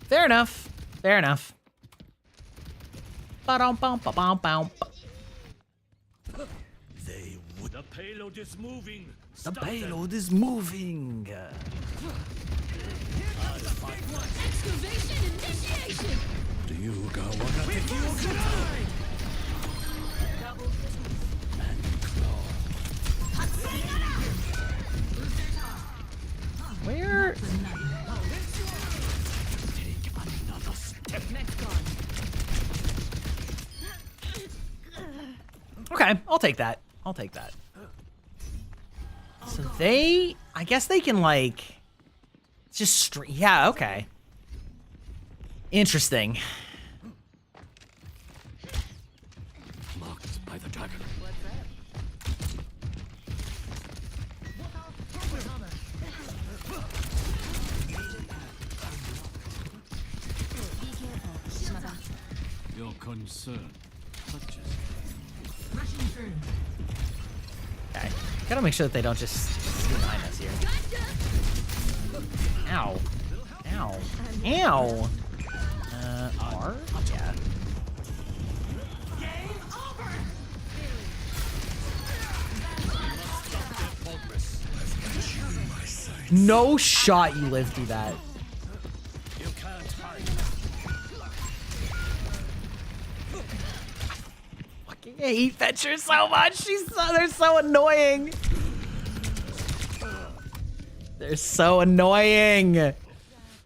Fair enough. Fair enough. Ba-dum-bum-ba-bum-bum. The payload is moving. The Stop them. payload is moving. Excavation initiation. Do you go Wakateki? Where? Okay, I'll take that. I'll take that. So I guess they can like, just yeah, okay. Interesting. Marked by the dragon. Your concern touches me. Okay, gotta make sure that they don't just sneak behind us here. Ow. Ow. Ow. R? Yeah. No shot you lived through that. You can't hide. I hate Fetcher so much. They're so annoying. They're so annoying.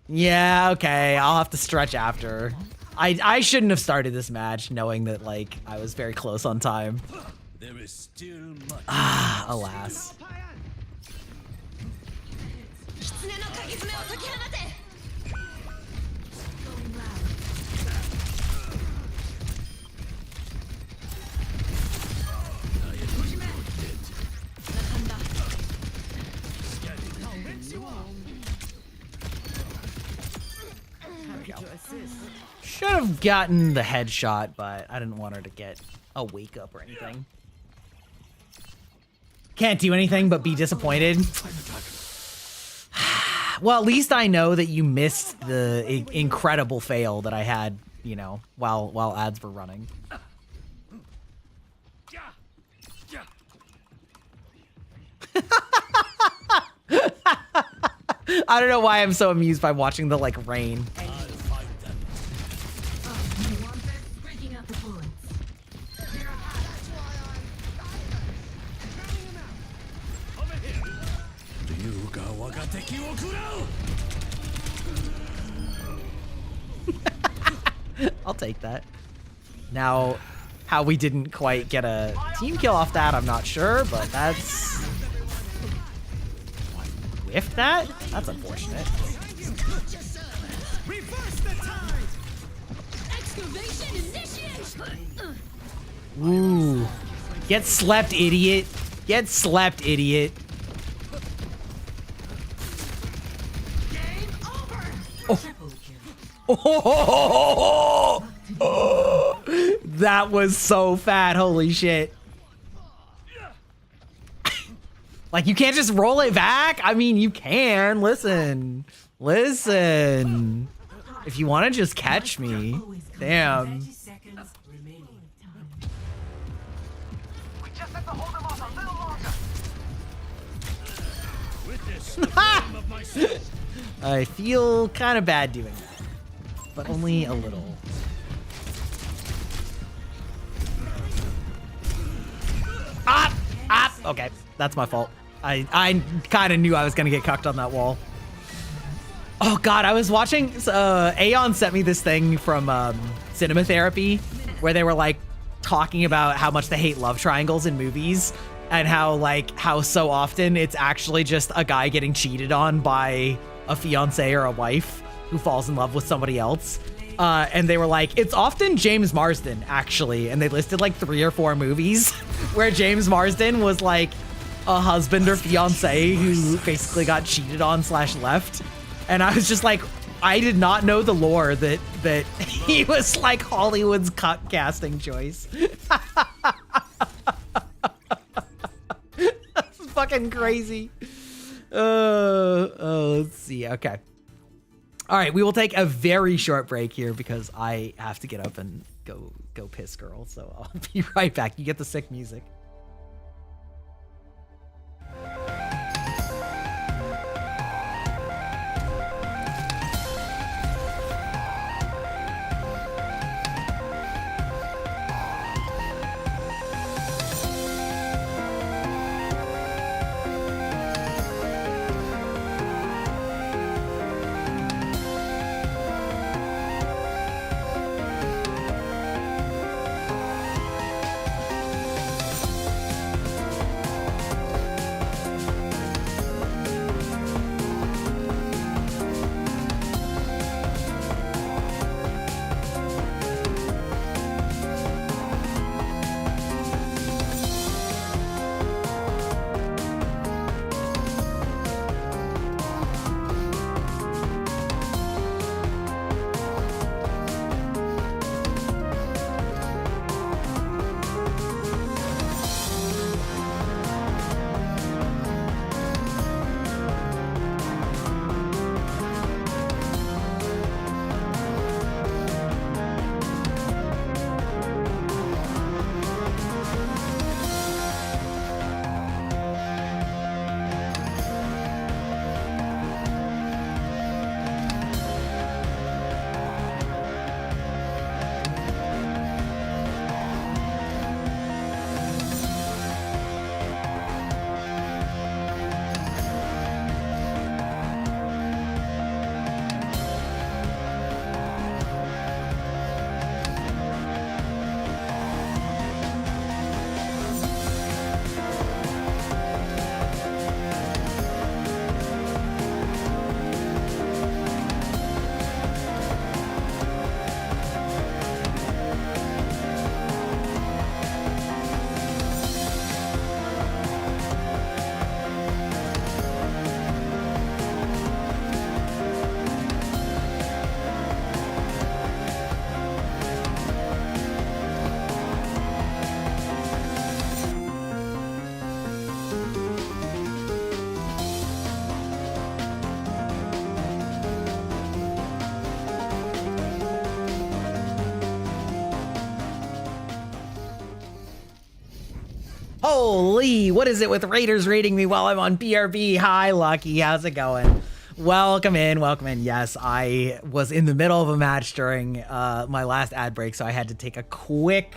Yeah, okay. I'll have to stretch after. I shouldn't have started this match knowing that like I was very close on time. There is still much. Ah, alas. Should have gotten the headshot, but I didn't want her to get a wake up or anything. Can't do anything but be disappointed. Well, at least I know that you missed the incredible fail that I had, you know, while ads were running. I don't know why I'm so amused by watching the like rain. Breaking out the bullets. Do you go Wakateki Okurao? I'll take that. Now, how we didn't quite get a team kill off that, I'm not sure, but that's... Whiffed that? That's unfortunate. Excavation initiation. Ooh. Get slept, idiot. Get slept, idiot. Oh. That was so fat. Holy shit. Like, you can't just roll it back? I mean, you can. Listen. Listen. If you want to just catch me. Damn. We just have to hold them off a little longer. Witness the flame of my soul. I feel kind of bad doing that. But only a little. Ah! Ah! Okay. That's my fault. I kind of knew I was going to get cucked on that wall. Oh god, I was watching, Aeon sent me this thing from Cinema Therapy where they were like talking about how much they hate love triangles in movies and how so often it's actually just a guy getting cheated on by a fiance or a wife who falls in love with somebody else. And they were like, it's often James Marsden actually. And they listed like 3 or 4 movies where James Marsden was like a husband or fiance who basically got cheated on / left. And I was just like, I did not know the lore that he was like Hollywood's cut casting choice. That's fucking crazy. Let's see. Okay. All right, we will take a very short break here because I have to get up and go piss girl. So I'll be right back. You get the sick music. Holy, what is it with Raiders raiding me while I'm on BRB? Hi, Lucky, how's it going? Welcome in, welcome in. Yes, I was in the middle of a match during my last ad break, so I had to take a quick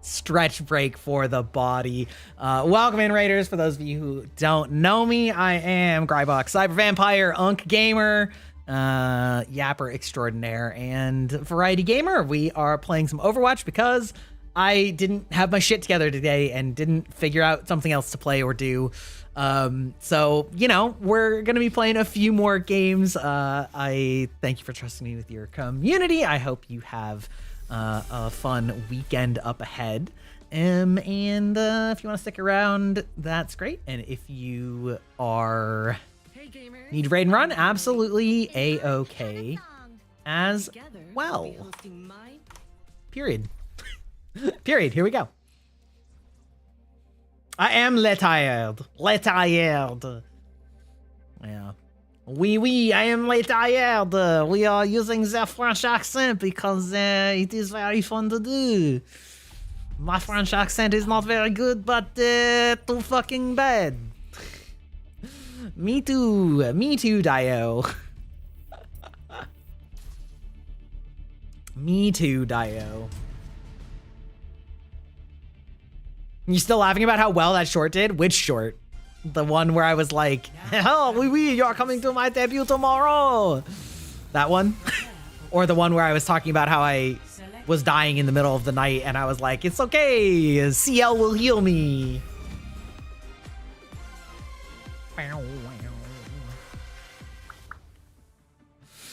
stretch break for the body. Welcome in, Raiders. For those of you who don't know me, I am Greibach, Cyber Vampire, Unk Gamer, Yapper Extraordinaire, and Variety Gamer. We are playing some Overwatch because I didn't have my shit together today and didn't figure out something else to play or do. So, you know, we're going to be playing a few more games. I thank you for trusting me with your community. I hope you have a fun weekend up ahead. And if you want to stick around, that's great. And if you are need raid and run, absolutely a-okay as well. Period. Period. Here we go. I am tired. Yeah. Oui, I am tired. We are using the French accent because it is very fun to do. My French accent is not very good, but too fucking bad. Me too, Dio. Me too, Dio. You still laughing about how well that short did? Which short? The one where I was like, oh, oui, you're coming to my debut tomorrow. That one? Or the one where I was talking about how I was dying in the middle of the night and I was like, it's okay, CL will heal me.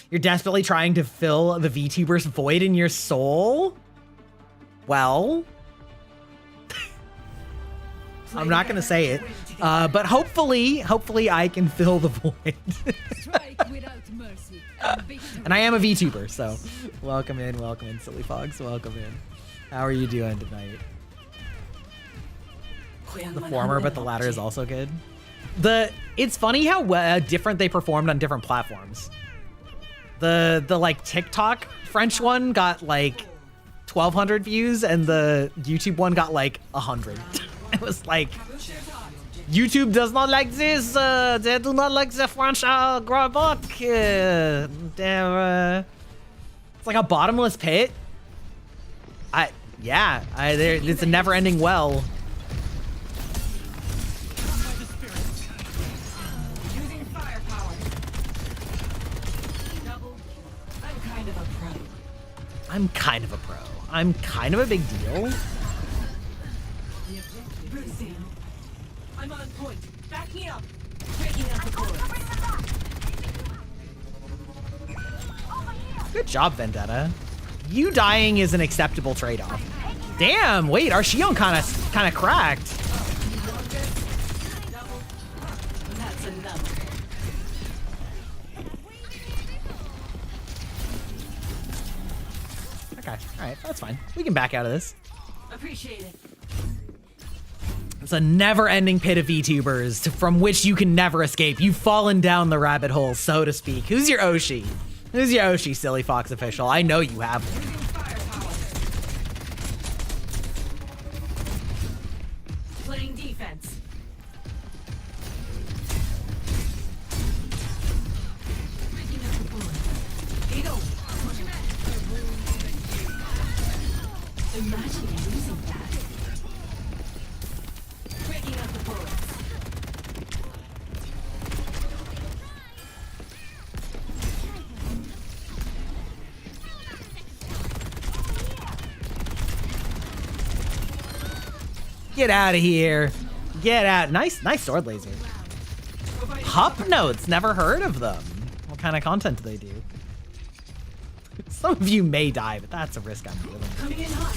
You're desperately trying to fill the VTubers void in your soul? Well, I'm not gonna say it, but hopefully I can fill the void. And I am a VTuber, so welcome in, Silly Fox, welcome in. How are you doing tonight? The former, but the latter is also good. It's funny how different they performed on different platforms. The like TikTok French one got like 1,200 views, and the YouTube one got like 100. It was like, YouTube does not like this. They do not like the French Greibach. It's like a bottomless pit. It's a never-ending well. Using firepower. Double. I'm kind of a pro. I'm kind of a big deal. I'm on point. Back me up. Breaking up the core. Good job, Vendetta. You dying is an acceptable trade-off. Damn, wait, our Shion kind of cracked. That's enough. Okay, all right, that's fine. We can back out of this. Appreciate it. It's a never-ending pit of VTubers from which you can never escape. You've fallen down the rabbit hole, so to speak. Who's your Oshi? Who's your Oshi, Silly Fox official? I know you have one. Playing defense. Imagine losing that. Breaking up the bullets. Get out of here. Get out. Nice sword laser. Hup notes. Never heard of them. What kind of content do they do? Some of you may die, but that's a risk I'm willing to take. Coming in hot.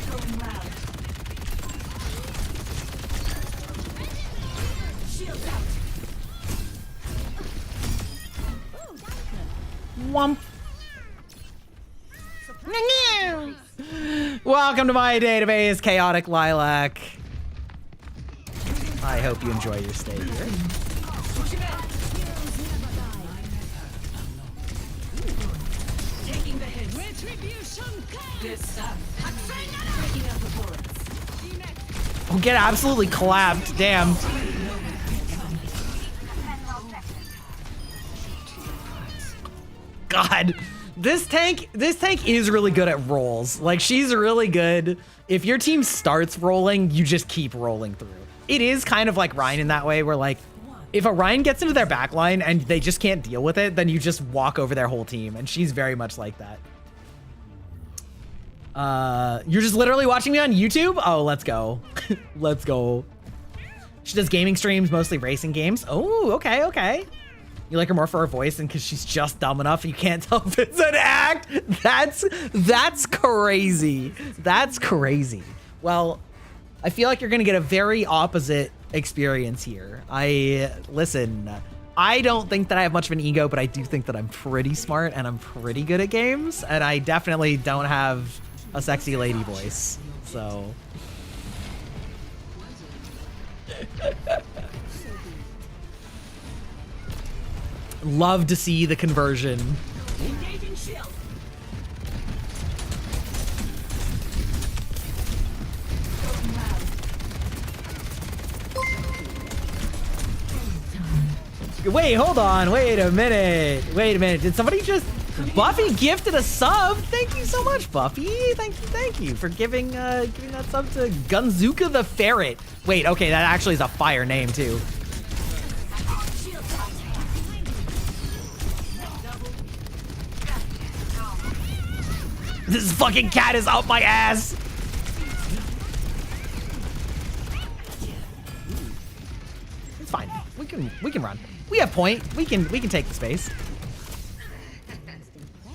Going loud. Shields out. Womp. Welcome to my database, Chaotic Lilac. I hope you enjoy your stay here. Taking the hits. Retribution. Good stuff. Breaking up the bullets. Oh, get absolutely clapped. Damn. God, this tank is really good at rolls. Like, she's really good. If your team starts rolling, you just keep rolling through. It is kind of like Ryan in that way, where like, if a Ryan gets into their backline and they just can't deal with it, then you just walk over their whole team, and she's very much like that. You're just literally watching me on YouTube? Oh, let's go. Let's go. She does gaming streams, mostly racing games. Oh, okay, okay. You like her more for her voice and because she's just dumb enough you can't tell if it's an act? That's crazy. That's crazy. Well, I feel like you're gonna get a very opposite experience here. Listen, I don't think that I have much of an ego, but I do think that I'm pretty smart and I'm pretty good at games, and I definitely don't have a sexy lady voice, so. Love to see the conversion. Engaging shield. Wait, hold on. Wait a minute. Wait a minute. Did somebody just... Buffy gifted a sub. Thank you so much, Buffy. Thank you for giving that sub to Gunzuka the Ferret. Wait, okay, that actually is a fire name too. This fucking cat is up my ass. It's fine. We can run. We have point. We can take the space.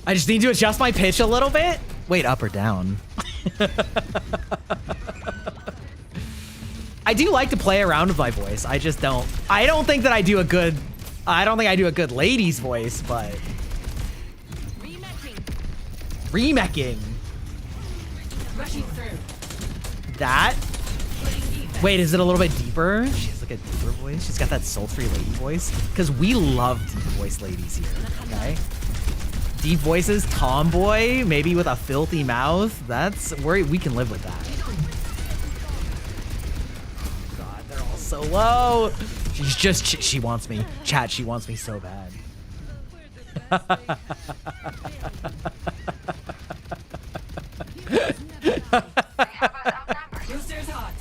I just need to adjust my pitch a little bit. Wait, up or down? I do like to play around with my voice. I just don't. I don't think I do a good lady's voice, but remecking. Rushing through. That. Wait, is it a little bit deeper? She has like a deeper voice. She's got that sultry lady voice. Because we love deep voice ladies here. Okay. Deep voices, tomboy, maybe with a filthy mouth. That's where we can live with that. God, they're all so low. She wants me. Chat, she wants me so bad. Boosters hot.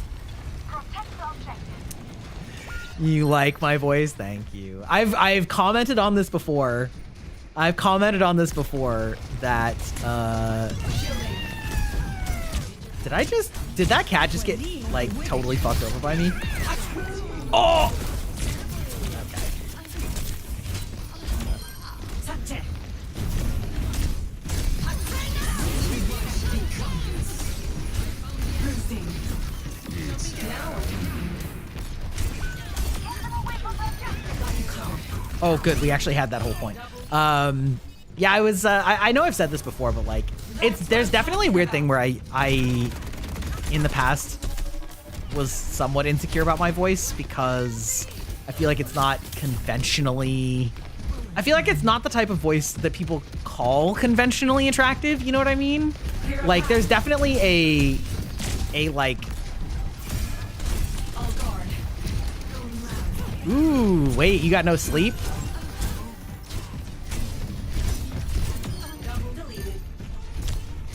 You like my voice? Thank you. I've commented on this before. That did that cat just get like totally fucked over by me? Oh! Okay. Oh, good. We actually had that whole point. Yeah, I was. I know I've said this before, but like, there's definitely a weird thing where I in the past was somewhat insecure about my voice because I feel like it's not conventionally. I feel like it's not the type of voice that people call conventionally attractive. You know what I mean? Like, there's definitely a like. Ooh, wait, you got no sleep?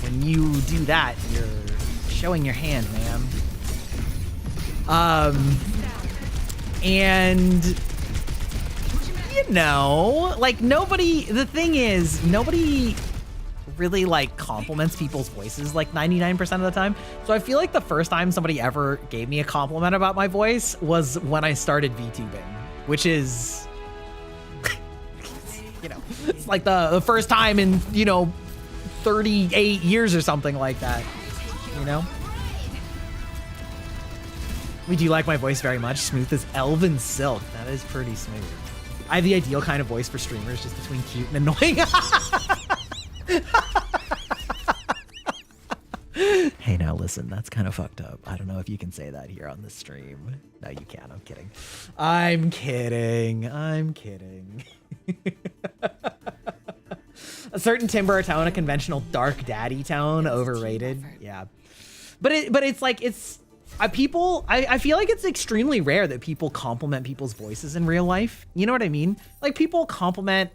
When you do that, you're showing your hand, ma'am. And you know, like the thing is, nobody really like compliments people's voices like 99% of the time. So I feel like the first time somebody ever gave me a compliment about my voice was when I started VTubing, which is, you know, it's like the first time in, 38 years or something like that, you know? We do like my voice very much. Smooth as elven silk. That is pretty smooth. I have the ideal kind of voice for streamers, just between cute and annoying. Hey, now listen, that's kind of fucked up. I don't know if you can say that here on the stream. No, you can't. I'm kidding. I'm kidding. A certain timbre tone, a conventional dark daddy tone, overrated. Yeah, but it's like I feel like it's extremely rare that people compliment people's voices in real life. You know what I mean? Like, people compliment,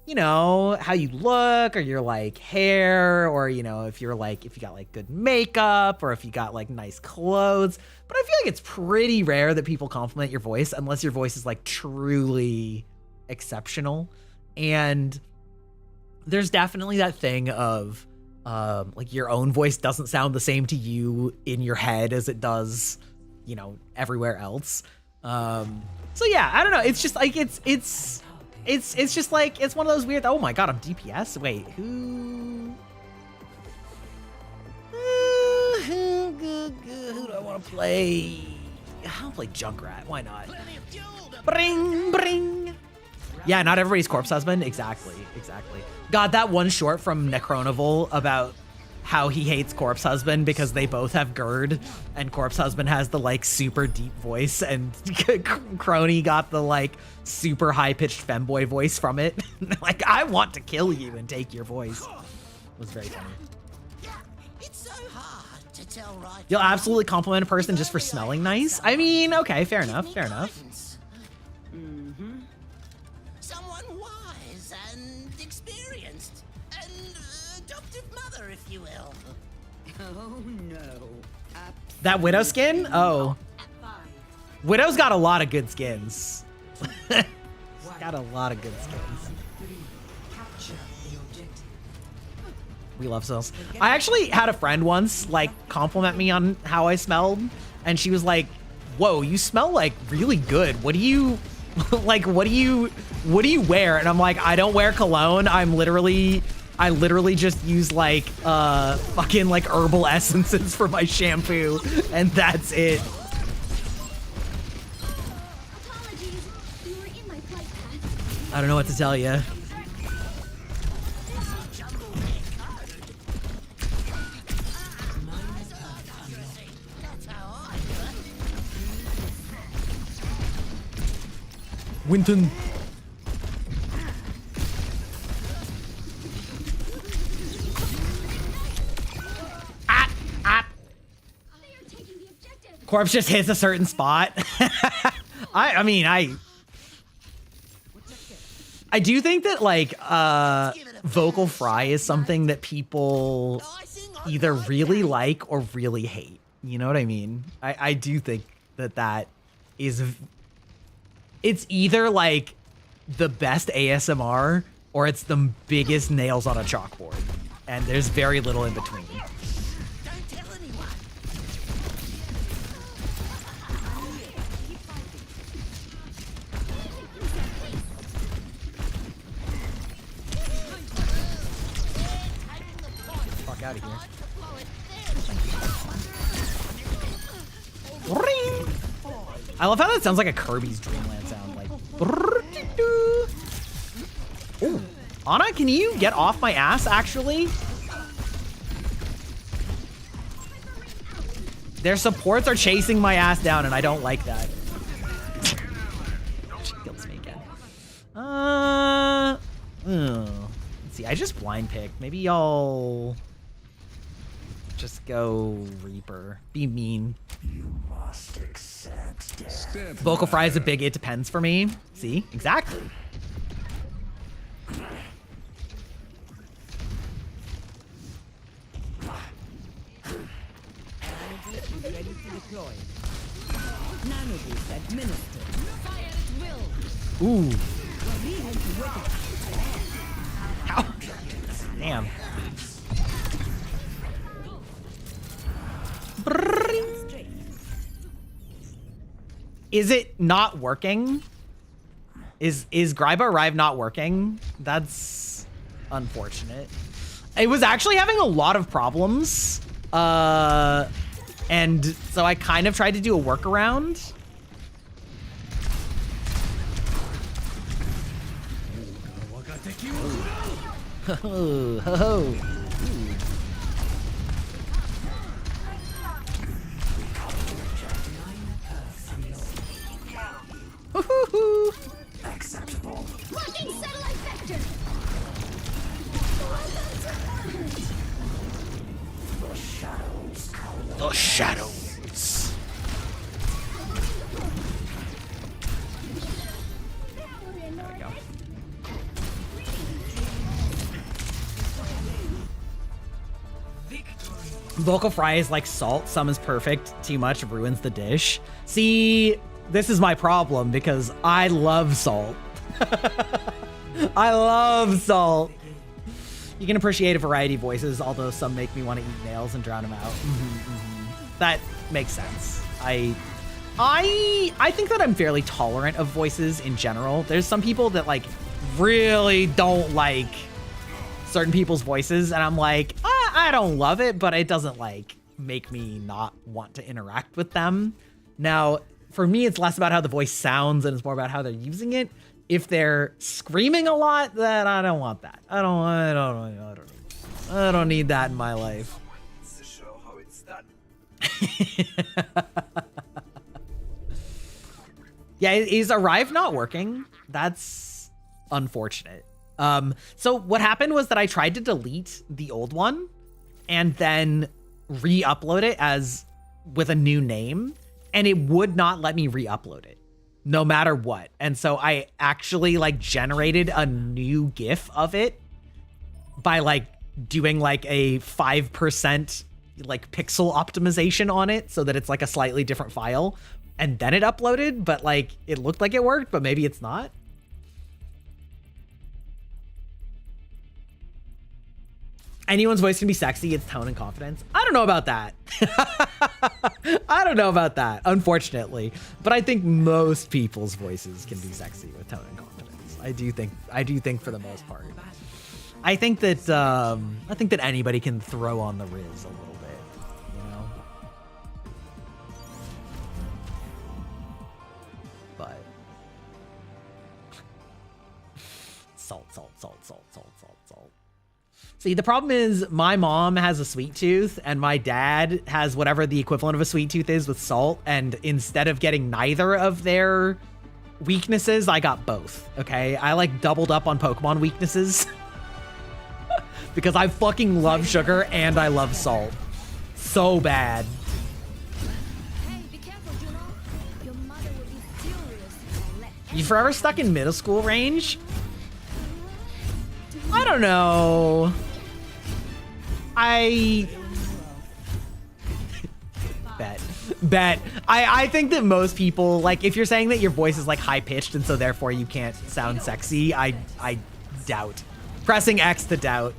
how you look, or your like hair, or if you got like good makeup, or if you got like nice clothes. But I feel like it's pretty rare that people compliment your voice unless your voice is like truly exceptional. And there's definitely that thing of like your own voice doesn't sound the same to you in your head as it does, everywhere else. So yeah, I don't know. It's just like it's just like it's one of those weird. Oh my god, I'm DPS. Wait, who do I want to play? I'll play Junkrat. Why not? Bring, bring. Yeah, not everybody's corpse husband. Exactly. God, that one short from Necronaval about how he hates corpse husband because they both have GERD and corpse husband has the like super deep voice and Crony got the like super high-pitched femboy voice from it. Like, I want to kill you and take your voice. It was very funny. It's so hard to tell right. You'll absolutely compliment a person just for smelling nice? I mean, okay, fair enough. Someone wise and experienced. An adoptive mother, if you will. Oh no. That Widow skin? Oh. Widow's got a lot of good skins. Got a lot of good skins. We love cells. I actually had a friend once like compliment me on how I smelled, and she was like, "Whoa, you smell like really good. What do you like? What do you wear?" And I'm like, "I don't wear cologne. I literally just use like fucking like herbal essences for my shampoo, and that's it." Apologies. You were in my flight path. I don't know what to tell you. Winton. Corpse just hits a certain spot. I mean, I do think that like vocal fry is something that people either really like or really hate. You know what I mean? I do think that is, it's either like the best ASMR or it's the biggest nails on a chalkboard. And there's very little in between. Don't tell anyone. Fuck out of here. Ring. I love how that sounds like a Kirby's Dreamland sound. Like. Ooh. Anna, can you get off my ass, actually? Their supports are chasing my ass down, and I don't like that. She kills me again. Let's see, I just blind picked. Maybe I'll just go Reaper. Be mean. You must accept death. Vocal fry is a big it depends for me. See? Exactly. Ready to deploy. Nanoboost administered. Fire at will. Ooh. Ow. Damn. Is it not working? Is Greibach Arrive not working? That's unfortunate. It was actually having a lot of problems. And so I kind of tried to do a workaround. Ho ho ho. Acceptable. Blocking satellite vector. The shadows come. The shadows. There we go. Vocal fry is like salt. Some is perfect. Too much ruins the dish. See, this is my problem because I love salt. I love salt. You can appreciate a variety of voices, although some make me want to eat nails and drown them out. That makes sense. I think that I'm fairly tolerant of voices in general. There's some people that like really don't like certain people's voices, and I'm like, I don't love it, but it doesn't like make me not want to interact with them. Now, for me, it's less about how the voice sounds and it's more about how they're using it. If they're screaming a lot, then I don't want that. I don't need that in my life. Show how it's done. Yeah, is Arrive not working? That's unfortunate. So what happened was that I tried to delete the old one and then re-upload it as with a new name, and it would not let me re-upload it no matter what. And so I actually like generated a new GIF of it by like doing like a 5% like pixel optimization on it so that it's like a slightly different file, and then it uploaded, but like it looked like it worked, but maybe it's not. Anyone's voice can be sexy, it's tone and confidence. I don't know about that. I don't know about that, unfortunately. But I think most people's voices can be sexy with tone and confidence. I do think for the most part. I think that anybody can throw on the Riz a little bit, you know? But salt. See, the problem is my mom has a sweet tooth and my dad has whatever the equivalent of a sweet tooth is with salt. And instead of getting neither of their weaknesses, I got both. Okay. I like doubled up on Pokemon weaknesses because I fucking love sugar and I love salt so bad. Hey, be careful, Juno. Your mother will be furious if I let You forever stuck in middle school range? I don't know. Bet. I think that most people, like, if you're saying that your voice is like high pitched and so therefore you can't sound sexy, I doubt. Pressing X to doubt.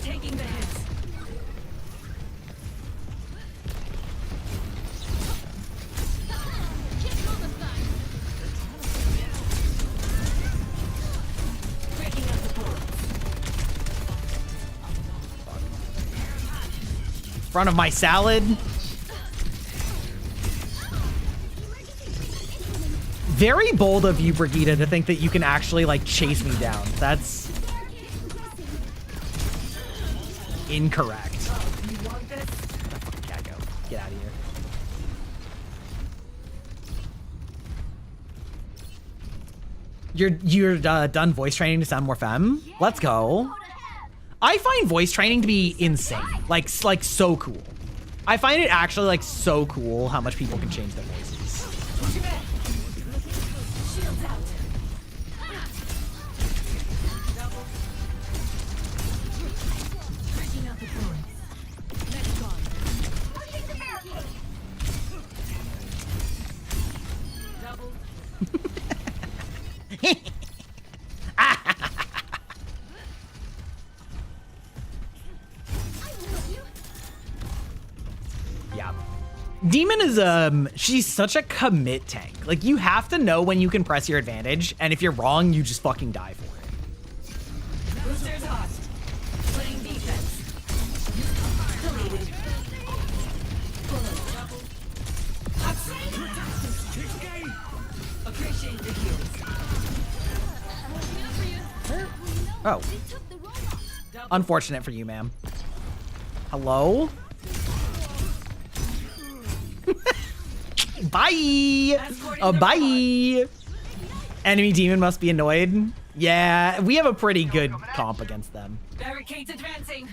Taking the hits. Breaking up the board. Front of my salad. Very bold of you, Brigitte, to think that you can actually like chase me down. That's incorrect. You want this? Yeah, go. Get out of here. You're done voice training to sound more femme? Let's go. I find voice training to be insane. Like so cool. I find it actually like so cool how much people can change their voices. Shields out. Breaking up the board. Next gone. Double. Yeah. Demon is she's such a commit tank. Like you have to know when you can press your advantage, and if you're wrong, you just fucking die for it. Boosters hot. Playing defense. Deleted. Double. Appreciate the heals. Oh. Unfortunate for you, ma'am. Hello? Bye! Bye! Enemy demon must be annoyed. Yeah, we have a pretty good comp against them. Barricades advancing.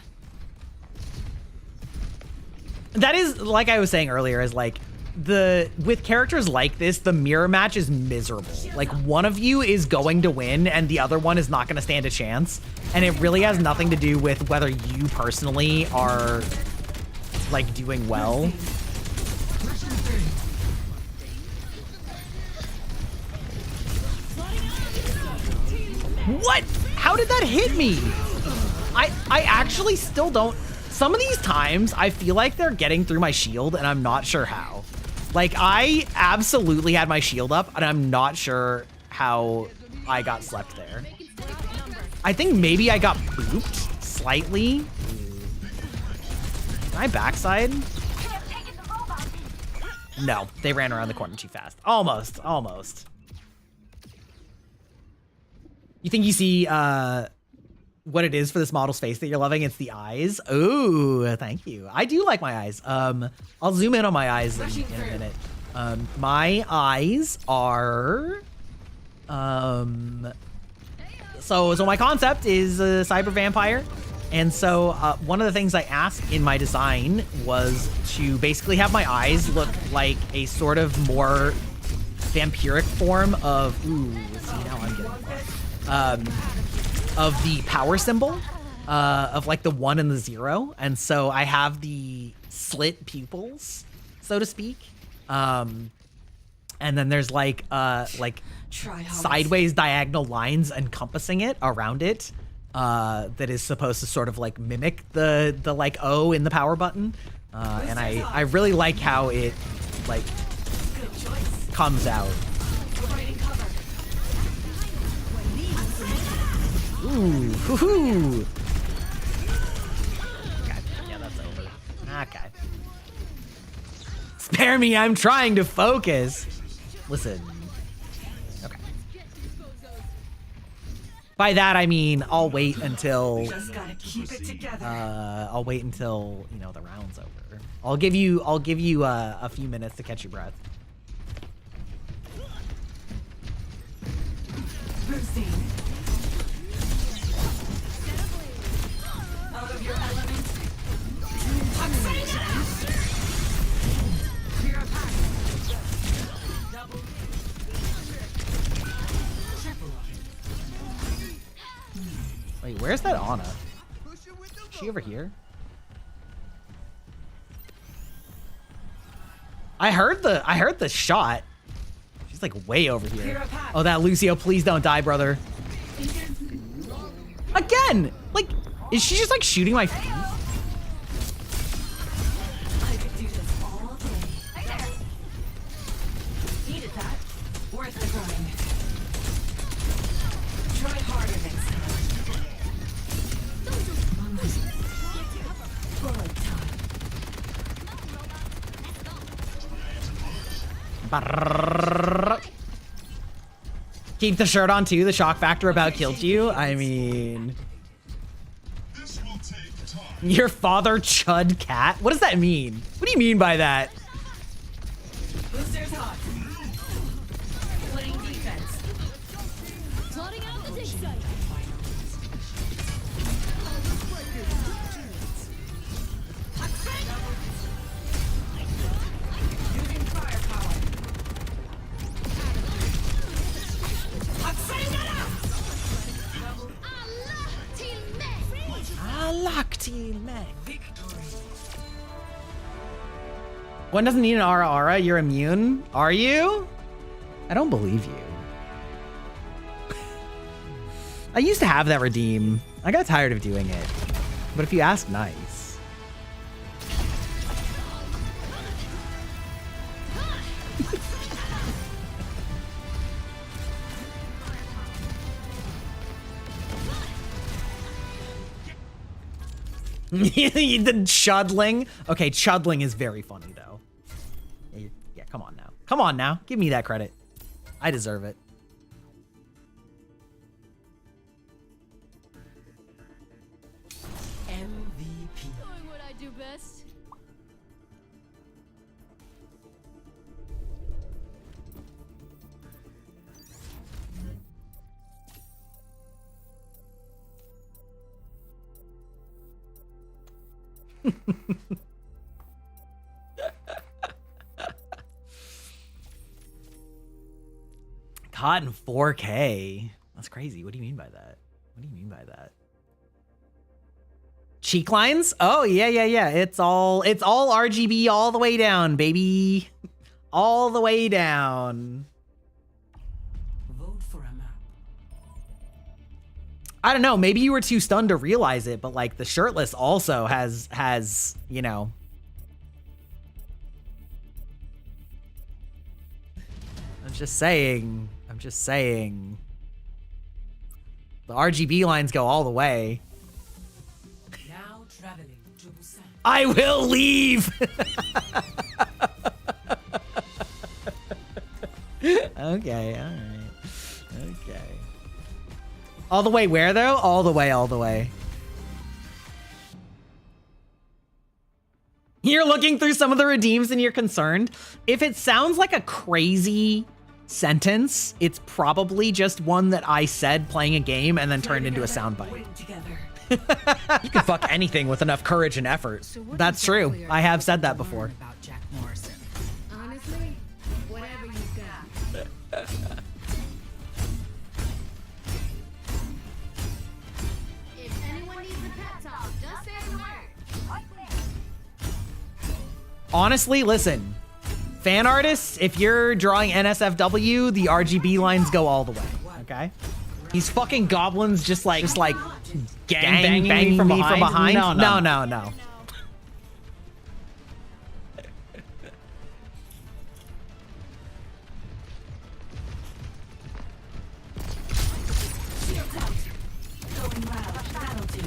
That is, like I was saying earlier, is like, with characters like this, the mirror match is miserable. Like, one of you is going to win, and the other one is not gonna stand a chance. And it really has nothing to do with whether you personally are, like, doing well. that hit me? I actually still don't. Some of these times I feel like they're getting through my shield and I'm not sure how. Like I absolutely had my shield up and I'm not sure how I got slept there. I think maybe I got booped slightly. Can I backside? No, they ran around the corner too fast. Almost, almost. You think you see what it is for this model's face that you're loving? It's the eyes. Ooh, thank you. I do like my eyes. I'll zoom in on my eyes in a minute. My eyes are so my concept is a cyber vampire. And so one of the things I asked in my design was to basically have my eyes look like a sort of more vampiric form of, ooh, see now I'm getting of the power symbol, of like the 1 and the 0. And so I have the slit pupils, so to speak. And then there's like sideways diagonal lines encompassing it around it. That is supposed to sort of like mimic the like O in the power button. And I really like how it like comes out. Ooh, hoo-hoo. Okay, yeah, that's over. Okay. Spare me, I'm trying to focus. Listen. Okay. By that I mean I'll wait until Just gotta keep it together. I'll wait until, you know, the round's over. I'll give you a few minutes to catch your breath. Boosting. Out of your element. Clear a path. Double. Triple. Wait, where's that Ana? Is she over here? I heard the shot. She's like way over here. Oh, that Lucio, please don't die, brother. Again! Like, is she just like shooting my feet? I could do this all day. Needed that. Worth the grind. Try harder next time. Bullet Brrrr. Keep the shirt on too. The shock factor about killed you. I mean, your father chud cat. What does that mean? What do you mean by that? Boosters hot. Playing defense. Plotting out the dig site. Using firepower. One doesn't need an aura. You're immune. Are you? I don't believe you. I used to have that redeem. I got tired of doing it. But if you ask nice. The chudling. Okay, chudling is very funny though. Yeah, come on now. Come on now. Give me that credit. I deserve it. MVP. Doing what I do best. Caught in 4K. That's crazy. What do you mean by that? What do you mean by that? Cheek lines? Oh, yeah. It's all RGB all the way down, baby. All the way down. Vote for a map. I don't know, maybe you were too stunned to realize it, but like the shirtless also has, you know. I'm just saying. The RGB lines go all the way. Now traveling to Busan. I will leave. Okay, all right. Okay. All the way where though? All the way. You're looking through some of the redeems and you're concerned. If it sounds like a crazy sentence, it's probably just one that I said playing a game and then turned into a soundbite. You can fuck anything with enough courage and effort. So what That's exactly true. are I you have said hoping that to before. learn about Jack Morrison? Honestly, whatever you got. If anyone needs a pep talk, just say the word. Honestly, listen. Fan artists, if you're drawing NSFW, the RGB lines go all the way. Okay? These fucking goblins just like gang banging me from behind. No. Shields out. Going loud. That'll do.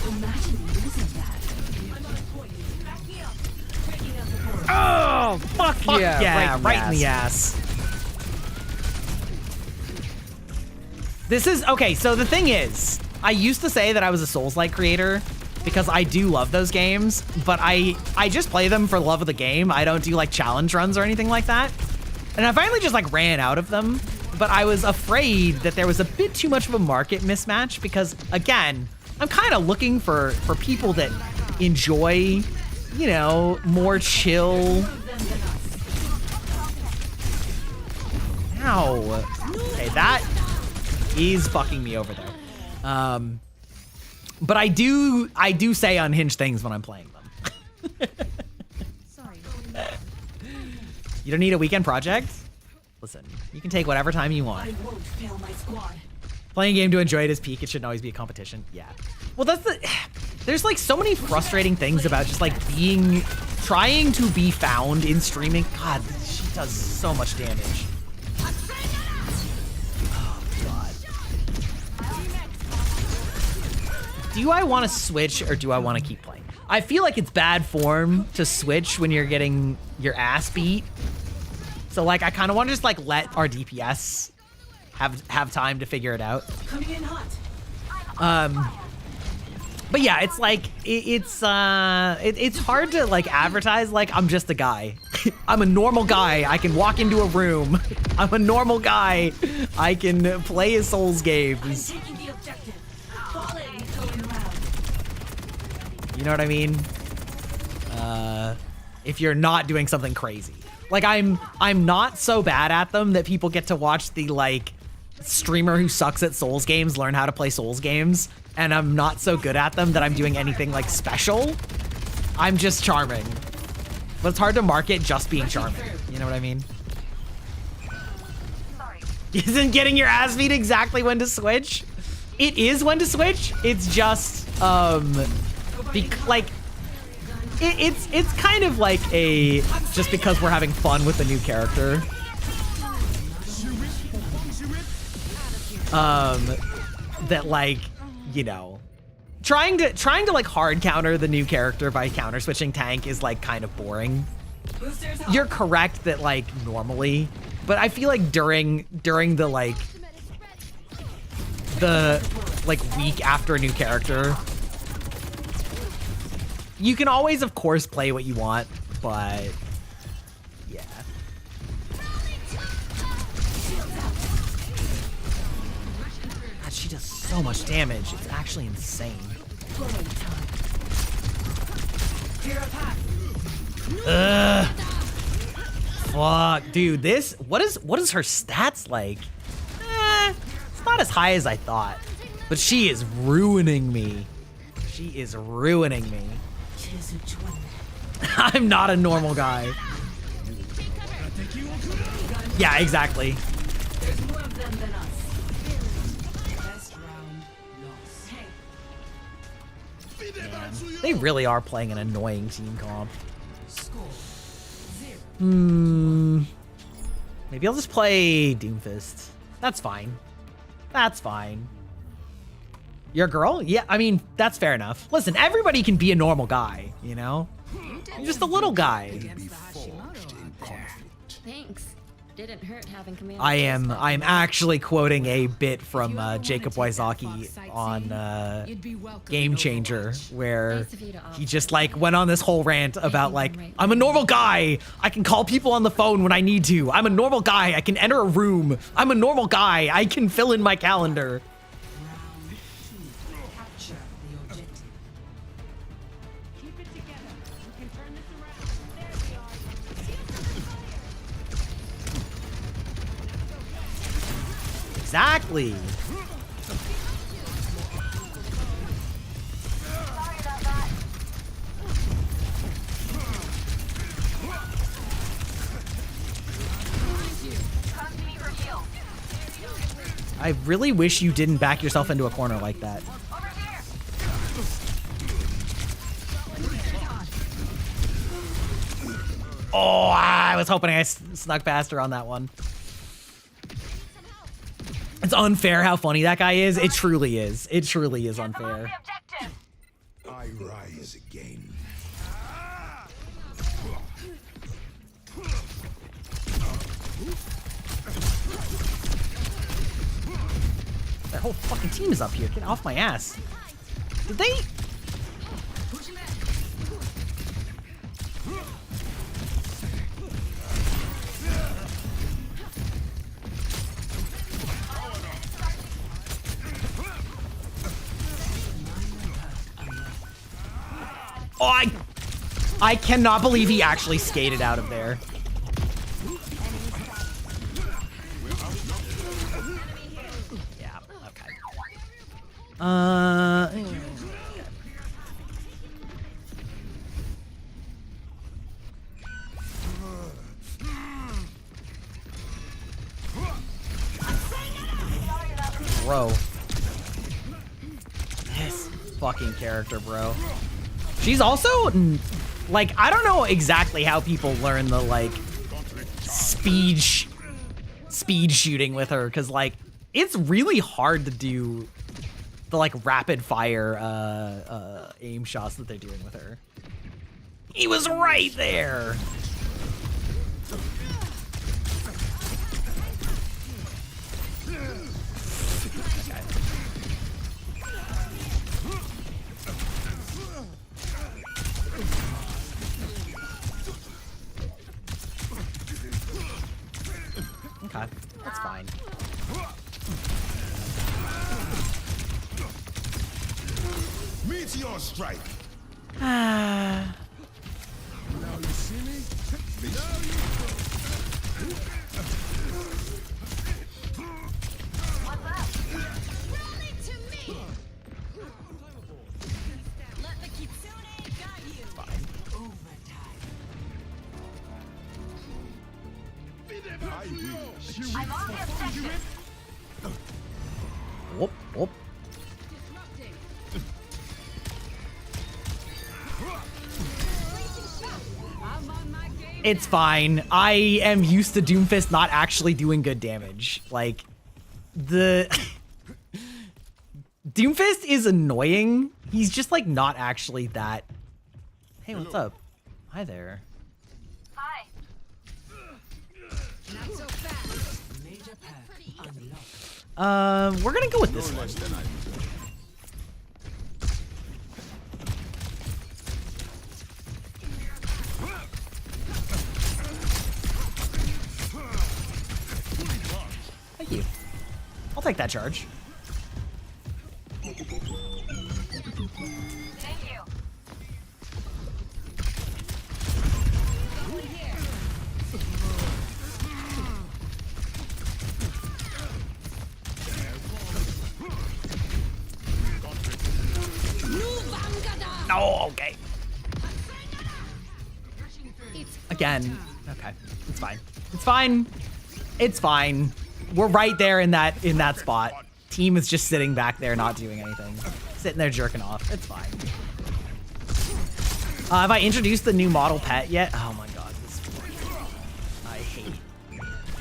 Imagine losing that. I'm on point. Back me up. Breaking out the portal. Oh, fuck yeah, right in the ass. This is, okay, so the thing is, I used to say that I was a Souls-like creator because I do love those games, but I just play them for the love of the game. I don't do like challenge runs or anything like that. And I finally just like ran out of them, but I was afraid that there was a bit too much of a market mismatch because, again, I'm kind of looking for people that enjoy, you know, more chill. Ow. Okay, that is fucking me over though. But I do say unhinged things when I'm playing them. Sorry. You don't need a weekend project? Listen, you can take whatever time you want. I won't fail my squad. Playing a game to enjoy it is peak. It shouldn't always be a competition. Yeah. Well, there's like so many frustrating things about just like trying to be found in streaming. God, she does so much damage. Oh, God. Do I want to switch or do I want to keep playing? I feel like it's bad form to switch when you're getting your ass beat. So like, I kind of want to just like let our DPS have time to figure it out. Coming in hot. But yeah, it's like it's hard to like advertise like I'm just a guy. I'm a normal guy. I can walk into a room. I'm a normal guy. I can play his Souls games. Taking the objective. Falling. Going loud. You know what I mean? If you're not doing something crazy. Like I'm not so bad at them that people get to watch the like streamer who sucks at Souls games learn how to play Souls games, and I'm not so good at them that I'm doing anything like special. I'm just charming. But it's hard to market just being charming. You know what I mean? Isn't getting your ass beat exactly when to switch? It is when to switch. It's just it's kind of like a just because we're having fun with the new character. That like, you know, trying to like hard counter the new character by counter switching tank is like kind of boring. You're correct that like normally, but I feel like during the like week after a new character, you can always of course play what you want, but yeah. God, she does so much damage. It's actually insane. Ugh. Fuck, dude. What is her stats like? It's not as high as I thought, but she is ruining me. She is ruining me. I'm not a normal guy. Yeah, exactly. There's more of them than us. Best round lost. Hey, Man, they really are playing an annoying team comp. score 0. Maybe I'll just play Doomfist. That's fine. That's fine. You're a girl? Yeah, I mean, that's fair enough. Listen, everybody can be a normal guy, you know? You're just a little guy. Thanks. Didn't hurt having command. I am actually quoting a bit from Jacob Wysocki on Game Changer, where he just like went on this whole rant about like, I'm a normal guy. I can call people on the phone when I need to. I'm a normal guy. I can enter a room. I'm a normal guy. I can fill in my calendar. Round 2. Capture the objective. Keep it together. We can turn this around. There we are. Exactly. Sorry about that. Come to me for heal. I really wish you didn't back yourself into a corner like that. Over here. Oh, I was hoping I snuck past her on that one. It's unfair how funny that guy is. It truly is. It truly is Come off unfair. the objective. I rise again. Their whole fucking team is up here. Get off my ass. Did they? Oh, I cannot believe he actually skated out of there. Yeah, okay. Bro. This fucking character, bro. She's also, like, I don't know exactly how people learn the, like, speed shooting with her, because, like, it's really hard to do the, like, rapid fire aim shots that they're doing with her. He was right there. Okay, that's fine. Meteor strike. Ah. Now you see me? Roll it to me. Let the kitsune guide you. I'm on the objective. Whoop, whoop. It's fine. I am used to Doomfist not actually doing good damage. Like, the... Doomfist is annoying. He's just, like, not actually that... Hey, what's up? Hi there. Hi. Not so fast. Major pack unlocked. We're gonna go with this one. Thank you. I'll take that charge. Thank you. No, okay. Again. Okay. It's fine. It's fine. It's fine. We're right there in that spot. Team is just sitting back there not doing anything. Sitting there jerking off. It's fine. Have I introduced the new model pet yet? Oh my god.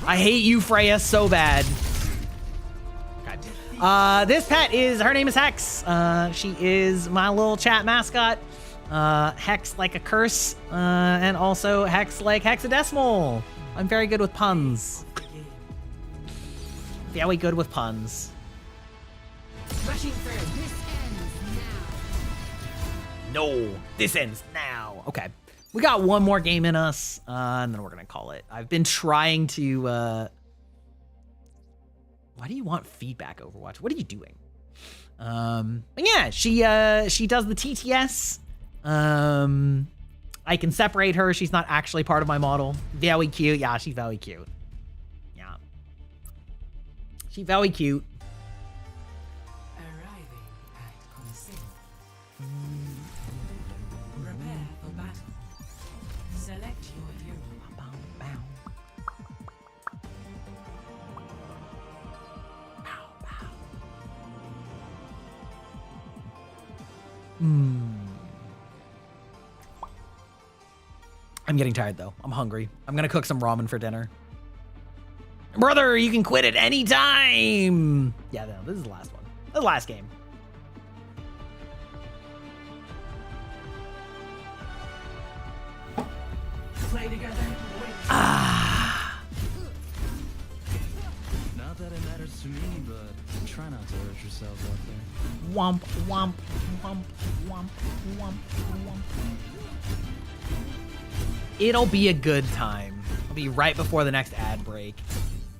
I hate you, Freya, so bad. Okay. This pet is, her name is Hex. She is my little chat mascot. Hex like a curse, and also Hex like hexadecimal. I'm very good with puns. Very good with puns. Rushing through. This ends now. No, this ends now. Okay. We got one more game in us, and then we're gonna call it. I've been trying to, why do you want feedback, Overwatch? What are you doing? But yeah, she does the TTS. I can separate her. She's not actually part of my model. Very cute. Yeah, she's very cute. Yeah. She's very cute. Arriving at cosmere. Prepare for battle. Select your hero. I'm getting tired though. I'm hungry. I'm gonna cook some ramen for dinner. Brother, you can quit at any time. Yeah, no, this is the last one. The last game. Play together. Not that it matters to me, but try not to hurt yourselves out there. Womp, womp, womp, womp, womp, womp. It'll be a good time. It'll be right before the next ad break.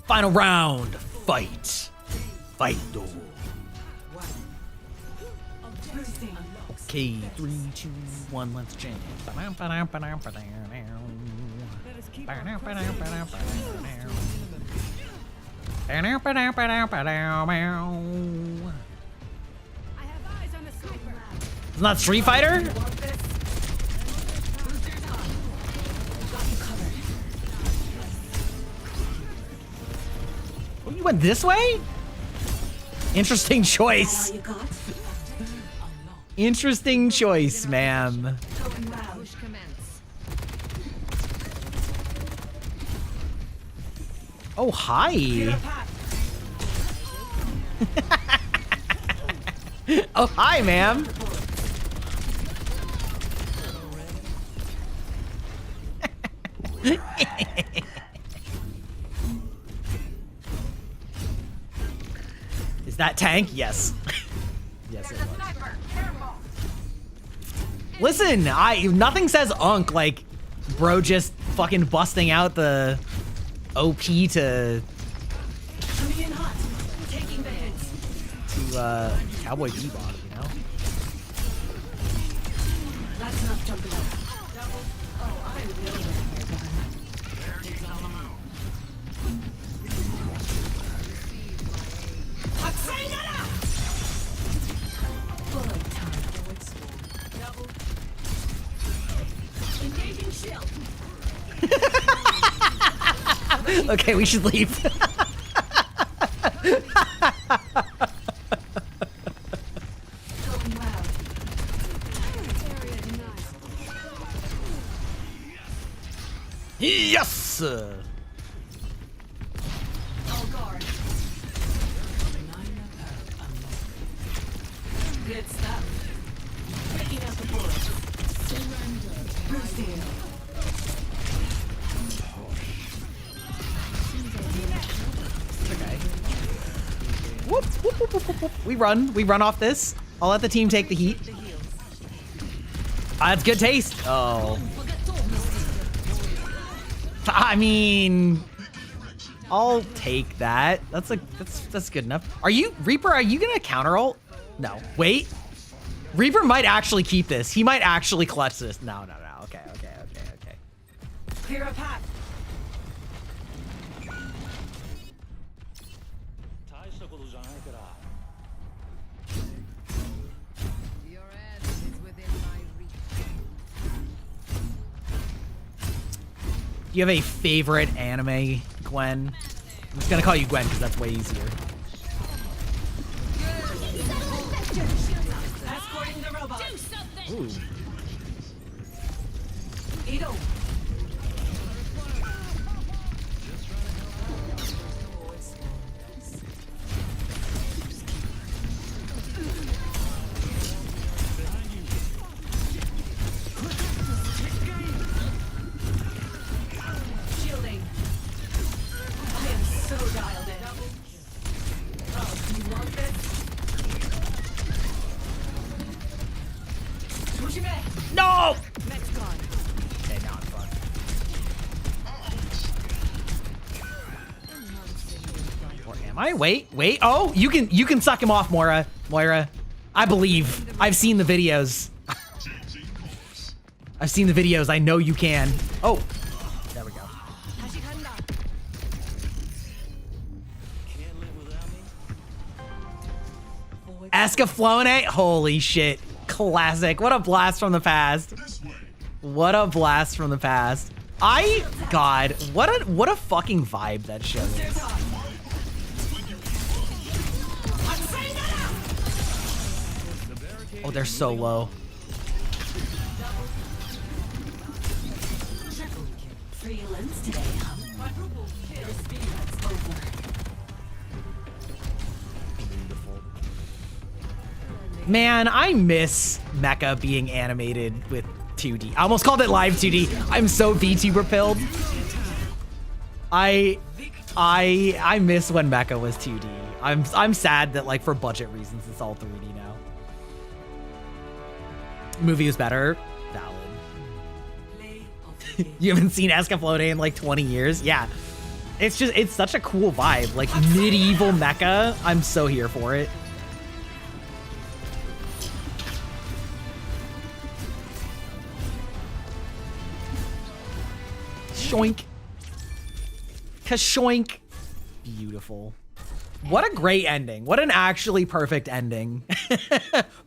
Final round. Fight. Fight door. Okay, 3, 2, 1, let's jam. I have eyes on the sniper. It's not Street Fighter? Oh, you went this way? Interesting choice. Interesting choice, ma'am. Push commence. Oh, hi. Oh, hi, ma'am. Is that tank? Yes. Yes, it was. Listen, nothing says unk like bro just fucking busting out the OP to Coming in hot. Taking the hits. Cowboy Bebop, you know? That's enough jumping up. Double. Oh, I will. Bullet time. Forward swarm. Double. Engaging shield. Okay, we should leave. Going loud. Area denied. Yes! All guard. Good stuff. Picking up the bullets. Surrender. Boosting. Okay. Whoop, whoop, whoop, whoop, whoop. We run off this. I'll let the team take the heat. That's good taste. Oh. I mean, I'll take that. That's good enough. Are you, Reaper, are you gonna counter ult? No. Wait. Reaper might actually keep this. He might actually clutch this. No. Okay. Clear a path. Your end is within my reach. Do you have a favorite anime, Gwen? I'm just gonna call you Gwen because that's way easier. Escorting the robot. Do something. Ooh. Edo. Shielding. I am so dialed in. Oh, you want this? Push it back. No! Next gone. Okay, now I'm fucked. Or am I? Wait. Oh, you can suck him off, Moira. I believe. I've seen the videos. I've seen the videos. I know you can. Oh, there we go. Escaflowne? Holy shit. Classic. What a blast from the past. What a blast from the past. God, what a fucking vibe that show is. Oh, they're so low. Free lens today, huh? Quadruple kill. Speed that's over. Man, I miss Mecha being animated with 2D. I almost called it live 2D. I'm so VTuber pilled. I miss when Mecha was 2D. I'm sad that, like, for budget reasons it's all 3D now. Movie was better. Valid. You haven't seen Escaflowne in like 20 years? Yeah. It's such a cool vibe. Like medieval mecha. I'm so here for it. Shoink. Kashoink. Beautiful. What a great ending. What an actually perfect ending.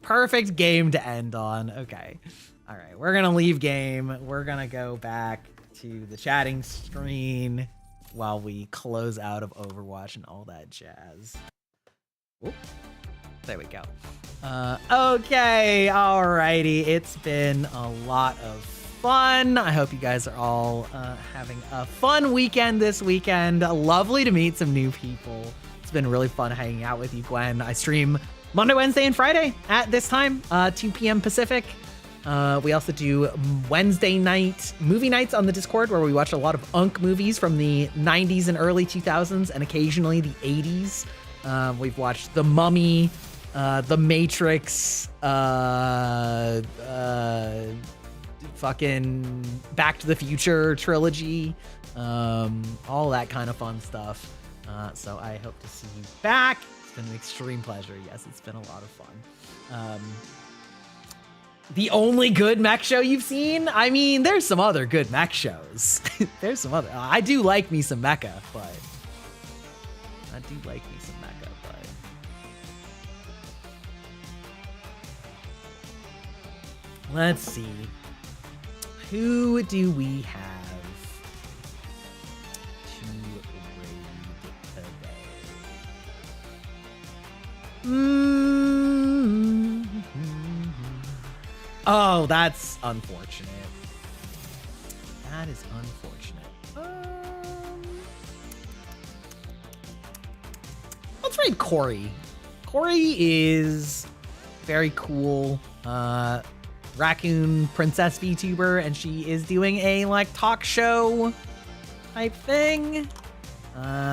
Perfect game to end on. Okay. All right. We're going to leave game. We're going to go back to the chatting screen while we close out of Overwatch and all that jazz. Oop. There we go. Okay. Alrighty. It's been a lot of fun. I hope you guys are all having a fun weekend this weekend. Lovely to meet some new people. It's been really fun hanging out with you, Gwen. I stream Monday, Wednesday, and Friday at this time, 2 p.m. Pacific. We also do Wednesday night movie nights on the Discord where we watch a lot of Unk movies from the 90s and early 2000s and occasionally the 80s. We've watched The Mummy, The Matrix, fucking Back to the Future trilogy, all that kind of fun stuff. So I hope to see you back. It's been an extreme pleasure. Yes, it's been a lot of fun. The only good mech show you've seen? I mean, there's some other good mech shows. There's some other. I do like me some mecha, but let's see. Who do we have to raid today? Oh, that's unfortunate. That is unfortunate. Let's raid Corey. Corey is very cool. Raccoon princess VTuber, and she is doing a like talk show type thing.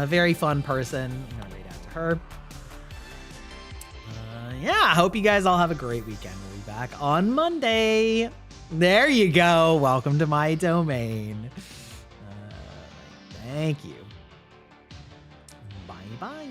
Very fun person. I'm gonna raid out to her. Yeah, I hope you guys all have a great weekend. We'll be back on Monday. There you go. Welcome to my domain. Thank you. Bye bye.